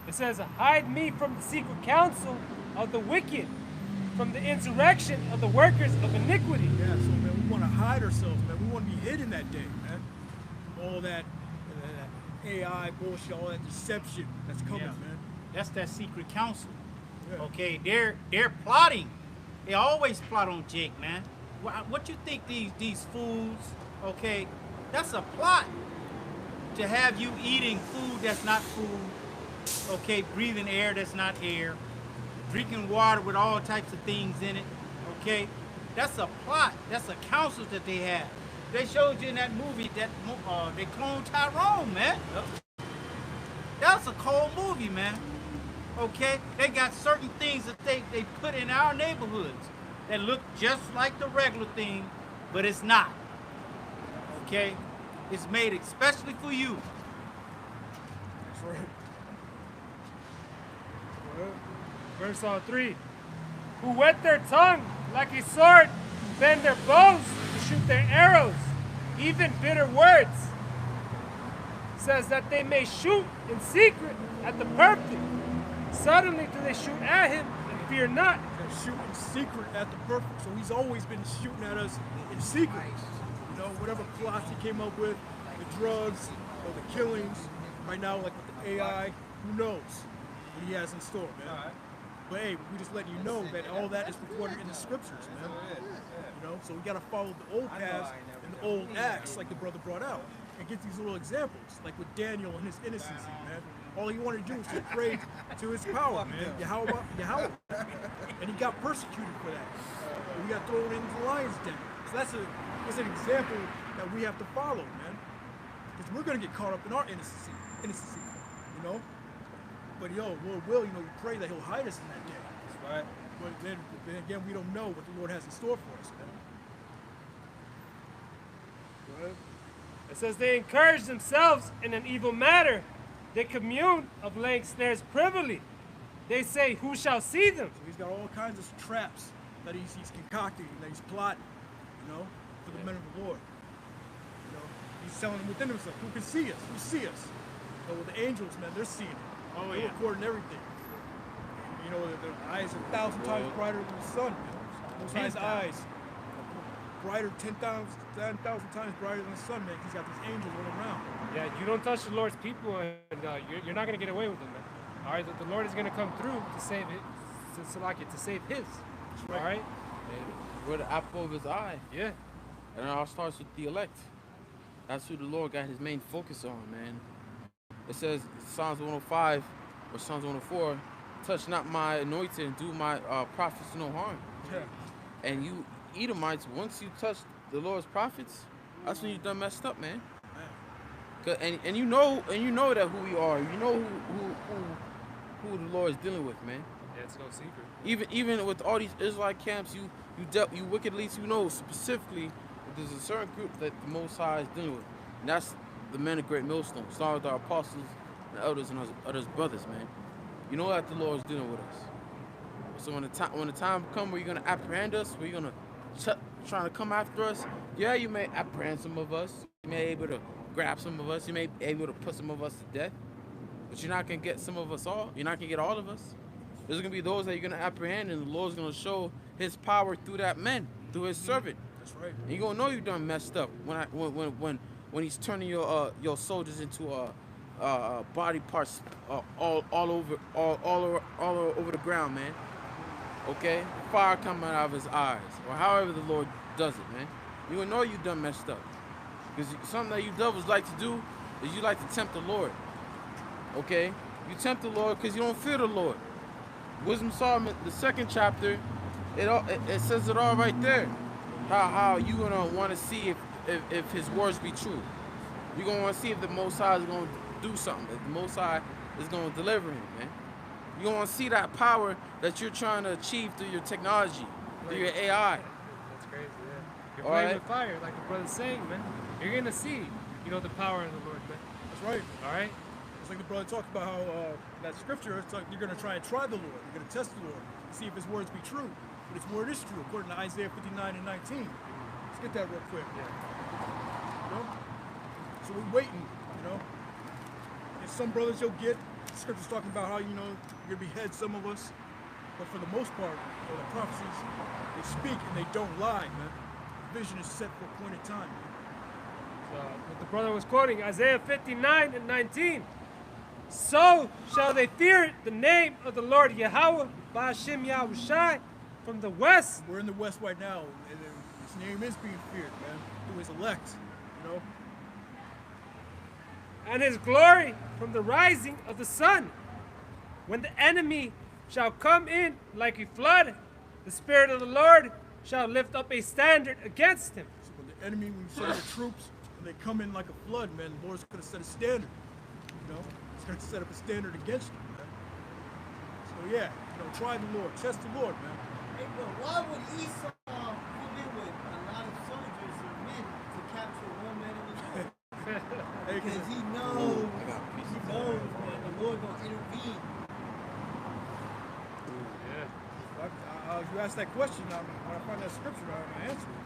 S7: It says, hide me from the secret counsel of the wicked, from the insurrection of the workers of iniquity.
S2: Yeah, so man, we want to hide ourselves, man. We want to be hidden that day, man. All that AI bullshit, all that deception that's coming, man.
S5: That's that secret counsel.
S2: Yeah.
S5: Okay, they're plotting. They always plot on Jake, man. What you think these fools? Okay, that's a plot to have you eating food that's not food. Okay, breathing air that's not air. Drinking water with all types of things in it. Okay, that's a plot. That's a counsel that they have. They showed you in that movie that they cloned Tyrone, man. That's a cold movie, man. Okay, they got certain things that they put in our neighborhoods that look just like the regular thing, but it's not. Okay, it's made especially for you.
S2: That's right.
S7: Verse 3. Who whet their tongue like a sword, bend their bows to shoot their arrows, even bitter words. Says that they may shoot in secret at the perfect. Suddenly do they shoot at him and fear not.
S2: They're shooting secret at the perfect. So he's always been shooting at us in secret. You know, whatever plots he came up with, the drugs or the killings. Right now, like with the AI, who knows what he has in store, man. But hey, we just letting you know that all that is recorded in the scriptures, man. You know, so we gotta follow the old paths and the old acts, like the brother brought out, and get these little examples, like with Daniel and his innocency, man. All he wanted to do was to pray to his power, man. Yahweh. And he got persecuted for that. And we got thrown into the lion's den. So that's an example that we have to follow, man. Because we're gonna get caught up in our innocency, you know. But yo, Lord will, you know, we pray that he'll hide us in that day.
S1: That's right.
S2: But then again, we don't know what the Lord has in store for us, man.
S7: It says they encourage themselves in an evil matter. They commune of laying snares privily. They say, who shall see them?
S2: So he's got all kinds of traps that he's concocting, that he's plotting, you know, for the men of the Lord. You know, he's telling them within himself, who can see us? Who see us? So with the angels, man, they're seeing it.
S5: Oh,
S2: they're
S5: yeah.
S2: recording everything. You know, their eyes are 1,000 times brighter than the sun, man. Those guy's eyes brighter, 10,000 times brighter than the sun, man. He's got these angels all around.
S7: Yeah, you don't touch the Lord's people, and you're not going to get away with them, man. All right, the Lord is going to come through to save it, to save his.
S2: Right.
S7: All right?
S6: And we're the apple of his eye.
S7: Yeah.
S6: And it all starts with the elect. That's who the Lord got his main focus on, man. It says, Psalms 105 or Psalms 104, touch not my anointed and do my prophets no harm.
S2: Yeah.
S6: And you Edomites, once you touch the Lord's prophets, that's when you done messed up, man. And you know that who we are. You know who the Lord is dealing with, man.
S7: Yeah, it's no secret.
S6: Even with all these Israelite camps, you wickedly, you know specifically that there's a certain group that the Most High is dealing with, and that's the men of great millstone, starting with our apostles and elders and others brothers, man. You know that the Lord is dealing with us. So when the time comes where you're gonna apprehend us, where you're gonna trying to come after us, yeah, you may apprehend some of us. You may be able to grab some of us. You may be able to put some of us to death. But you're not gonna get some of us all. You're not gonna get all of us. There's gonna be those that you're gonna apprehend, and the Lord's gonna show His power through that man, through His servant.
S2: That's right.
S6: And you're gonna know you done messed up when He's turning your soldiers into body parts all over the ground, man. Okay, fire coming out of His eyes, or however the Lord does it, man. You gonna know you done messed up, because something that you devils like to do is you like to tempt the Lord. Okay? You tempt the Lord because you don't fear the Lord. Wisdom Solomon, the 2nd chapter, it says it all right there. How you gonna want to see if his words be true. You're gonna want to see if the Most High is gonna do something. If the Most High is gonna deliver him, man. You're gonna see that power that you're trying to achieve through your technology, through your AI.
S7: That's crazy, yeah. You're
S6: All
S7: playing
S6: right.
S7: with fire, like the brother's saying, man. You're gonna see, the power of the Lord, man.
S2: That's right.
S7: All right?
S2: It's like the brother talked about how that scripture, it's like you're going to try and try the Lord. You're going to test the Lord, see if his words be true. But his word is true, according to Isaiah 59 and 19. Let's get that real quick.
S7: Yeah.
S2: You know? So we're waiting, And some brothers you'll get, the scripture's talking about how, you're going to behead some of us. But for the most part, the prophecies, they speak and they don't lie, man. The vision is set for a point in time, man.
S7: What the brother was quoting, Isaiah 59 and 19. So shall they fear the name of the Lord Yahweh, Ba'ashem Yahushai, from the west.
S2: We're in the West right now, and his name is being feared, man, through his elect,
S7: And his glory from the rising of the sun. When the enemy shall come in like a flood, the Spirit of the Lord shall lift up a standard against him.
S2: So when the enemy, when you send the troops, and they come in like a flood, man, the Lord's going to set a standard, He's going to set up a standard against them, man. So yeah, try the Lord, test the Lord, man.
S4: Hey, bro, why would Esau come in with a lot of soldiers and men to capture one man in the Lord? Because he knows, man, the Lord gonna intervene.
S2: You asked that question, when I find that scripture, I answer it.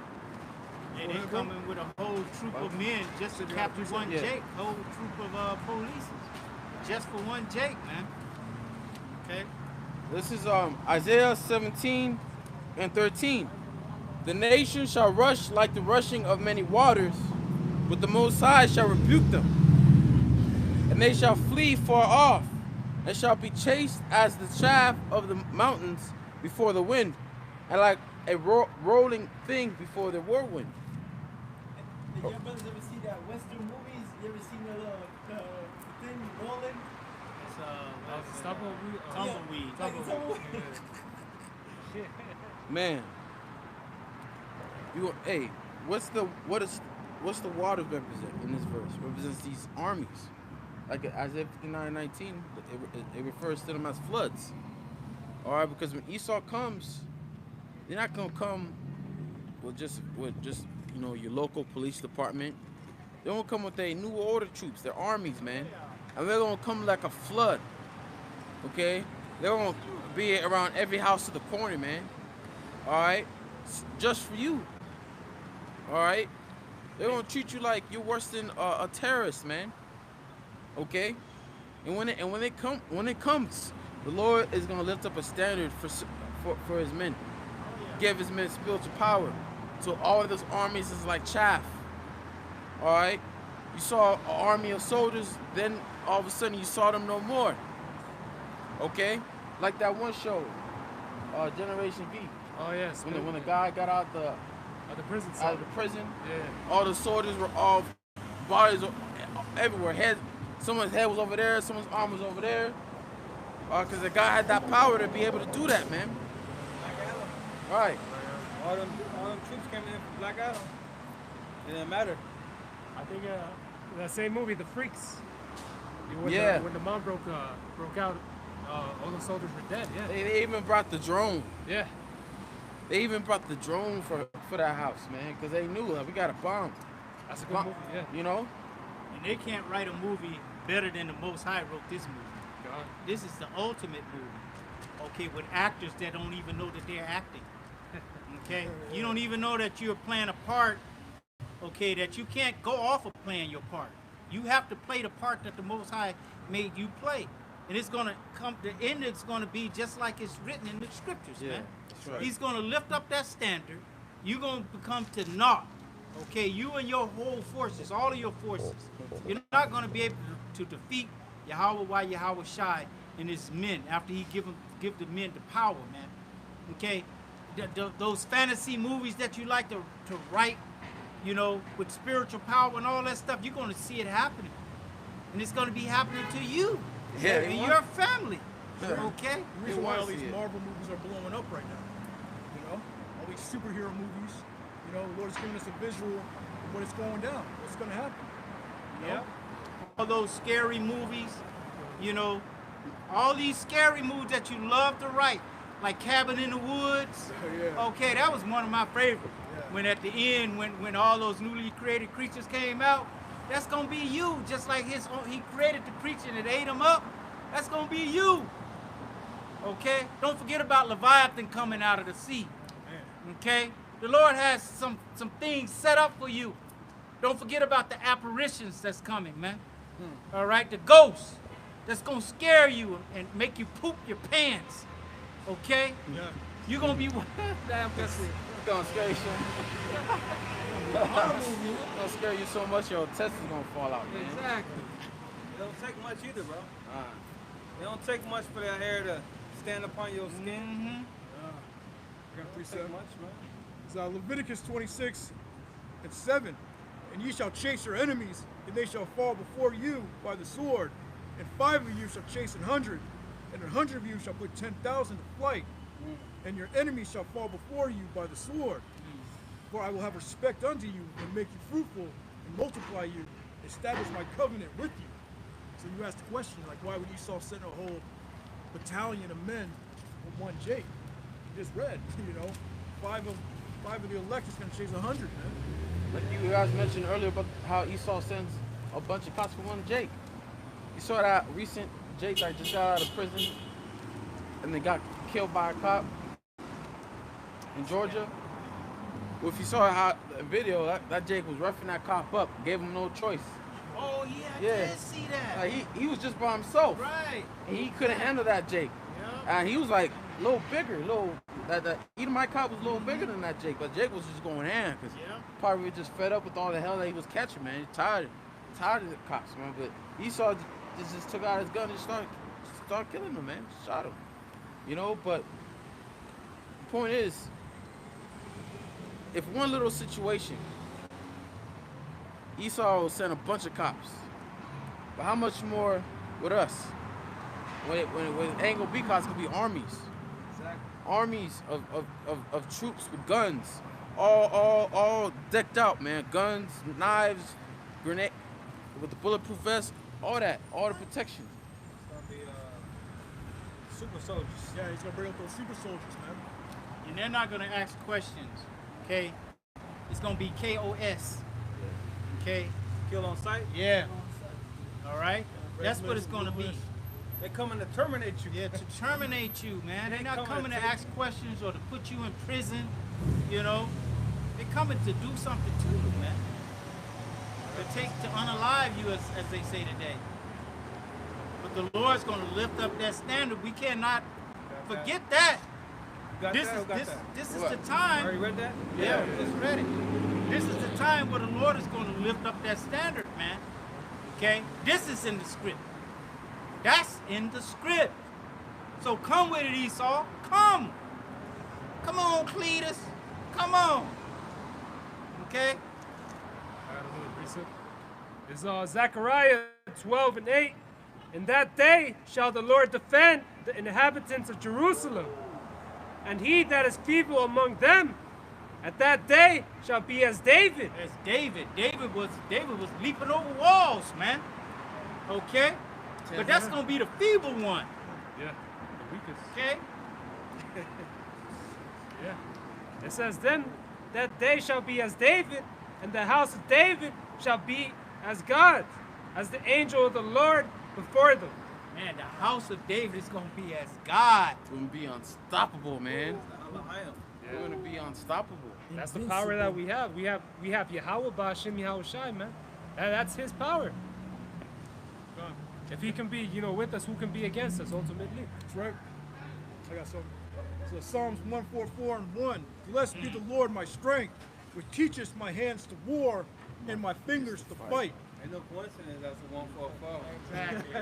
S5: Yeah, they coming with a whole troop of men just to capture one Jake, whole troop of police, just for one Jake, man. Okay.
S6: This is Isaiah 17 and 13. The nation shall rush like the rushing of many waters, but the Most High shall rebuke them. And they shall flee far off, and shall be chased as the chaff of the mountains before the wind, and like a rolling thing before the whirlwind.
S4: Did your brothers ever see that Western movies? You ever seen the thing rolling?
S5: It's
S7: Tumbleweed.
S5: tumbleweed.
S6: Man, what's the water represent in this verse? Represents these armies. Like Isaiah 59:19, it refers to them as floods. All right, because when Esau comes, they're not gonna come with just your local police department. They're gonna come with their new order troops, their armies, man, and they're gonna come like a flood. Okay, they're gonna be around every house to the corner, man. All right, just for you. All right, they're gonna treat you like you're worse than a terrorist, man. Okay, and when it comes, the Lord is gonna lift up a standard for his men, give his men spiritual power. So all of those armies is like chaff. All right, you saw an army of soldiers, then all of a sudden you saw them no more. Okay, like that one show, Generation V.
S7: Oh, yes.
S6: When the guy got out the
S7: prison cell.
S6: out of the prison,
S7: Yeah.
S6: all the soldiers were all bodies everywhere. Someone's head was over there, someone's arm was over there. Because the guy had that power to be able to do that, man.
S1: Black Adam.
S6: Right.
S1: All them troops came in from Black Adam. It didn't matter.
S7: I think that same movie, The Freaks. When the mom broke out, all the soldiers were dead. Yeah.
S6: They even brought the drone.
S7: Yeah.
S6: They even brought the drone for that house, man, because they knew we got a bomb.
S7: That's a good movie. Yeah.
S6: You know.
S5: And they can't write a movie better than the Most High wrote this movie.
S7: God.
S5: This is the ultimate movie. Okay, with actors that don't even know that they're acting. Okay, you don't even know that you're playing a part. Okay, that you can't go off of playing your part. You have to play the part that the Most High made you play, and it's gonna come. The end is gonna be just like it's written in the scriptures, man.
S6: That's right.
S5: He's gonna lift up that standard. You're gonna become to naught. Okay, you and your whole forces, all of your forces. You're not gonna be able to defeat Yahweh while Yahweh Shai and his men after he give the men the power, man. Okay, those fantasy movies that you like to write, with spiritual power and all that stuff, you're gonna see it happening. and it's going to be happening to you
S6: Yeah,
S5: and your family.
S6: Yeah.
S5: Okay?
S2: The reason why all
S6: wanna
S2: these
S6: see it.
S2: Marvel movies are blowing up right now, you know, all these superhero movies, you know, the Lord's giving us a visual of what is going down, what's going to happen. You know?
S5: All those scary movies, you know, all these scary movies that you love to write, like Cabin in the Woods.
S2: Yeah.
S5: Okay, that was one of my favorites.
S2: Yeah.
S5: When at the end, when all those newly created creatures came out, that's gonna be you, just like he created the creature and it ate him up. That's gonna be you. Okay? Don't forget about Leviathan coming out of the sea. Okay? The Lord has some things set up for you. Don't forget about the apparitions that's coming, man. All right? The ghosts that's going to scare you and make you poop your pants. Okay?
S2: Yeah.
S5: You're going to be... Damn, that's it.
S6: It's gonna scare you so It's gonna scare you so much your test is gonna fall out, man.
S5: Exactly.
S1: It don't take much either, bro. It don't take much for that hair to stand upon your skin.
S5: Mm-hmm.
S2: I got a
S1: Don't
S2: precept.
S1: take much, man.
S2: It's Leviticus 26:7. And ye shall chase your enemies, and they shall fall before you by the sword. And 5 of you shall chase 100, and 100 of you shall put 10,000 to flight. And your enemies shall fall before you by the sword. For I will have respect unto you, and make you fruitful, and multiply you, establish my covenant with you. So you ask the question, like, why would Esau send a whole battalion of men with one Jake? You just read, you know, five of the elect is going to chase 100, man.
S6: Like you guys mentioned earlier about how Esau sends a bunch of cops for one Jake. You saw that recent Jake that just got out of prison and then got killed by a cop in Georgia. Well, if you saw how the video, that Jake was roughing that cop up, gave him no choice.
S5: Oh, yeah, I
S6: Yeah.
S5: did see that.
S6: Like he was just by himself.
S5: Right.
S6: And he couldn't handle that Jake.
S5: Yeah.
S6: And he was like a little bigger, that Edomite cop was a little bigger than that Jake, but Jake was just going ham because
S5: Yeah.
S6: probably just fed up with all the hell that he was catching, man. He's tired of the cops, man. But Esau just took out his gun and started killing him, man. Shot him, you know. But the point is, if one little situation, Esau will send a bunch of cops, but how much more with us? When it ain't gonna be cops, it's gonna be armies.
S1: Exactly.
S6: Armies of troops with guns, all decked out, man. Guns, knives, grenade, with the bulletproof vest, all the protection.
S1: It's gonna be super soldiers.
S2: Yeah, he's going to bring up those super soldiers, man.
S5: And they're not going to ask questions, okay? It's going to be KOS, okay?
S1: Kill on sight.
S5: Yeah. All right? That's what it's going to be.
S1: They coming to terminate you.
S5: Yeah, to terminate you, man. They're
S1: They
S5: not
S1: coming
S5: coming
S1: to
S5: to
S1: take
S5: ask questions or to put you in prison, you know? They're coming to do something to you, man. To unalive you, as they say today. But the Lord's going to lift up that standard. We cannot forget that.
S1: Got
S5: This
S1: that?
S5: is
S1: Who got
S5: this
S1: that?
S5: this is
S6: What?
S5: the time.
S1: Already read that?
S5: Yeah, we just read it. This is the time where the Lord is going to lift up that standard, man. Okay? This is in the script. That's in the script. So come with it, Esau. Come. Come on, Cletus. Come on. Okay?
S7: Is Zechariah 12:8. In that day shall the Lord defend the inhabitants of Jerusalem, and he that is feeble among them at that day shall be as David.
S5: As David. David was leaping over walls, man. Okay? But that's gonna be the feeble one.
S7: Yeah, the weakest.
S5: Okay?
S7: Yeah. It says, then that day shall be as David, and the house of David shall be as God, as the angel of the Lord before them.
S5: Man, the house of David is gonna be as God.
S6: We're gonna be unstoppable, man.
S1: Alahayim.
S6: We're gonna be unstoppable.
S7: That's the power that we have. We have Yahweh Ba'Shem Yahweh Shai, man. That's his power. If he can be, with us, who can be against us ultimately?
S2: That's right. I got some. So Psalms 144:1. Blessed be the Lord my strength, which teacheth my hands to war and my fingers to fight.
S1: Ain't no coincidence that's a 144.
S5: Exactly.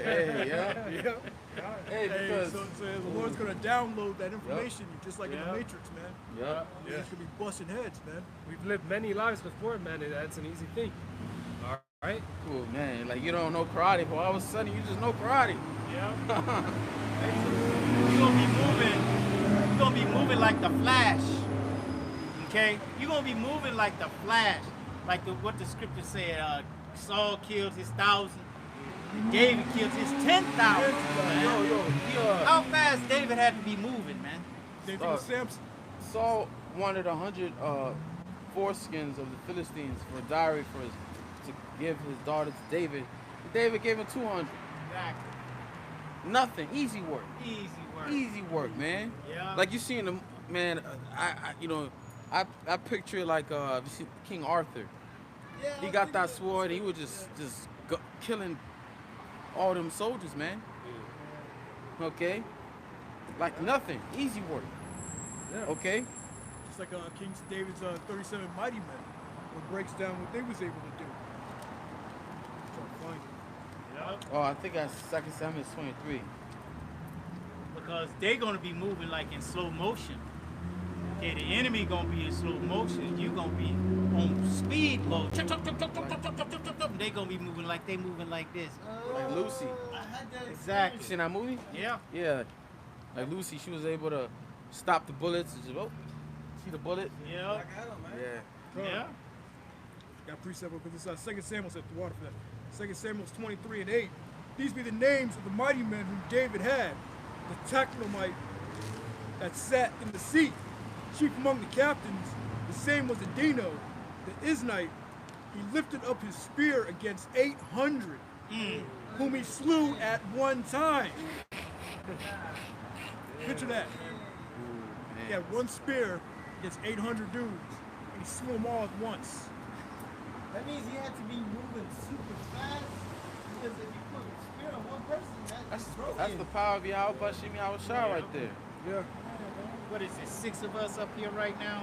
S6: Hey, yeah.
S2: Yeah.
S6: Hey, because
S2: so the Lord's gonna download that information, just like in the Matrix, man.
S6: yeah.
S2: It's gonna be busting heads, man.
S7: We've lived many lives before, man. That's an easy thing.
S1: All
S3: Right?
S6: Cool, man. Like you don't know karate, but all of a sudden you just know karate.
S7: Yeah.
S5: You're gonna be moving. You're gonna be moving like the Flash. Okay? You're gonna be moving like the Flash. Like what the scripture said, Saul killed his 1,000, and David killed his 10,000. How fast David had to be moving, man?
S2: Same thing with Samson.
S6: Saul wanted 100 foreskins of the Philistines for a dowry for to give his daughter to David. David gave him 200.
S5: Exactly.
S6: Nothing. Easy work.
S5: Easy work.
S6: Easy work, man.
S5: Yeah.
S6: Like you seen the man. I picture it like you see King Arthur.
S5: Yeah,
S6: He got that sword. He was just killing all them soldiers, man. Okay. Like nothing. Easy work.
S2: Yeah.
S6: Okay.
S2: Just like King David's 37 mighty men. It breaks down what they was able to do. Trying to find it.
S6: Oh, I think that's 2 Samuel 23.
S5: Because they're gonna be moving like in slow motion. Okay, the enemy gonna be in slow motion. You gonna be on speed mode. They gonna be moving like they moving like this.
S6: Like Lucy.
S4: I had that
S5: Exactly.
S6: You seen that movie?
S5: Yeah.
S6: Yeah. Like Lucy, she was able to stop the bullets. Just, oh, see the bullet?
S5: Yeah.
S6: Yeah.
S5: Yeah.
S2: Got precept because it's 2 Samuel at the water for that. 2 Samuel 23 and 8. These be the names of the mighty men whom David had. The Tachnomite that sat in the seat, chief among the captains. The same was Adino, the Isnite. He lifted up his spear against 800, whom he slew at one time. Picture that. He had one spear against 800 dudes, and he slew them all at once.
S4: That means he had to be moving super fast because if you put a spear on one person, that's broken.
S6: That's the power of Yahweh Bashim Yahweh Shah right there.
S2: Yeah.
S5: What is it? 6 of us up here right now.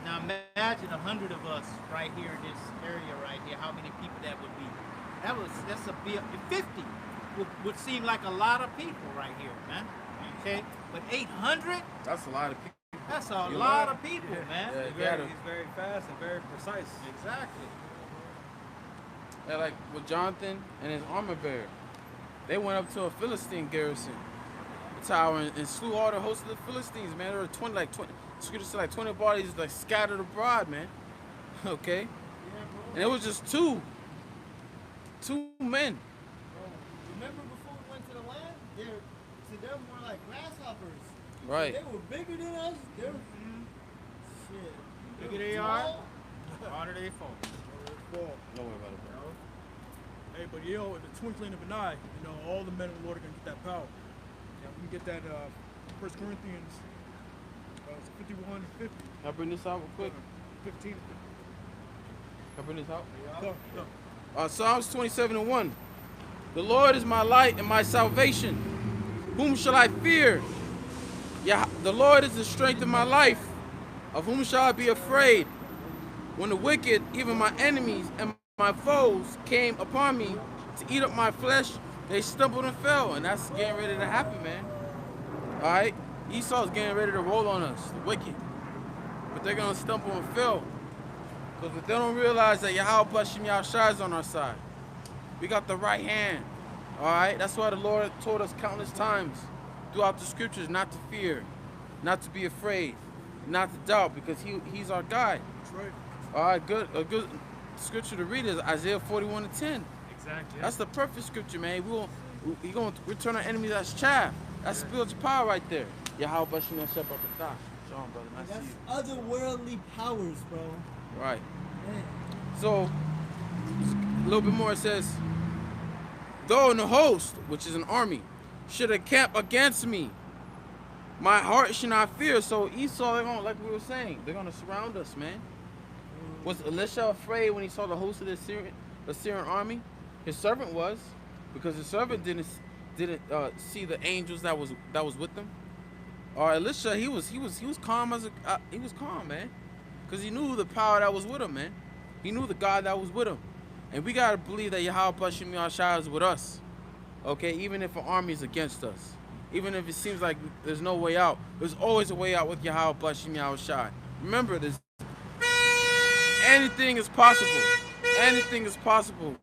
S5: Now imagine 100 of us right here in this area right here. How many people that would be? That's a big 50 would seem like a lot of people right here, man. Okay, but 800.
S6: That's a lot of people.
S5: That's a lot of people, man.
S6: Yeah,
S1: He's very fast and very precise.
S5: Exactly.
S6: Yeah, like with Jonathan and his armor bearer, they went up to a Philistine garrison tower and slew all the hosts of the Philistines, man. There were 20 bodies like scattered abroad, man. Okay, and it was just two men.
S4: Remember before we went to the land? To them were like grasshoppers.
S6: Right.
S4: They were bigger than us. They were shit.
S5: Bigger they are, harder they fall.
S2: Fall.
S6: Don't worry about it, bro.
S2: Hey, but in the twinkling of an eye, all the men of the Lord are going to get that power. Yeah, we can get that 1 Corinthians 51 and 50.
S6: Can I bring this out real quick?
S2: 15.
S6: Can I bring this out?
S2: No.
S6: Psalms 27:1. The Lord is my light and my salvation. Whom shall I fear? Yeah, the Lord is the strength of my life. Of whom shall I be afraid? When the wicked, even my enemies and my foes, came upon me to eat up my flesh, they stumbled and fell. And that's getting ready to happen, man. All right? Esau's getting ready to roll on us, the wicked. But they're going to stumble and fail. Because if they don't realize that Yahweh Bashim Yahushua is on our side, we got the right hand. All right? That's why the Lord told us countless times throughout the scriptures not to fear, not to be afraid, not to doubt, because He's our guide.
S2: That's right.
S6: All right, a good scripture to read is Isaiah 41:10.
S7: Exactly.
S6: That's the perfect scripture, man. We're going to return our enemies as chaff. That's spiritual power right there. Yahweh Bashim Yahushua Barakatah. Shalom, brother. Nice to
S4: That's
S6: see you.
S4: otherworldly powers, bro.
S6: Right.
S4: Man.
S6: So, a little bit more, it says, though in the host, which is an army, should encamp against me, my heart should not fear. So Esau, they're gonna, like we were saying, they're going to surround us, man. Was Elisha afraid when he saw the host of the Syrian army? His servant was, because his servant didn't see the angels that was with them. Or Elisha, he was calm he was calm, man. Because he knew the power that was with him, man. He knew the God that was with him. And we got to believe that Yahweh Bashim Yahushua is with us. Okay, even if an army is against us. Even if it seems like there's no way out. There's always a way out with Yahweh Bashim Yahushua. Remember this. anything is possible. Anything is possible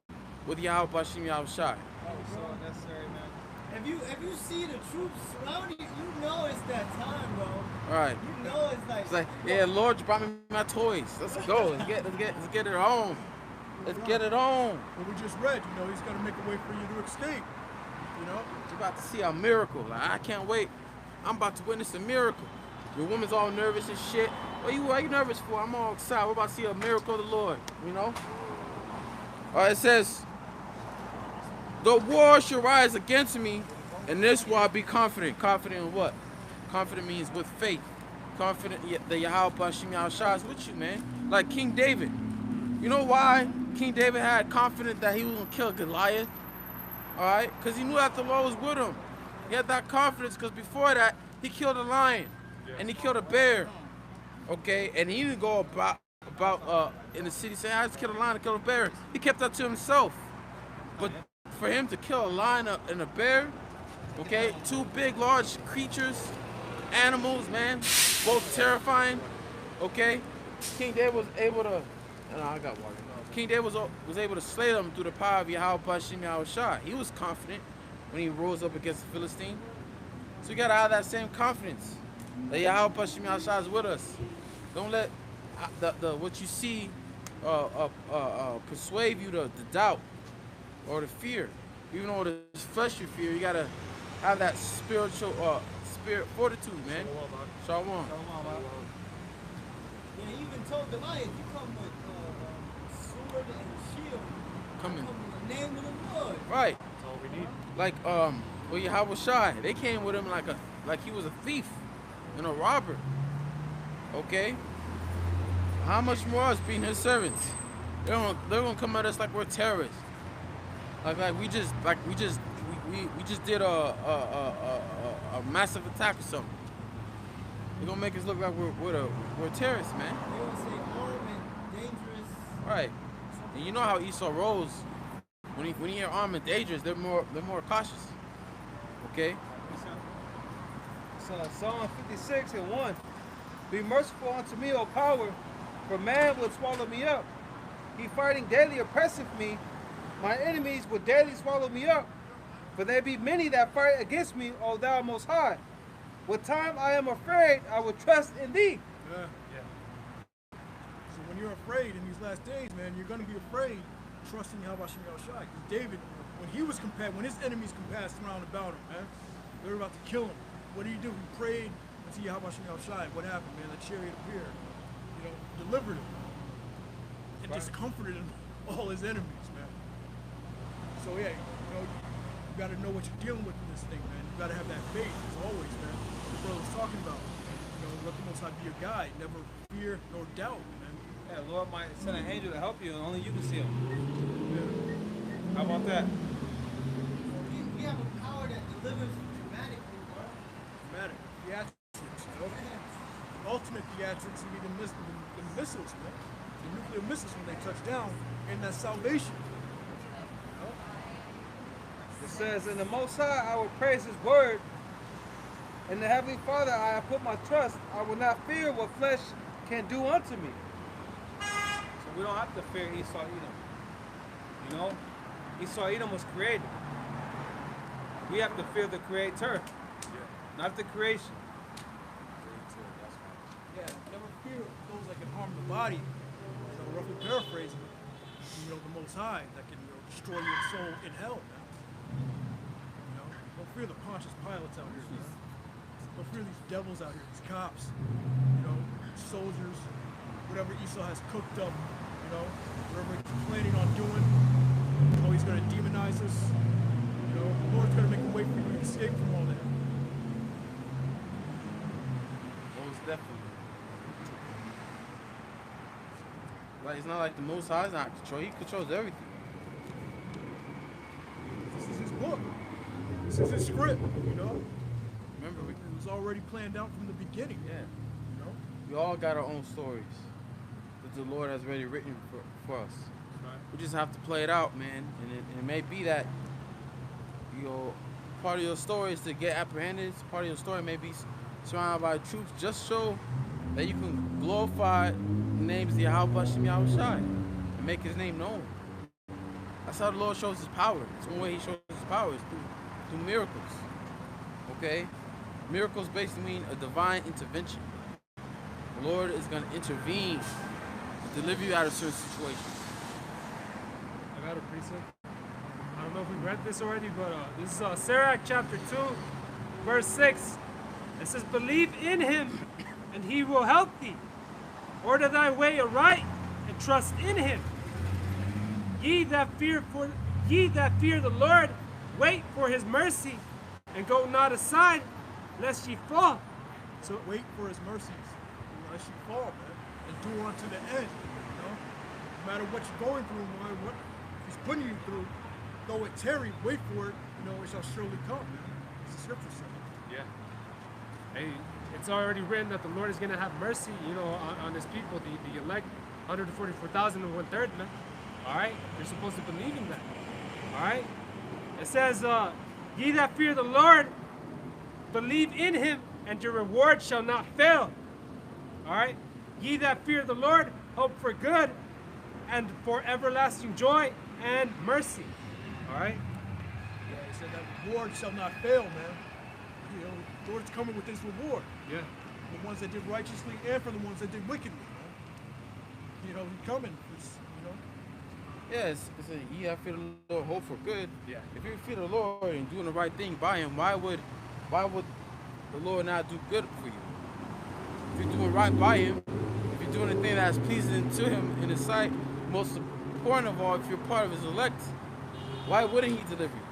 S6: with Yahweh Bashim Yahushai.
S1: Oh, so necessary, man.
S4: If you see the troops surrounding you, you know it's that time, bro.
S6: All right.
S4: You know
S6: It's like, yeah, Lord, you brought me my toys. Let's go. Let's get it on. Let's get it on.
S2: What we just read, you know, he's gonna make a way for you to escape. You know?
S6: You're about to see a miracle. Like, I can't wait. I'm about to witness a miracle. Your woman's all nervous and shit. What are you nervous for? I'm all excited. We're about to see a miracle of the Lord, you know? All right, it says, the war shall rise against me, and this will I be confident. Confident in what? Confident means with faith. Confident that Yahweh Bashim Yahushua is with you, man. Like King David. You know why King David had confidence that he was going to kill Goliath? All right? Because he knew that the Lord was with him. He had that confidence because before that, he killed a lion and he killed a bear. Okay? And he didn't go about in the city saying, I just killed a lion and killed a bear. He kept that to himself. But for him to kill a lion and a bear, okay, two big, large creatures, animals, man, both terrifying, okay? King David was able to, I got water. King David was able to slay them through the power of Yahweh Bashim Yahushua. He was confident when he rose up against the Philistine. So you gotta have that same confidence that Yahweh Bashim Yahushua is with us. Don't let what you see persuade you to doubt or to fear. Even though there's fleshly fear, you gotta have that spiritual spirit fortitude, man. Shalom.
S4: Yeah, he even told Goliath, you come with sword and shield.
S6: Come in.
S4: Come in the name of the Lord.
S6: Right.
S3: That's all we need.
S6: Like well, Yahweh Shai, they came with him like he was a thief and a robber. Okay? How much more us being his servants? They're gonna come at us like we're terrorists. Like we just did a massive attack or something. They're gonna make us look like we're terrorists, man.
S4: They would say armed and dangerous.
S6: Right. And you know how Esau rolls. When he hear armed and dangerous, they're more cautious. Okay?
S1: So Psalm 56 and 1. Be merciful unto me, O power, for man will swallow me up. He fighting daily oppresseth me. My enemies will daily swallow me up. For there be many that fight against me, O thou most high. What time I am afraid, I will trust in thee.
S2: Yeah. So when you're afraid in these last days, man, you're gonna be afraid, trusting Yahweh Shem Yahushai. Because David, when his enemies compassed round about him, man, they were about to kill him. What did he do? He prayed unto Yahweh Shem Yahushai. What happened, man? The chariot appeared, delivered him, and just comforted him, all his enemies, man. So yeah, you gotta know what you're dealing with in this thing, man. You gotta have that faith, as always, man. The brother's talking about, let the Most High be your guide. Never fear nor doubt, man.
S1: Yeah, Lord might send an angel to help you, and only you can see him.
S2: Yeah.
S1: How about that?
S4: We have a power that delivers dramatically, bro.
S2: Dramatic. Theatrics, ultimate theatrics would be the missiles, man. The nuclear missiles when they touch down, and that's salvation.
S1: It says, in the Most High I will praise his word. In the Heavenly Father I have put my trust. I will not fear what flesh can do unto me. So we don't have to fear Esau Edom. Esau Edom was created. We have to fear the Creator, not the creation.
S2: Yeah, never fear those that can harm the body. Roughly paraphrasing, the Most High that can destroy your soul in hell, man. Don't fear the Pontius Pilates out here, man. Don't fear these devils out here, these cops, soldiers, whatever Esau has cooked up, whatever he's planning on doing, how he's going to demonize us. The Lord's going to make a way for you to escape from all that.
S6: Most definitely. Like, it's not like the Most High is not in control. He controls everything.
S2: This is his book. This is his script,
S6: Remember,
S2: it was already planned out from the beginning.
S6: Yeah. We all got our own stories that the Lord has already written for us.
S2: Right.
S6: We just have to play it out, man. And it may be that, part of your story is to get apprehended. Part of your story may be surrounded by truth. Just show that you can glorify name is Yahweh Shem Yahushai and make his name known. That's how the Lord shows his power. It's one way he shows his power is through miracles. Okay? Miracles basically mean a divine intervention. The Lord is going to intervene to deliver you out of certain situations.
S7: I got a precept. I don't know if we read this already, but this is Sirach chapter 2, verse 6. It says, believe in him, and he will help thee. Order thy way aright, and trust in him. Ye that fear the Lord, wait for his mercy, and go not aside, lest ye fall.
S2: So wait for his mercies, lest you fall, man. Endure unto the end. You know? No matter what you're going through, no matter what he's putting you through, though it tarry, wait for it, you know, it shall surely come, man. It's the scripture saying.
S7: Yeah. Hey, it's already written that the Lord is going to have mercy, you know, on his people, the elect, 144,000 and 1/3, man. All right? You're supposed to believe in that. All right? It says, ye that fear the Lord, believe in him, and your reward shall not fail. All right? Ye that fear the Lord, hope for good, and for everlasting joy and mercy. All right?
S2: Yeah, he said that reward shall not fail, man. You know, the Lord's coming with his reward.
S7: Yeah.
S2: The ones that did righteously and for the ones that did wickedly, man. You know, he's coming. You know.
S6: Yeah, it's a, ye that fear the Lord, hope for good.
S7: Yeah.
S6: If you fear the Lord and doing the right thing by him, why would the Lord not do good for you? If you're doing right by him, if you're doing the thing that's pleasing to him in his sight, most important of all, if you're part of his elect, why wouldn't he deliver you?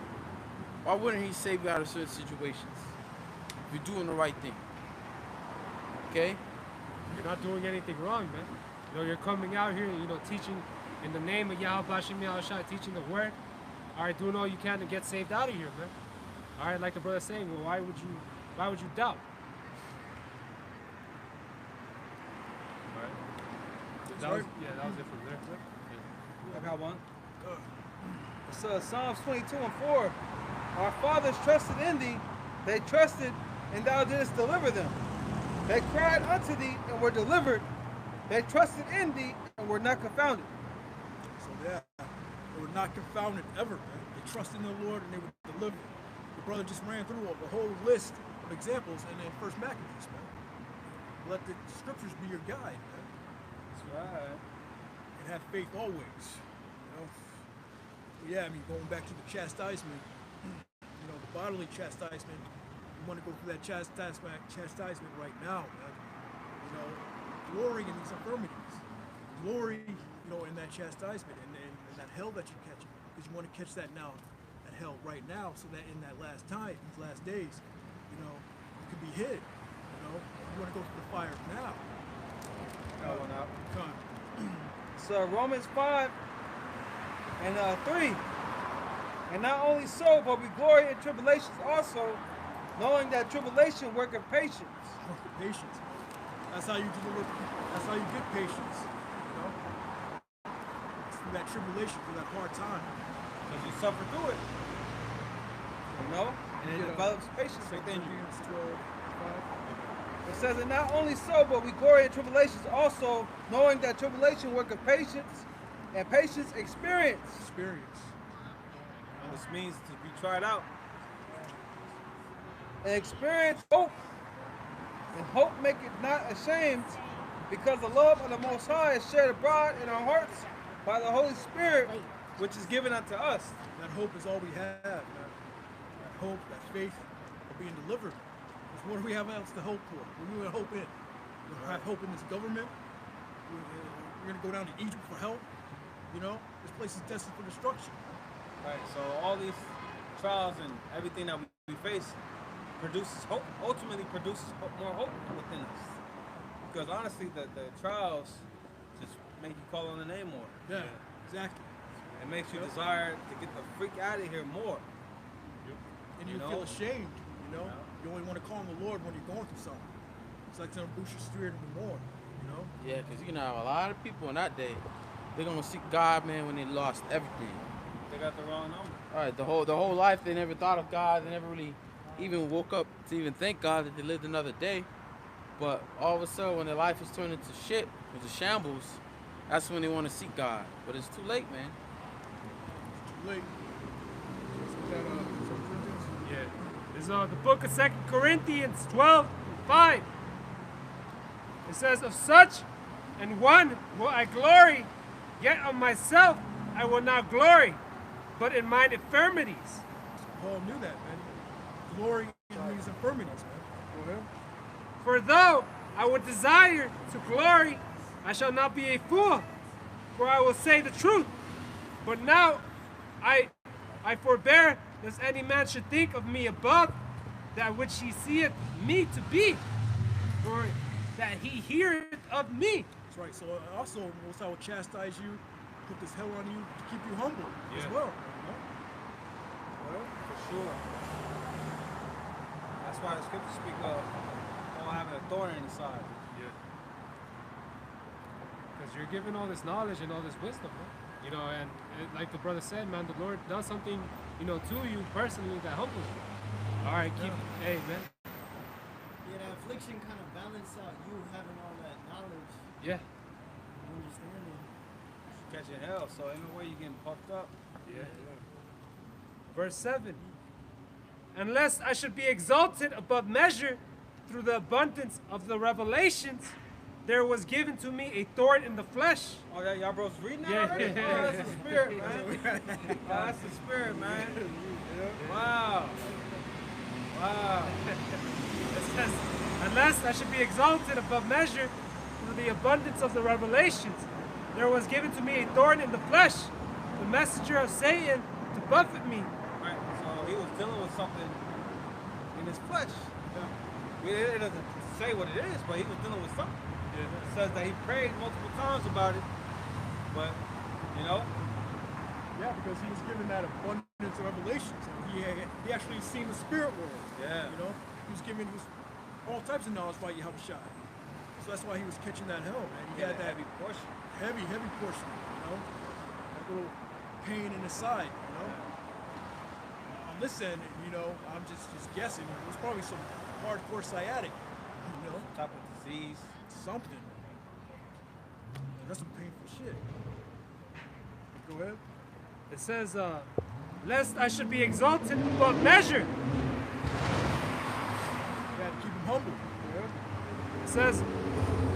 S6: Why wouldn't he save you out of certain situations? If you're doing the right thing. Okay?
S7: You're not doing anything wrong, man. You know, you're coming out here, you know, teaching in the name of Yahweh Shem Yahushai, teaching the word. All right, doing all you can to get saved out of here, man. All right, like the brother's saying, well, why would you doubt? All right. That was it from there.
S1: I got one. It's Psalms 22 and 4. Our fathers trusted in thee, they trusted, and thou didst deliver them. They cried unto thee and were delivered. They trusted in thee and were not confounded.
S2: So yeah, they were not confounded ever, man. They trusted in the Lord and they were delivered. The brother just ran through the whole list of examples and then First Maccabees, man. Let the scriptures be your guide, man.
S1: That's right.
S2: And have faith always. You know? But yeah, I mean, going back to the chastisement, you know, the bodily chastisement, you want to go through that chastisement right now, man. You know, glorying in these infirmities. Glory, you know, in that chastisement and that hell that you're catching. Because you want to catch that now, that hell right now, so that in that last time, these last days, you know, you could be hid. You know, you want to go through the fire now.
S1: Got one out.
S2: Come on.
S1: So Romans 5 and 3. And not only so, but we glory in tribulations also, knowing that tribulation worketh patience.
S2: Patience. That's how you deliver. That's how you get patience. You know, it's through that tribulation, through that hard time.
S1: Because you suffer through it. You know? And it develops patience within you.
S2: 12:5.
S1: It says, and not only so, but we glory in tribulations also, knowing that tribulation worketh patience, and patience experience.
S2: Experience.
S1: And this means to be tried out. And experience hope. And hope maketh not ashamed, because the love of the Most High is shared abroad in our hearts by the Holy Spirit, which is given unto us.
S2: That hope is all we have, man. That hope, that faith of being delivered. Because what do we have else to hope for? What do we hope in? We don't have hope in this government. We're going to go down to Egypt for help. You know, this place is destined for destruction.
S1: Right, so all these trials and everything that we face produces hope, ultimately produces more hope within us. Because honestly, the trials just make you call on the name more.
S2: Yeah, exactly.
S1: It makes you desire to get the freak out of here more.
S2: And you feel ashamed, you know? You only want to call on the Lord when you're going through something. It's like to boost your spirit even more, you know?
S6: Yeah, because you know, a lot of people in that day, they're going to seek God, man, when they lost everything.
S1: They got the wrong number.
S6: All right, the whole life, they never thought of God. They never really even woke up to even thank God that they lived another day. But all of a sudden, when their life is turned into shit, into shambles, that's when they want to seek God. But it's too late, man.
S2: Too late. Is that, 2 Corinthians?
S7: Yeah. This is the book of 2 Corinthians 12:5. It says, of such and one will I glory, yet of myself I will not glory, but in mine infirmities.
S2: Paul knew that, man. Glory in these infirmities, man. Go ahead.
S7: For though I would desire to glory, I shall not be a fool, for I will say the truth. But now I forbear, lest any man should think of me above that which he seeth me to be, or that he heareth of me.
S2: That's right. So also, Most High will chastise you, put this hell on you to keep you humble as
S3: Yeah.
S2: well.
S1: Well, for sure. That's why the scriptures speak of all having a thorn in the side.
S3: Yeah.
S7: Because you're given all this knowledge and all this wisdom, man. You know, and like the brother said, man, the Lord does something, you know, to you personally that humbles you. All right, keep, hey, man.
S4: Yeah, that affliction kind of balance out you having all that knowledge
S7: Yeah,
S4: and understanding.
S1: Catching hell, so ain't no way you getting puffed up.
S7: yeah. Verse 7. Unless I should be exalted above measure through the abundance of the revelations, there was given to me a thorn in the flesh.
S1: Oh, yeah, y'all bros reading that
S7: Yeah.
S1: already? Oh, that's the spirit, man. Oh, that's the spirit, man. Wow. Wow.
S7: It says, unless I should be exalted above measure through the abundance of the revelations, there was given to me a thorn in the flesh, the messenger of Satan to buffet me.
S1: Right, so he was dealing with something in his flesh. It doesn't say what it is, but he was dealing with something. It says that he prayed multiple times about it, but, you know,
S2: Yeah, because he was given that abundance of revelations. He actually seen the spirit world.
S1: Yeah.
S2: You know, he was given all types of knowledge by Yahweh Shai. So that's why he was catching that hell, man. He had that
S1: heavy portion.
S2: heavy portion, you know, that little pain in the side, you know. On this end, you know, I'm just guessing. It was probably some hardcore sciatic, you know,
S1: Type of disease.
S2: something. That's some painful shit. Go ahead.
S7: It says, lest I should be exalted above measure.
S2: You had to keep him humble.
S7: It says,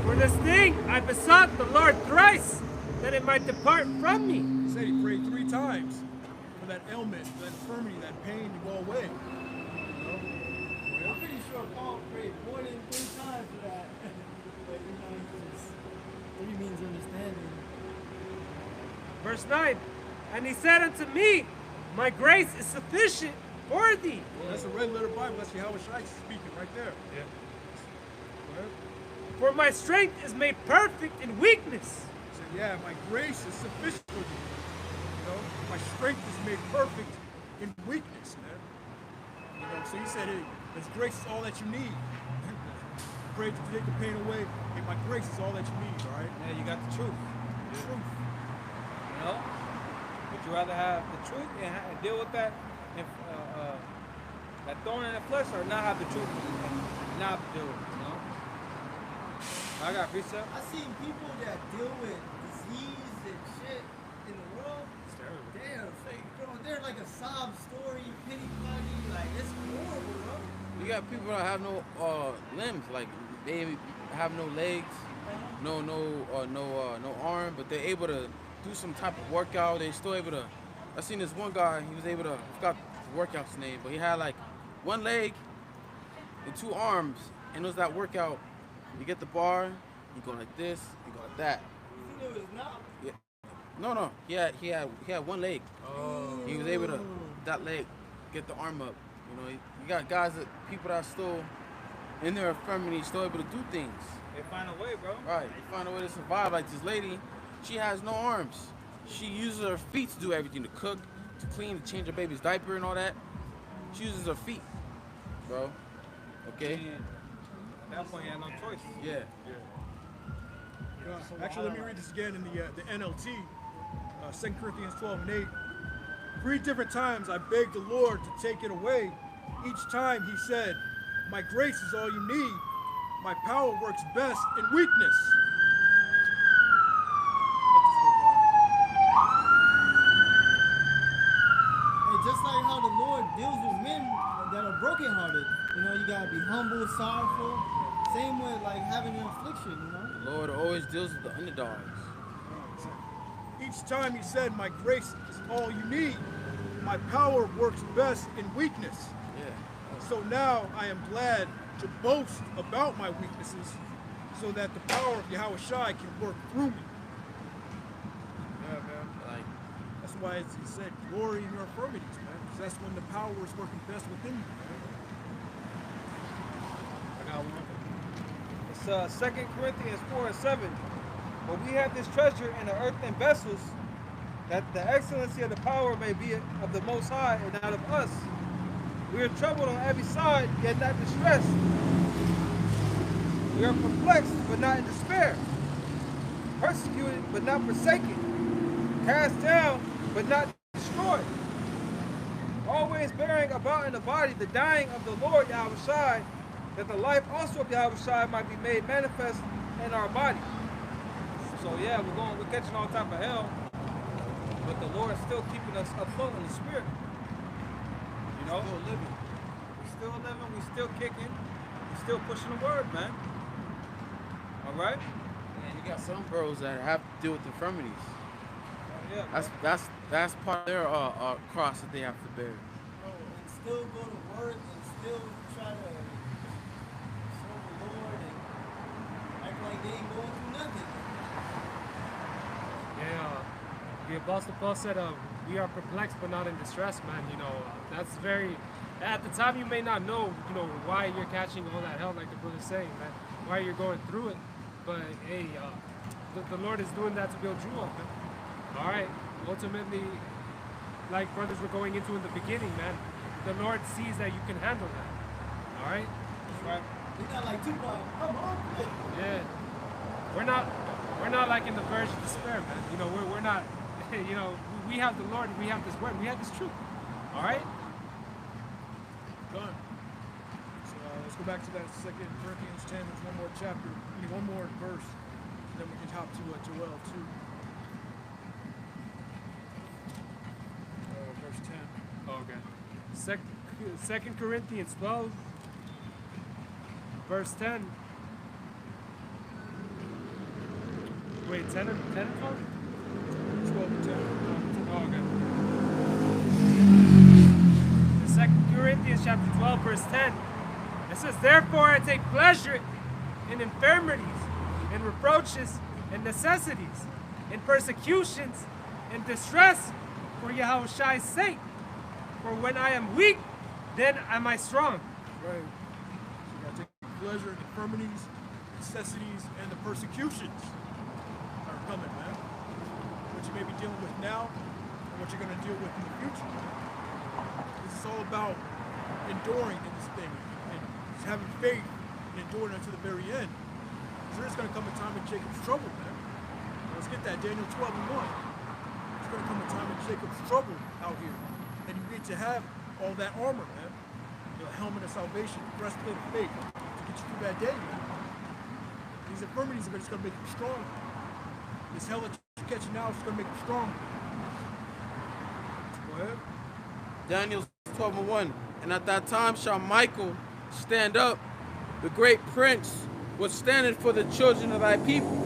S7: for this thing I besought the Lord thrice, that it might depart from me.
S2: He said he prayed 3 times for that ailment, that infirmity, that pain to go away. You know?
S4: I'm pretty sure Paul prayed more than 3 times for that. But you know, just 3 means understanding.
S7: Verse 9, and he said unto me, my grace is sufficient for thee.
S2: That's a red letter Bible. That's Yahweh Shai speaking right there.
S3: Yeah.
S2: Go ahead.
S7: For my strength is made perfect in weakness.
S2: He said, yeah, my grace is sufficient for you. You know, my strength is made perfect in weakness, man. You know, so he said, hey, his grace is all that you need. Pray to take the pain away. Hey, my grace is all that you need, all right?
S1: Yeah, you got the truth.
S2: The truth.
S1: You know? Would you rather have the truth and deal with that that thorn in the flesh, or not have the truth and not deal with it, you know? I got precept.
S4: I seen people that deal with disease and shit in the world. They're like a sob story, pity party, like it's horrible, bro.
S6: You got people that have no limbs, like they have no legs, no arm, but they're able to do some type of workout. They're still able to. I seen this one guy. He was able to. I forgot the workout's name, but he had like 1 leg and 2 arms, and it was that workout. You get the bar, you go like this, you go like that.
S4: You think it was not?
S6: Yeah. No. He had 1 leg.
S3: Oh.
S6: He was able to that leg get the arm up. You know, you got guys people that are still in their infirmity, still able to do things.
S1: They find a way, bro.
S6: Right, they find a way to survive. Like this lady, she has no arms. She uses her feet to do everything, to cook, to clean, to change her baby's diaper and all that. She uses her feet, bro. Okay?
S1: And at that point, you had no choice.
S6: Yeah.
S2: Actually, let me read this again in the NLT, 2 Corinthians 12:8. 3 different times I begged the Lord to take it away. Each time he said, my grace is all you need, My power works best in weakness.
S4: Hey, just like how the Lord deals with men that are brokenhearted. You know, you gotta be humble, sorrowful. Same with like having an affliction, you know?
S6: The Lord always deals with the underdogs.
S2: Each time he said, my grace is all you need. My power works best in weakness.
S6: Yeah.
S2: So now I am glad to boast about my weaknesses so that the power of Yahweh Shai can work through me.
S6: Yeah, man. Like,
S2: That's why he said, glory in your infirmities, man. Because that's when the power is working best within you, man.
S1: I got one. It's 2 Corinthians 4 and 7. But we have this treasure in the earthen vessels, that the excellency of the power may be of the Most High and not of us. We are troubled on every side, yet not distressed. We are perplexed, but not in despair. Persecuted, but not forsaken. Cast down, but not destroyed. Always bearing about in the body the dying of the Lord Yahweh Shai, that the life also of Yahweh Shai might be made manifest in our body. So yeah, we're catching all type of hell, but the Lord's still keeping us afloat in the spirit. You know,
S6: still living.
S1: We're still living, we're still kicking, we're still pushing the word, man. All right?
S6: And you got some bros that have to deal with infirmities.
S1: Yeah.
S6: That's part of their cross that they have to bear.
S4: And still go to work and still try to serve the Lord and act like they ain't going through nothing.
S7: Yeah, the Apostle Paul said, we are perplexed but not in distress, man. You know, that's very, at the time you may not know, you know, why you're catching all that hell, like the brother's saying, man, why you're going through it. But hey, the Lord is doing that to build you up, man. All right, ultimately, like brothers were going into in the beginning, man, the Lord sees that you can handle that. All right?
S1: That's right.
S4: We're not like Tupac. Come on.
S7: Yeah. We're not like in the verge of despair, man. You know, we're not, you know, we have the Lord, we have this word, we have this truth. All right?
S2: Done. So let's go back to that 2 Corinthians 10. There's one more chapter. We need one more verse. And then we can hop to Joel 2. Verse 10.
S7: Okay. 2 Corinthians 12, verse 10. Wait, 10 and 12?
S2: 12 and 10.
S7: Oh, okay. 2 Corinthians chapter 12, verse 10. It says, therefore I take pleasure in infirmities, in reproaches, in necessities, in persecutions, in distress, for Yahweh Shai's sake. For when I am weak, then am I strong.
S2: Right. So you gotta take pleasure in infirmities, necessities, and the persecutions that are coming, man. What you may be dealing with now, and what you're gonna deal with in the future. This is all about enduring in this thing, and just having faith and enduring unto the very end. There is gonna come a time in Jacob's trouble, man. Let's get that, Daniel 12 and 1. There's gonna come a time in Jacob's trouble out here. And you need to have all that armor, man. The helmet of salvation, the breastplate of faith, to get you through that day, man. These infirmities are just going to make you strong. This hell that you're catching now is going to make you strong. Go ahead.
S6: Daniel 12 and 1. And at that time shall Michael stand up, the great prince, was standing for the children of thy people.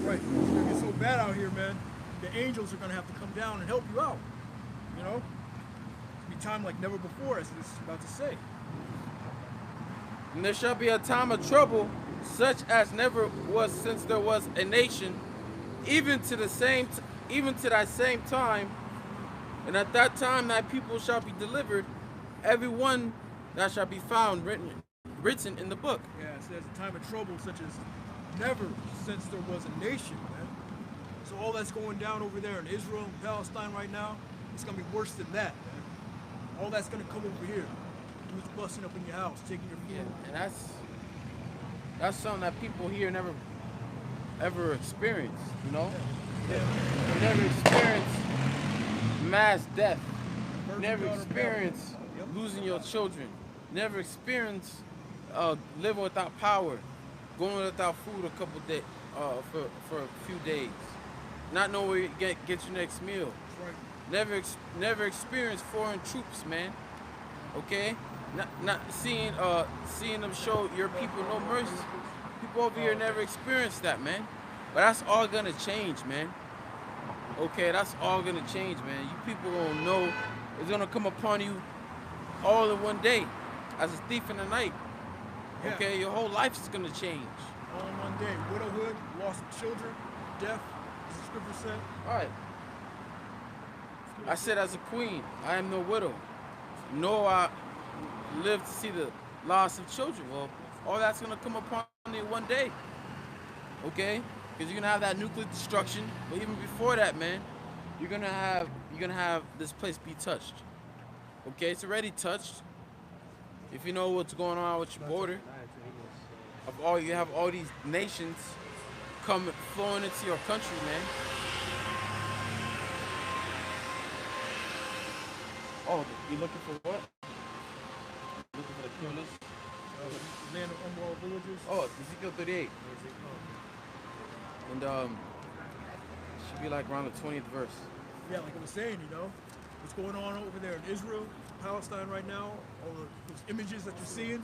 S2: Right. It's going to get so bad out here, man. The angels are going to have to come down and help you out. You know? It'll be time like never before, as this is about to say.
S6: And there shall be a time of trouble, such as never was since there was a nation, even to thy same time. And at that time thy people shall be delivered, every one that shall be found written in the book.
S2: Yeah, it says a time of trouble such as never since there was a nation, man. So all that's going down over there in Israel and Palestine right now, it's going to be worse than that, man. All that's going to come over here. Who's busting up in your house, taking your food.
S6: Yeah, and that's something that people here never ever experience, you know?
S2: Yeah.
S6: You never experience mass death.
S2: Virgin
S6: Never
S2: daughter
S6: experience
S2: Yep.
S6: losing your children. Never experience living without power, going without food a couple days, for a few days, not knowing where you get your next meal. Never experienced foreign troops, man. Okay, not seeing them show your people no mercy. People over here never experienced that, man. But that's all gonna change, man. Okay, that's all gonna change, man. You people gonna know it's gonna come upon you all in one day, as a thief in the night. Okay, your whole life is gonna change.
S2: All in one day. Widowhood, loss of children, death, as the scripture said.
S6: All right. I said, as a queen, I am no widow, nor I live to see the loss of children. Well, all that's gonna come upon you one day. Okay, because you're gonna have that nuclear destruction. But even before that, man, you're gonna have this place be touched. Okay, it's already touched. If you know what's going on with your border, you have all these nations flowing into your country, man. Oh, you looking for what? Looking for the kill list?
S2: Land of unwalled villages.
S6: Oh, Ezekiel 38. And should be like around the 20th verse.
S2: Yeah, like I was saying, what's going on over there in Israel, Palestine right now, all those images that you're seeing,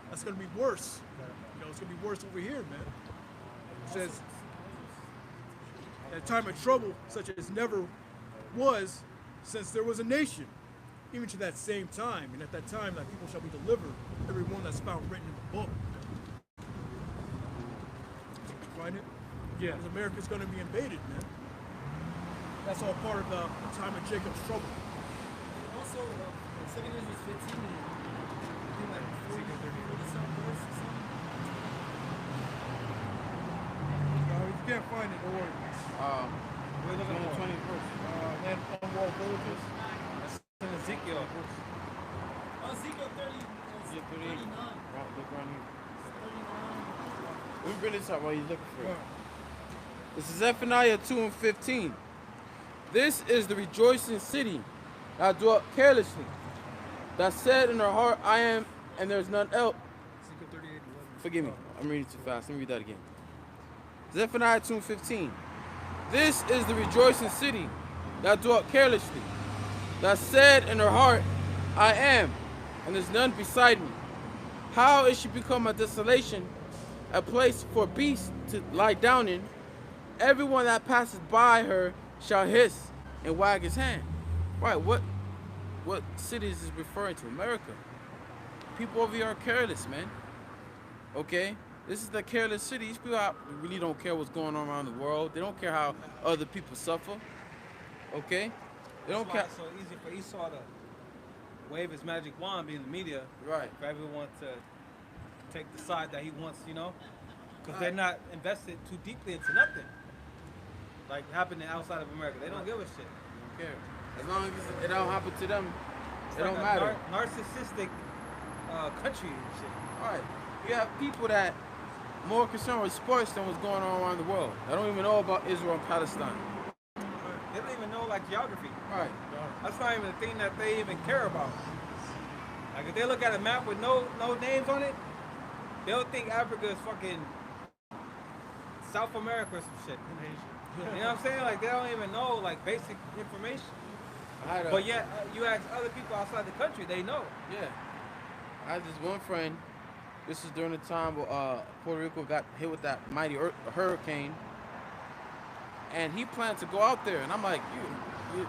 S2: that's going to be worse. It's going to be worse over here, man. It says, at a time of trouble, such as never was since there was a nation, even to that same time. And at that time, that people shall be delivered, every one that's found written in the book. Find it?
S7: Yeah.
S2: Because America's going to be invaded, man. That's all part of the time of Jacob's trouble.
S4: Also, 2 Ezra 15, I think like 40 some verse or something.
S2: If you can't find it, don't worry.
S1: We're looking at
S6: 20th verse.
S2: Land unwalled villages.
S1: That's in Ezekiel.
S4: Oh, Ezekiel 39.
S6: Look around here.
S4: 39.
S6: Let me bring this up while you're looking for it. This is Zephaniah 2 and 15. This is the rejoicing city that dwelt carelessly, that said in her heart, I am, and there's none else.
S2: Ezekiel 38, 11.
S6: Forgive me, I'm reading too fast. Let me read that again. Zephaniah 2 and 15. This is the rejoicing city that dwelt carelessly, that said in her heart, I am, and there's none beside me. How is she become a desolation, a place for beasts to lie down in? Everyone that passes by her shall hiss and wag his hand. Right, what cities is referring to? America. People over here are careless, man. Okay? This is the careless city. These people really don't care what's going on around the world. They don't care how other people suffer. Okay? They don't care.
S1: It's so easy for Esau to wave his magic wand, being the media,
S6: Right.
S1: for everyone to take the side that he wants, because they're not invested too deeply into nothing. Like happening outside of America, they don't give a shit.
S6: They don't care. As long as it don't happen to them,
S1: It's
S6: it
S1: like
S6: don't
S1: a
S6: matter.
S1: narcissistic country and shit.
S6: All right. You have people that more concerned with sports than what's going on around the world. They don't even know about Israel and Palestine.
S1: They don't even know like geography.
S6: All right.
S1: That's not even a thing that they even care about. Like if they look at a map with no names on it, they'll think Africa is fucking South America or some shit. You know what I'm saying? Like they don't even know like basic information. But yet you ask other people outside the country, they know.
S6: Yeah. I had this one friend. This is during the time Puerto Rico got hit with that mighty hurricane, and he planned to go out there. And I'm like, he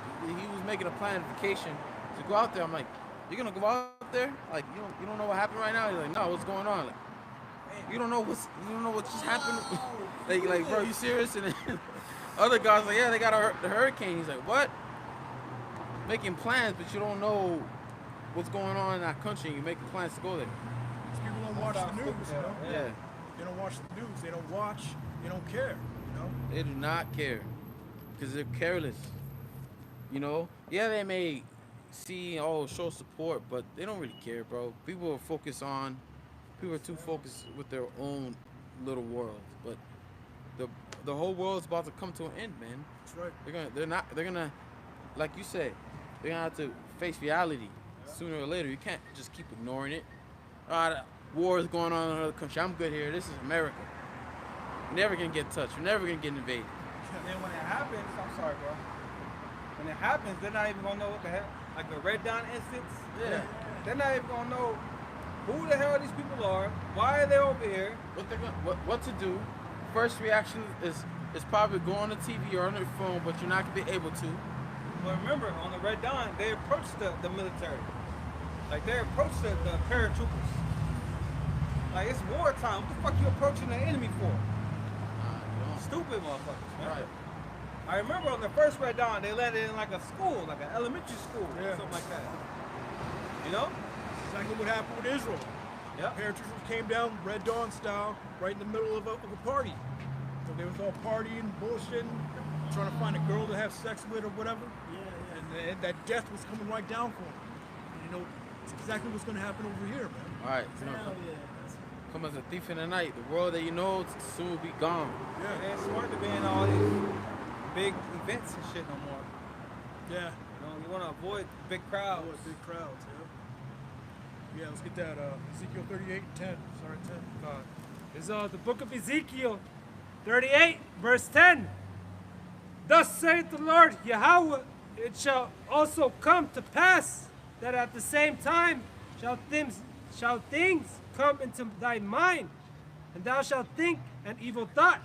S6: was making a planned vacation to go out there. I'm like, you're gonna go out there? Like you don't know what happened right now? He's like, no, what's going on? Like, you don't know what just happened? like, bro, you serious? And then other guys like, yeah, they got the hurricane. He's like, what? Making plans, but you don't know what's going on in that country. And you're making plans to go there.
S2: These people don't watch the news,
S6: Yeah.
S2: They don't watch the news. They don't watch. They don't care,
S6: They do not care because they're careless. Yeah, they may show support, but they don't really care, bro. People are too focused with their own little world, but the whole world's about to come to an end, man.
S2: That's right.
S6: They're gonna, like you said, they're gonna have to face reality sooner or later. You can't just keep ignoring it. War is going on in another country. I'm good here. This is America. We're never gonna get touched. We're never gonna get invaded.
S1: And then when it happens, I'm sorry, bro. When it happens, they're not even gonna know what the hell. Like the Red Dawn instance.
S6: Yeah.
S1: They're not even gonna know who the hell these people are. Why are they over here?
S6: What to do? First reaction is probably go on the TV or on your phone, but you're not gonna be able to.
S1: But remember, on the Red Dawn, they approached the military. Like they approached the paratroopers. Like it's wartime. What the fuck you approaching the enemy for? Stupid motherfuckers, man.
S6: Right.
S1: I remember on the first Red Dawn, they landed in like a school, like an elementary school, or something like that. You know?
S2: Exactly what happened with Israel.
S1: Yep.
S2: Paratroopers came down, Red Dawn style, right in the middle of a party. So they was all partying, bullshitting, trying to find a girl to have sex with or whatever. Yeah. And that death was coming right down for them. And, you know, it's exactly what's going to happen over here, man.
S6: All right. Come as a thief in the night. The world that you know soon will be gone.
S1: Yeah. It ain't smart to be in all these big events and shit no more.
S2: Yeah.
S1: You know, you want to avoid big crowds.
S2: Big crowds, yeah. Yeah, let's get that Ezekiel 38, 10. Sorry, 10.
S7: Is the book of Ezekiel 38, verse 10. Thus saith the Lord Yahweh, it shall also come to pass that at the same time shall things come into thy mind, and thou shalt think an evil thought.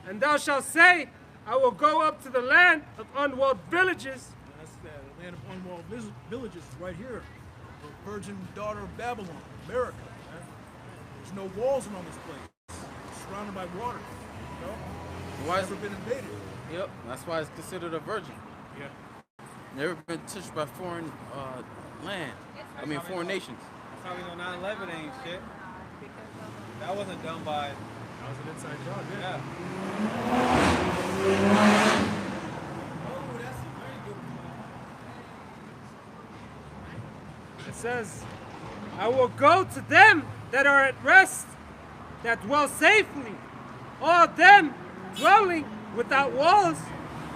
S7: And thou shalt say, I will go up to the land of unwalled villages.
S2: That's the land of unwalled villages right here. The virgin daughter of Babylon, America. Man. There's no walls around this place. It's surrounded by water. You know?
S6: Why
S2: It's never been invaded.
S6: Yep. That's why it's considered a virgin.
S2: Yeah.
S6: Never been touched by foreign land. I mean, foreign nations.
S1: That's how we know 9/11 ain't shit. That wasn't done by.
S2: That was an inside job, yeah.
S4: Oh, that's a very good point.
S7: It says, I will go to them that are at rest, that dwell safely, all them dwelling without walls,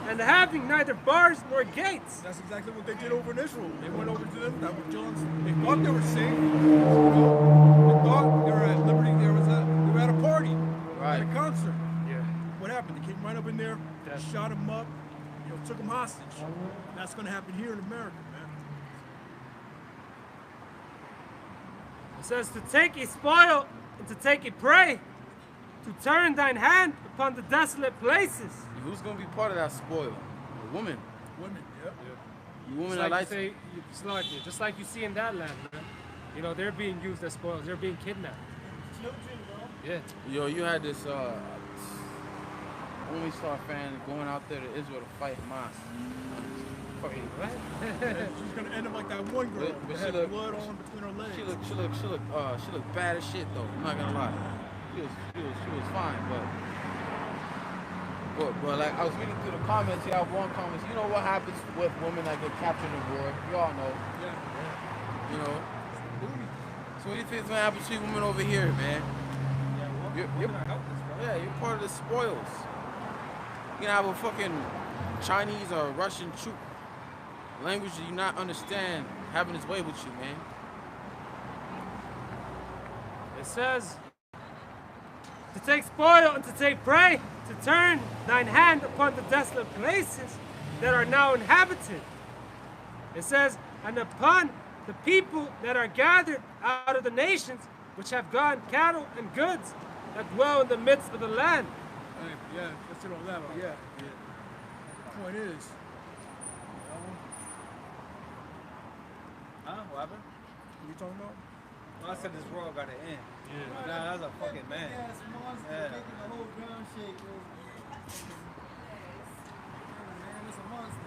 S7: and having neither bars nor gates.
S2: That's exactly what they did over in Israel. They went over to them that were Johns. They thought they were safe. They thought they were at liberty. They were at a party, at a concert.
S7: Yeah.
S2: What happened? They came right up in there, shot them up, you know, took them hostage. That's going to happen here in America, man.
S7: It says to take a spoil and to take a prey, to turn thine hand upon the desolate places.
S6: Who's gonna be part of that spoil? A woman.
S2: Women, yep.
S6: You women
S7: Just
S6: that
S7: like,
S6: like
S7: just like you see in that land, man. You know, they're being used as spoils. They're being kidnapped.
S4: Children, bro.
S7: Yeah.
S6: Yo, you had this only star fan going out there to Israel to fight Hamas. Fucking
S7: What?
S2: She's going to end up like that one girl
S6: But
S2: that
S6: she
S2: had
S6: look-
S2: blood all in between her legs.
S6: she looked bad as shit though. I'm not gonna lie. She was fine, but like I was reading through the comments. You have one comment. You know what happens with women that get captured in war? You all know.
S2: Yeah.
S6: You know. So what do you think is gonna happen to you women over here, man? You're you're part of the spoils. You can have a fucking Chinese or Russian troop, language that you not understand, having its way with you, man.
S7: It says to take spoil and to take prey, to turn thine hand upon the desolate places that are now inhabited. It says, and upon the people that are gathered out of the nations, which have gone cattle and goods, that dwell in the midst of the land.
S2: Yeah, let's hit on that one. Yeah. The point is,
S1: Huh? What happened?
S2: what are you talking about?
S1: Well, I said this world got to end.
S7: Yeah.
S1: Nah, that's a fucking man.
S4: Yes, monster
S1: Yeah.
S4: making the whole ground shake. Man, it's a monster.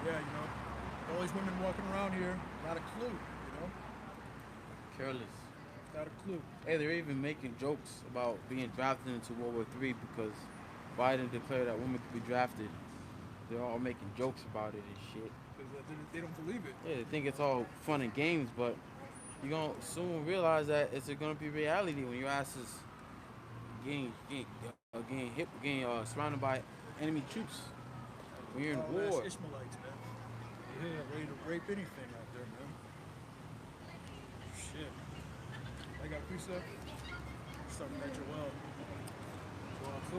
S2: Yeah, you know, all these women walking around here, not a clue, you know,
S6: Careless.
S2: not a clue.
S6: Hey, they're even making jokes about being drafted into World War III because Biden declared that women could be drafted. They're all making jokes about it and shit.
S2: Because they don't believe it.
S6: Yeah, they think it's all fun and games, but you're gonna soon realize that it's gonna be reality when your ass is getting surrounded by enemy troops. When you're in
S2: All ass
S6: war.
S2: Ishmaelites, man. Yeah, ready to rape anything out there, man. Shit. I got a precept. Starting at Joel. Joel 2.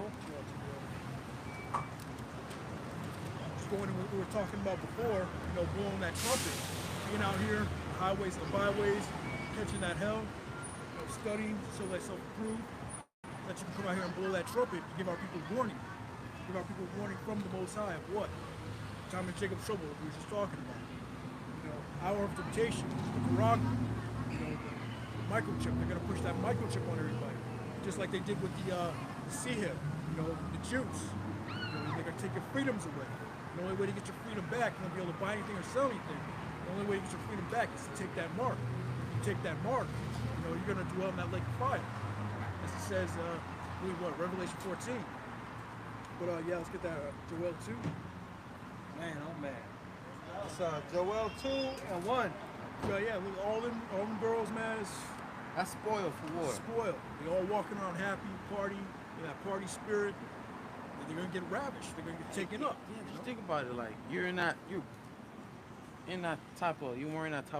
S2: Just going to what we were talking about before, you know, blowing that trumpet. Being out here, the highways and the byways, catching that hell, you know, studying, show thyself approved. That you can come out here and blow that trumpet and give our people warning. Give our people warning from the Most High of what? Time and Jacob's trouble we were just talking about. You know, hour of temptation, the Quran, you know, the microchip. They're gonna push that microchip on everybody, just like they did with the Sihib, you know, the Jews. You know, they're gonna take your freedoms away. The only way to get your freedom back, you won't be able to buy anything or sell anything. The only way to get your freedom back is to take that mark. You take that mark, you know, you're gonna dwell in that lake of fire. As it says, Revelation 14. But yeah, let's get that Joel 2.
S1: Man, oh man. It's Joel 2:1.
S2: Yeah, look, all them girls, man, is
S6: That's spoiled for war.
S2: spoiled. They all walking around happy, party, in that party spirit. And they're gonna get ravished. They're gonna get taken up.
S6: Yeah, just think about it. Like you wearing that type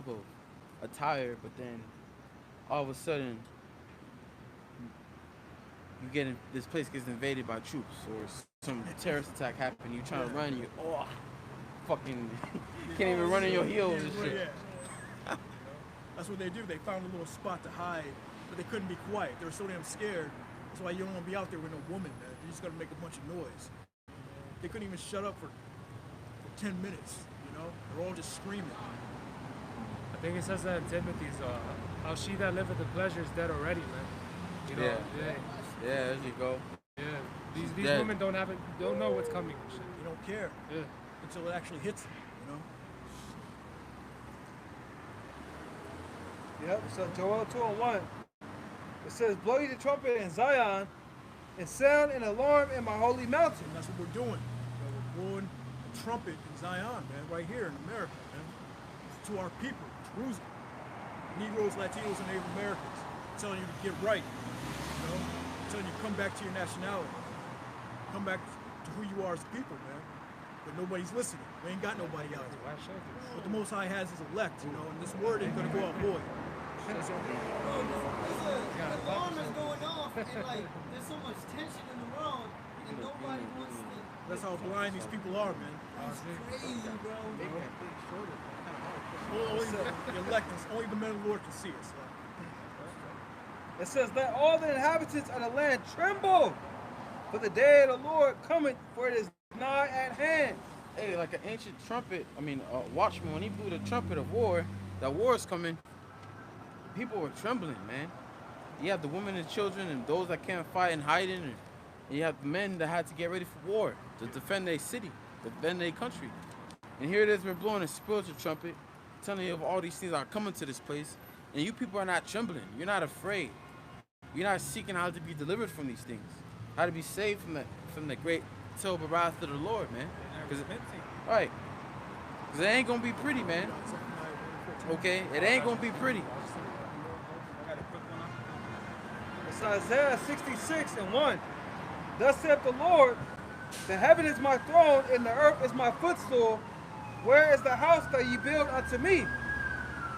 S6: of attire, but then all of a sudden this place gets invaded by troops or some terrorist attack happen. You trying to run, fucking can't even run in your heels and shit.
S2: Yeah. That's what they do. They found a little spot to hide, but they couldn't be quiet. They were so damn scared. That's why you don't want to be out there with no woman, man. You're just gonna make a bunch of noise. They couldn't even shut up for 10 minutes. You know, they're all just screaming.
S7: I think it says that in Timothy's, how she that liveth the pleasure is dead already, man. You know,
S6: Yeah, there you go.
S7: yeah. These
S6: dead.
S7: women don't know what's coming and shit.
S2: They don't care
S7: Yeah.
S2: until it actually hits them. You know.
S1: Yep, so Joel 2:1. It says, blow ye the trumpet in Zion and sound an alarm in my holy mountain.
S2: And that's what we're doing. You know, we're blowing a trumpet in Zion, man, right here in America, man. To our people, Jerusalem. Negroes, Latinos, and Native Americans. Telling you to get right. You know? Telling you to come back to your nationality. Come back to who you are as a people, man. But nobody's listening. We ain't got nobody out here. What the Most High has is elect, you know, and this word ain't gonna go out void.
S4: There's alarm is going off, and like there's so much tension in the world, and nobody wants to.
S2: That's how blind these people are, man.
S4: It's crazy, bro.
S2: Only the elect, only the men of the Lord can see us.
S1: It says, let all the inhabitants of the land tremble, for the day of the Lord cometh, for it is nigh at hand.
S6: Hey, like an ancient trumpet, watchman, when he blew the trumpet of war, that war is coming, people were trembling, man. You have the women and children and those that can't fight and hiding, and you have the men that had to get ready for war, to defend their city, defend their country. And here it is, we're blowing a spiritual trumpet, telling you of all these things that are coming to this place, and you people are not trembling. You're not afraid. You're not seeking how to be delivered from these things, how to be saved from the great terrible wrath of the Lord, man. Right. Because it ain't going to be pretty, man. Okay? It ain't going to be pretty.
S1: It's Isaiah 66:1. Thus saith the Lord, the heaven is my throne, and the earth is my footstool. Where is the house that ye build unto me?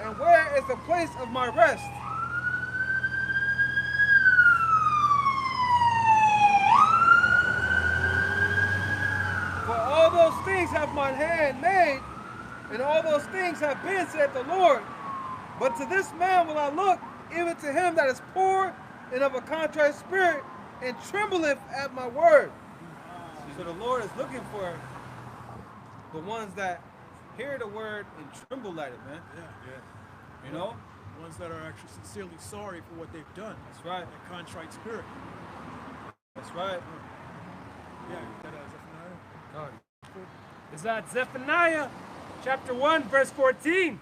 S1: And where is the place of my rest? For all those things have mine hand made, and all those things have been, saith the Lord. But to this man will I look, even to him that is poor and of a contrite spirit, and trembleth at my word. So the Lord is looking for the ones that hear the word and tremble at it, man.
S2: Yeah.
S1: You know?
S2: Ones that are actually sincerely sorry for what they've done.
S1: That's right.
S2: That contrite spirit.
S1: That's right.
S2: Yeah, that Zephaniah.
S7: Is that Zephaniah chapter 1, verse 14?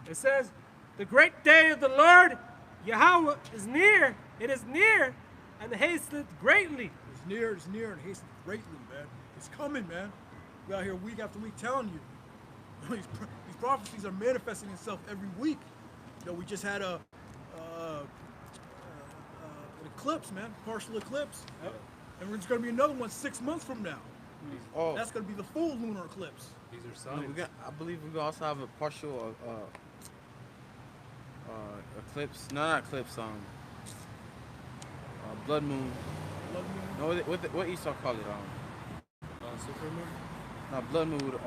S7: It says, the great day of the Lord Yahweh is near. It is near and hasteth greatly.
S2: It's near, and hasteth greatly, man. It's coming, man. We're out here week after week telling you. These prophecies are manifesting itself every week. You know, we just had an eclipse, man, partial eclipse.
S1: Yep.
S2: And there's going to be another one 6 months from now.
S6: Oh,
S2: That's gonna be the full lunar eclipse.
S3: These are
S6: no,
S3: signs.
S6: I believe we also have a partial eclipse. No, not eclipse. Blood moon.
S2: Blood moon.
S6: No, what Esau call it?
S3: Super moon.
S6: No, blood moon.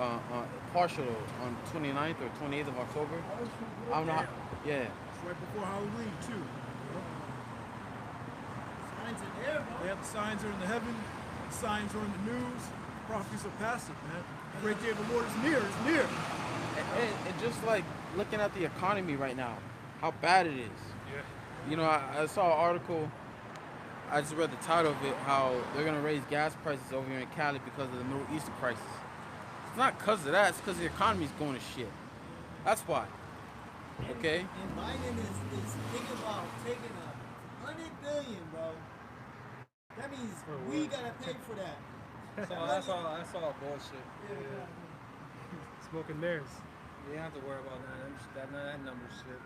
S6: Partial on 29th or 28th of October. I don't know. Yeah.
S2: It's right before Halloween too.
S4: Signs in there, bro.
S2: They have the signs are in the heaven. The signs are in the news. Prophecies are passive, man. The great day of the Lord is near. It's near.
S6: And just like looking at the economy right now, how bad it is.
S3: Yeah.
S6: You know, I saw an article. I just read the title of it, how they're going to raise gas prices over here in Cali because of the Middle East crisis. It's not because of that. It's because the economy's going to shit. That's why. Okay?
S4: And Biden is thinking about taking $100 billion, bro. That means we gotta pay for that.
S1: So that's all bullshit.
S4: Yeah.
S7: Smoking mirrors.
S1: You don't have to worry about that number shit.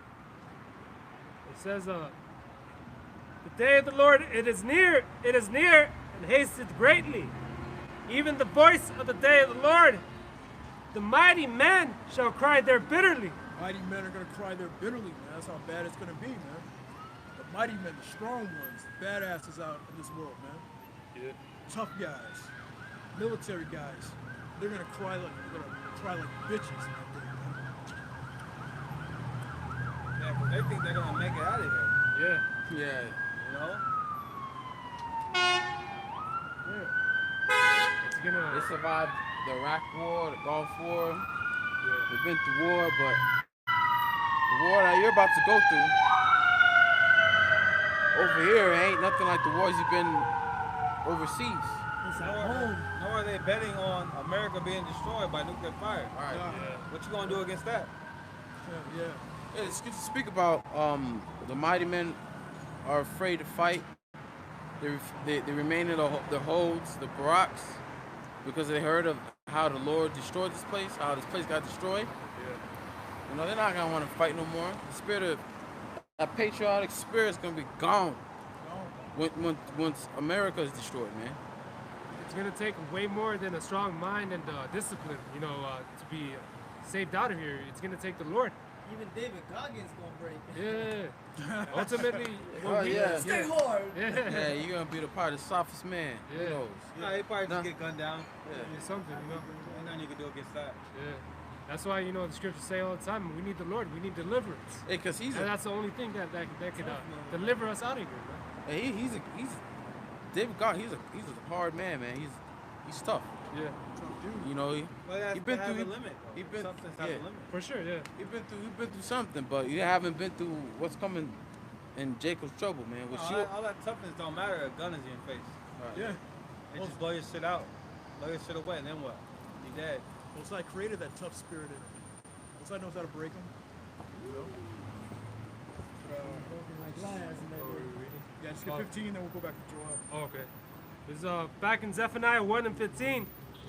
S7: It says, the day of the Lord, it is near, and hasteth greatly. Even the voice of the day of the Lord, the mighty men shall cry there bitterly.
S2: Mighty men are gonna cry there bitterly, man. That's how bad it's gonna be, man. The mighty men, the strong ones, the badasses out in this world, man.
S3: Yeah.
S2: Tough guys, military guys. They're gonna cry like bitches out there, man.
S1: Yeah, but they think they're gonna make it out of here.
S7: Yeah.
S6: Yeah.
S1: You know?
S7: It's gonna.
S6: They survived the Iraq War, the Gulf War.
S7: Yeah.
S6: We've been through war, but the war that you're about to go through over here ain't nothing like the wars you've been overseas.
S4: It's at home.
S1: Nor are they betting on America being destroyed by nuclear fire.
S6: All right.
S3: Yeah.
S1: What you gonna do against that?
S2: Yeah.
S6: Yeah, it's good to speak about the mighty men are afraid to fight. They remain in the holds, the barracks, because they heard of how the Lord destroyed this place, how this place got destroyed.
S3: Yeah.
S6: You know, they're not gonna want to fight no more. The spirit of that patriotic spirit is gonna be gone once America is destroyed, man.
S7: It's gonna take way more than a strong mind and discipline, to be saved out of here. It's gonna take the Lord.
S4: Even David Goggins gonna break.
S7: Yeah. Ultimately.
S6: Oh, yeah.
S4: Stay hard.
S7: Yeah.
S6: Yeah, you're gonna be the part of the softest man.
S7: Yeah.
S6: Who knows?
S1: Nah, they probably
S6: Nah.
S1: just get gunned down.
S7: It's something,
S1: Ain't nothing you can do against that.
S7: Yeah. That's why, the scriptures say all the time, we need the Lord, we need deliverance.
S6: Hey, cause he's
S7: And that's the only thing that could deliver us out of here, man.
S6: he's David God. He's a hard man, man. He's tough.
S7: Yeah.
S6: You know,
S1: But that's
S6: he been
S1: to have
S6: through
S1: a limit.
S6: he been
S1: Substance has
S6: yeah.
S1: a limit.
S7: For sure, yeah.
S6: He been through something, but you haven't been through what's coming in Jacob's trouble, man. Which
S1: No, all that toughness don't matter. A gun is in your face.
S2: Yeah.
S1: They just blow your shit out. Blow your shit away, and then what? You dead.
S2: Most High created that tough spirit in him. Most High knows how to break him. You know? Yeah, just get 15, then we'll go back to Joel.
S7: Oh, okay. This is back in Zephaniah 1 and 15.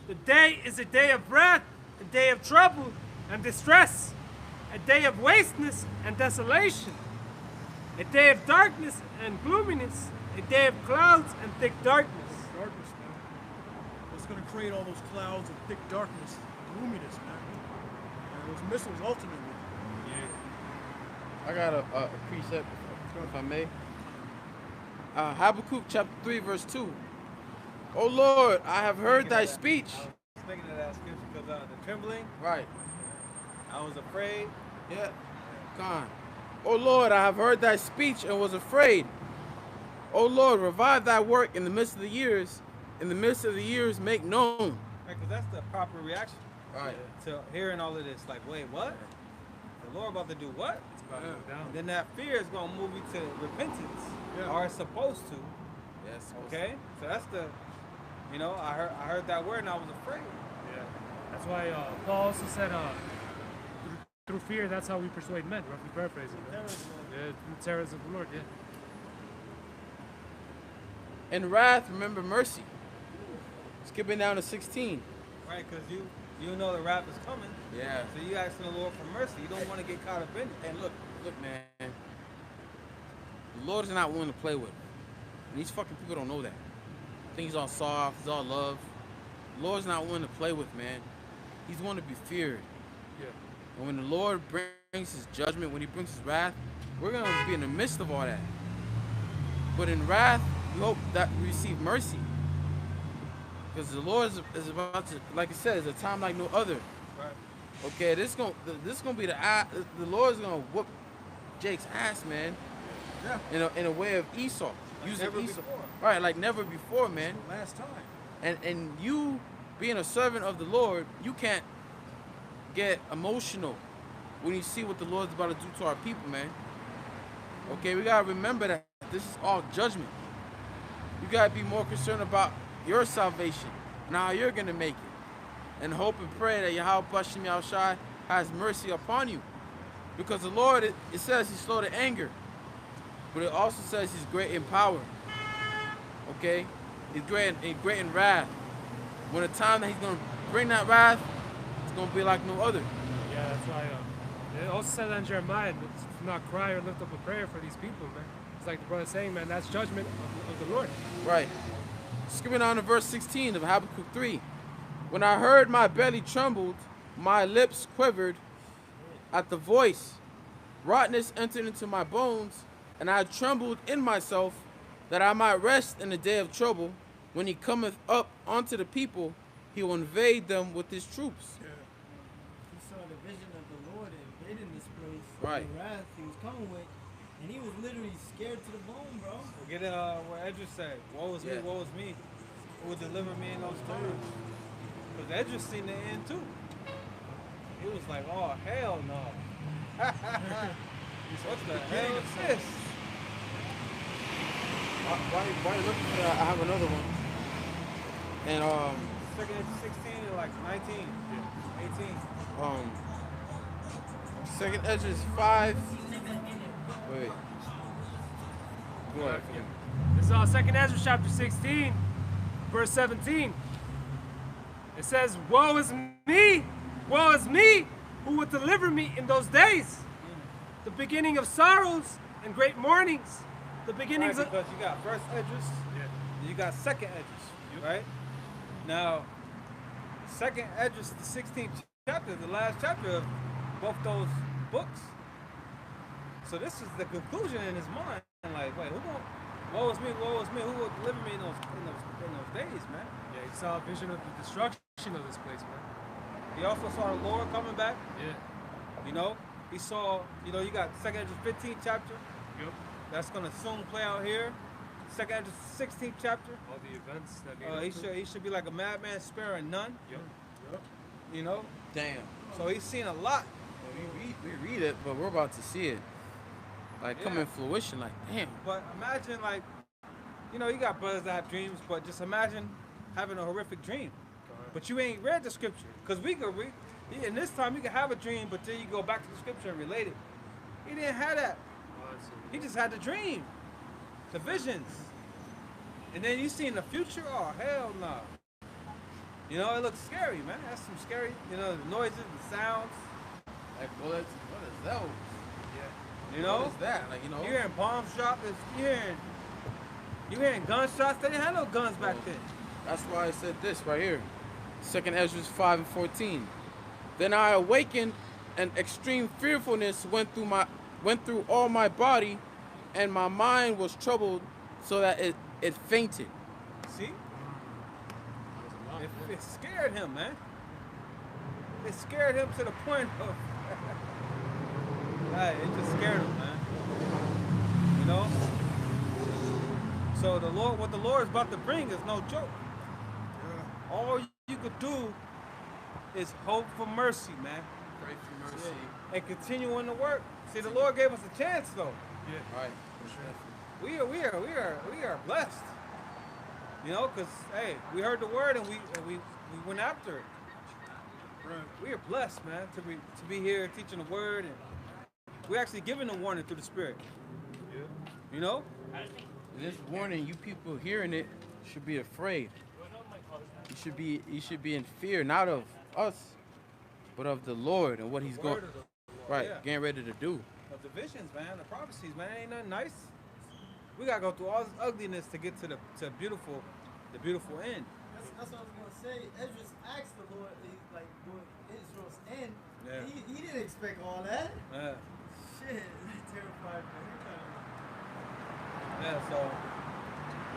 S7: The day is a day of wrath, a day of trouble and distress, a day of wasteness and desolation, a day of darkness and gloominess, a day of clouds and thick darkness.
S2: Darkness, man. What's going to create all those clouds of thick darkness, gloominess, man? And those missiles, ultimately.
S6: I got a precept, if I may. Habakkuk chapter 3, verse 2. O Lord, I have heard thy speech.
S1: I was thinking of that scripture because the trembling,
S6: Right.
S1: I was afraid.
S6: Yeah. God. O Lord, I have heard thy speech and was afraid. O Lord, revive thy work in the midst of the years. In the midst of the years, make known.
S1: Right, because that's the proper reaction
S6: Right.
S1: to hearing all of this. Like, wait, what? The Lord about to do what?
S7: It's about to go down.
S1: And then that fear is going to move you to repentance.
S2: Yeah.
S1: Or it's supposed to.
S6: Yes.
S1: Okay? So that's the, I heard that word and I was afraid.
S7: Yeah. That's why Paul also said, through fear, that's how we persuade men, roughly paraphrasing. Right? Yeah, through the terrors of the Lord, yeah.
S6: In wrath, remember mercy. Skipping down to 16.
S1: Right? Because you know the wrath is coming.
S6: Yeah.
S1: So you asking the Lord for mercy. You don't want to get caught up in it.
S6: And look, man. The Lord is not one to play with. And these fucking people don't know that. Think he's all soft, he's all love. The Lord's not one to play with, man. He's one to be feared.
S7: Yeah.
S6: And when the Lord brings his judgment, when he brings his wrath, we're going to be in the midst of all that. But in wrath, we hope that we receive mercy. Because the Lord is about to, like I said, it's a time like no other.
S1: Right.
S6: Okay, this gonna be the Lord's gonna whoop Jake's ass, man.
S2: Yeah.
S6: In a way of Esau, using
S1: never
S6: Esau,
S1: before.
S6: right? Like never before, man.
S2: Last time.
S6: And you being a servant of the Lord, you can't get emotional when you see what the Lord's about to do to our people, man. Okay, we gotta remember that this is all judgment. You gotta be more concerned about your salvation and how you're gonna make it, and hope and pray that Yahweh Bashim Yahushai has mercy upon you, because the Lord, it says he's slow to anger, but it also says he's great in power. Okay, he's great in wrath. When the time that he's gonna bring that wrath, it's gonna be like no other.
S7: Yeah, that's why. It also says in Jeremiah, to not cry or lift up a prayer for these people, man. It's like the brother saying, man, that's judgment of the Lord.
S6: Right. Skipping on to verse 16 of Habakkuk 3. When I heard, my belly trembled, my lips quivered at the voice. Rottenness entered into my bones, and I trembled in myself, that I might rest in the day of trouble. When he cometh up unto the people, he will invade them with his troops.
S4: He saw the vision of the Lord invading this place.
S6: Right.
S4: The wrath he was coming with. And he was literally scared to the bone, bro.
S1: Forget what Edris said. Woe is me,
S6: Yeah.
S1: woe is me. Who will deliver me in those times? Because Edris seen the end too. He was like, oh, hell no. What the hell is this?
S6: Why you looking for that? I have another one. And
S1: Second Edris 16 and like 19, 18.
S6: second Ezra 5. Wait. Go ahead.
S7: This is 2nd Ezra chapter 16, verse 17. It says, woe is me, who will deliver me in those days. The beginning of sorrows and great mournings. The beginnings
S1: Right,
S7: of...
S1: because you got first Edris, and you got second Edris, right? Now, second Edris, the 16th chapter, the last chapter of both those books. So this is the conclusion in his mind. Like, wait, woe is me, who will deliver me in those days, man?
S7: Yeah, he saw a vision of the destruction of this place, man.
S1: He also saw the Lord coming back.
S7: Yeah.
S1: You know, he saw, you got second Edris 15th chapter.
S7: Yep.
S1: That's gonna soon play out here. Second Edris 16th chapter.
S7: All the events that
S1: He should be like a madman sparing none.
S7: Yep.
S1: You know,
S6: Damn.
S1: so he's seen a lot.
S6: We read it, but we're about to see it. Like come in fruition. Like damn.
S1: But imagine, like, you got brothers that have dreams, but just imagine having a horrific dream. But you ain't read the scripture, because we could read. In this time, you can have a dream, but then you go back to the scripture and relate it. He didn't have that. He just had the dream, the visions, and then you see in the future. Oh hell no! It looks scary, man. That's some scary. The noises, the sounds.
S6: Like what is that?
S1: What
S6: is that? Like
S1: you hearing bomb shots. You hearing gunshots. They didn't have no guns back then.
S6: That's why I said this right here. 2nd Ezra 5 and 14. Then I awakened, and extreme fearfulness went through all my body, and my mind was troubled, so that it fainted.
S1: See? It scared him, man. It scared him to the point of it just scared him, man. So what the Lord is about to bring is no joke. All you could do is hope for mercy, man.
S6: Pray for mercy.
S1: And continue on the work. See, the Lord gave us a chance, though.
S6: Yeah. Right.
S1: We are blessed. Because hey, we heard the word and we went after it.
S2: Right.
S1: We are blessed, man, to be here teaching the word, and we're actually giving a warning through the Spirit. Yeah.
S6: This warning, you people hearing it should be afraid. You should be in fear, not of us, but of the Lord and what He's going. Right,
S1: Yeah.
S6: getting ready to do.
S1: Of the visions, man, the prophecies, man, ain't nothing nice. We gotta go through all this ugliness to get to the beautiful end.
S4: That's what I was gonna say. Ezra asked the Lord, like, will Israel's end?
S1: Yeah.
S4: He didn't expect all that.
S1: Yeah.
S4: Shit, that terrified me.
S1: Yeah, so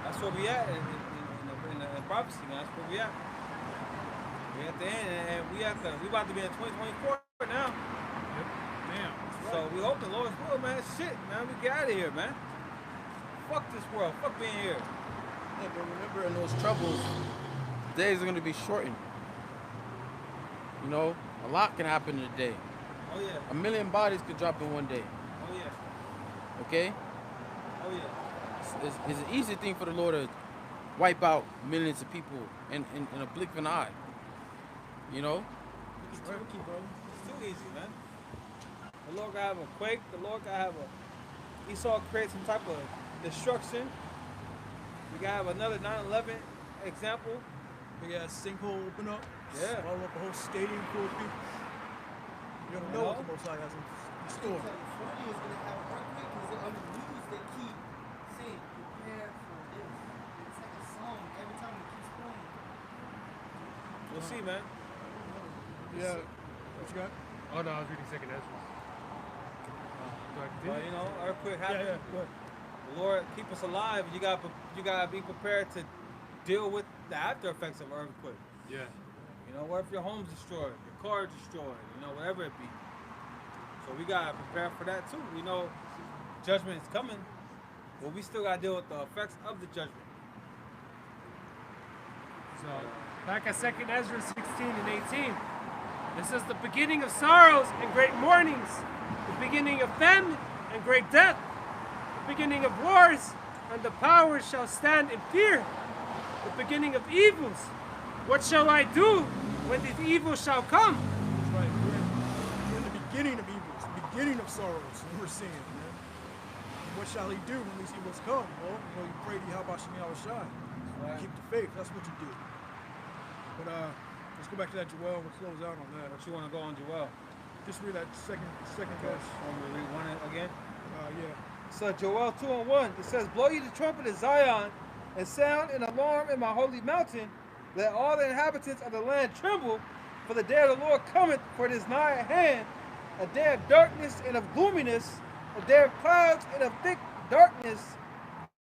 S1: that's where we at in the prophecy, man. That's where we at. We at the end, and we about to be in 2024 now.
S2: Yep. Damn.
S1: So we hope the Lord's will, man. Shit, man, we get out of here, man. Fuck this world. Fuck being here.
S6: Yeah, but remember, in those troubles, days are going to be shortened. You know, a lot can happen in a day.
S1: Oh yeah.
S6: 1 million bodies could drop in one day.
S1: Oh yeah.
S6: Okay?
S1: Oh yeah.
S6: It's an easy thing for the Lord to wipe out millions of people in a blink of an eye. You know?
S1: It's tricky, bro. It's too easy, man. The Lord gotta have a quake. The Lord gotta have a Esau create some type of destruction. We gotta have another 9/11 example.
S2: Big ass sinkhole open up.
S1: Yeah.
S2: Swallow up a whole stadium full of people. You don't know what the Most High has in store.
S4: California is gonna have an earthquake because on the news they keep saying prepare for this. It's like a song every time it keeps playing.
S1: We'll see, man.
S2: Yeah. What you got?
S7: Oh no, I was reading second Ezra.
S1: But you know, earthquake happen.
S2: Yeah, go ahead.
S1: The Lord keep us alive. You gotta be prepared to deal with the after effects of an earthquake.
S7: Yeah.
S1: You know, what if your home's destroyed, your car destroyed, you know, whatever it be. So we gotta prepare for that too. We know judgment is coming, but we still gotta deal with the effects of the judgment.
S7: So back at second Ezra 16 and 18. This is the beginning of sorrows and great mournings, the beginning of famine and great death, the beginning of wars, and the powers shall stand in fear, the beginning of evils. What shall I do when these evils shall come?
S2: That's right. We're in the beginning of evils, the beginning of sorrows, and we're seeing, man. And what shall he do when these evils come? Well, you pray to Yahweh Shem Yahushai.
S1: Right.
S2: Keep the faith. That's what you do. But let's go back to that Joel. We'll close out on that.
S1: What you wanna go on, Joel?
S2: Just read that second verse.
S1: Want me to read one again?
S2: Yeah.
S1: So Joel 2:1, it says, blow ye the trumpet in Zion, and sound an alarm in my holy mountain. Let all the inhabitants of the land tremble, for the day of the Lord cometh, for it is nigh at hand, a day of darkness and of gloominess, a day of clouds and of thick darkness,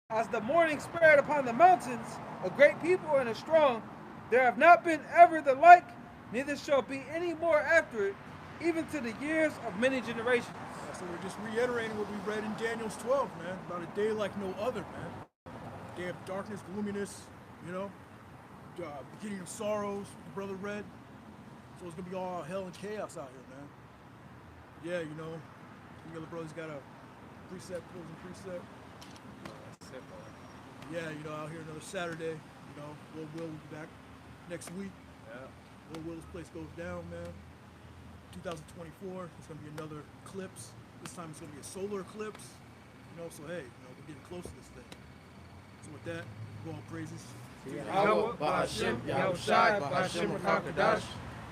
S1: as the morning spread upon the mountains, a great people and a strong. There have not been ever the like, neither shall be any more after it, even to the years of many generations.
S2: So we're just reiterating what we read in Daniel's 12, man, about a day like no other, man. Day of darkness, gloominess, you know, beginning of sorrows, the brother read. So it's gonna be all hell and chaos out here, man. Yeah, you know, the other brothers got a precept, closing precept. Yeah, you know, out here another Saturday, you know, Lord will be back next week.
S1: Yeah.
S2: Lord will, this place goes down, man. 2024, it's gonna be another eclipse. This time it's gonna be a solar eclipse. You know, so hey, you know, we're getting close to this thing. So with that, go all praises.
S7: Yahweh, Ba'ashem, Yahushai, Ba'ashem, Rakakadash.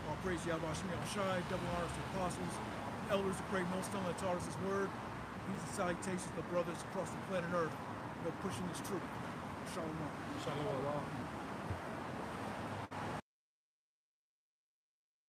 S2: All praise Yahweh Shem Yahushai, double honors to apostles, elders of great millstone that taught us his word. Peace and salutations to brothers across the planet Earth, you know, pushing this truth. Shalom.
S7: Shalom.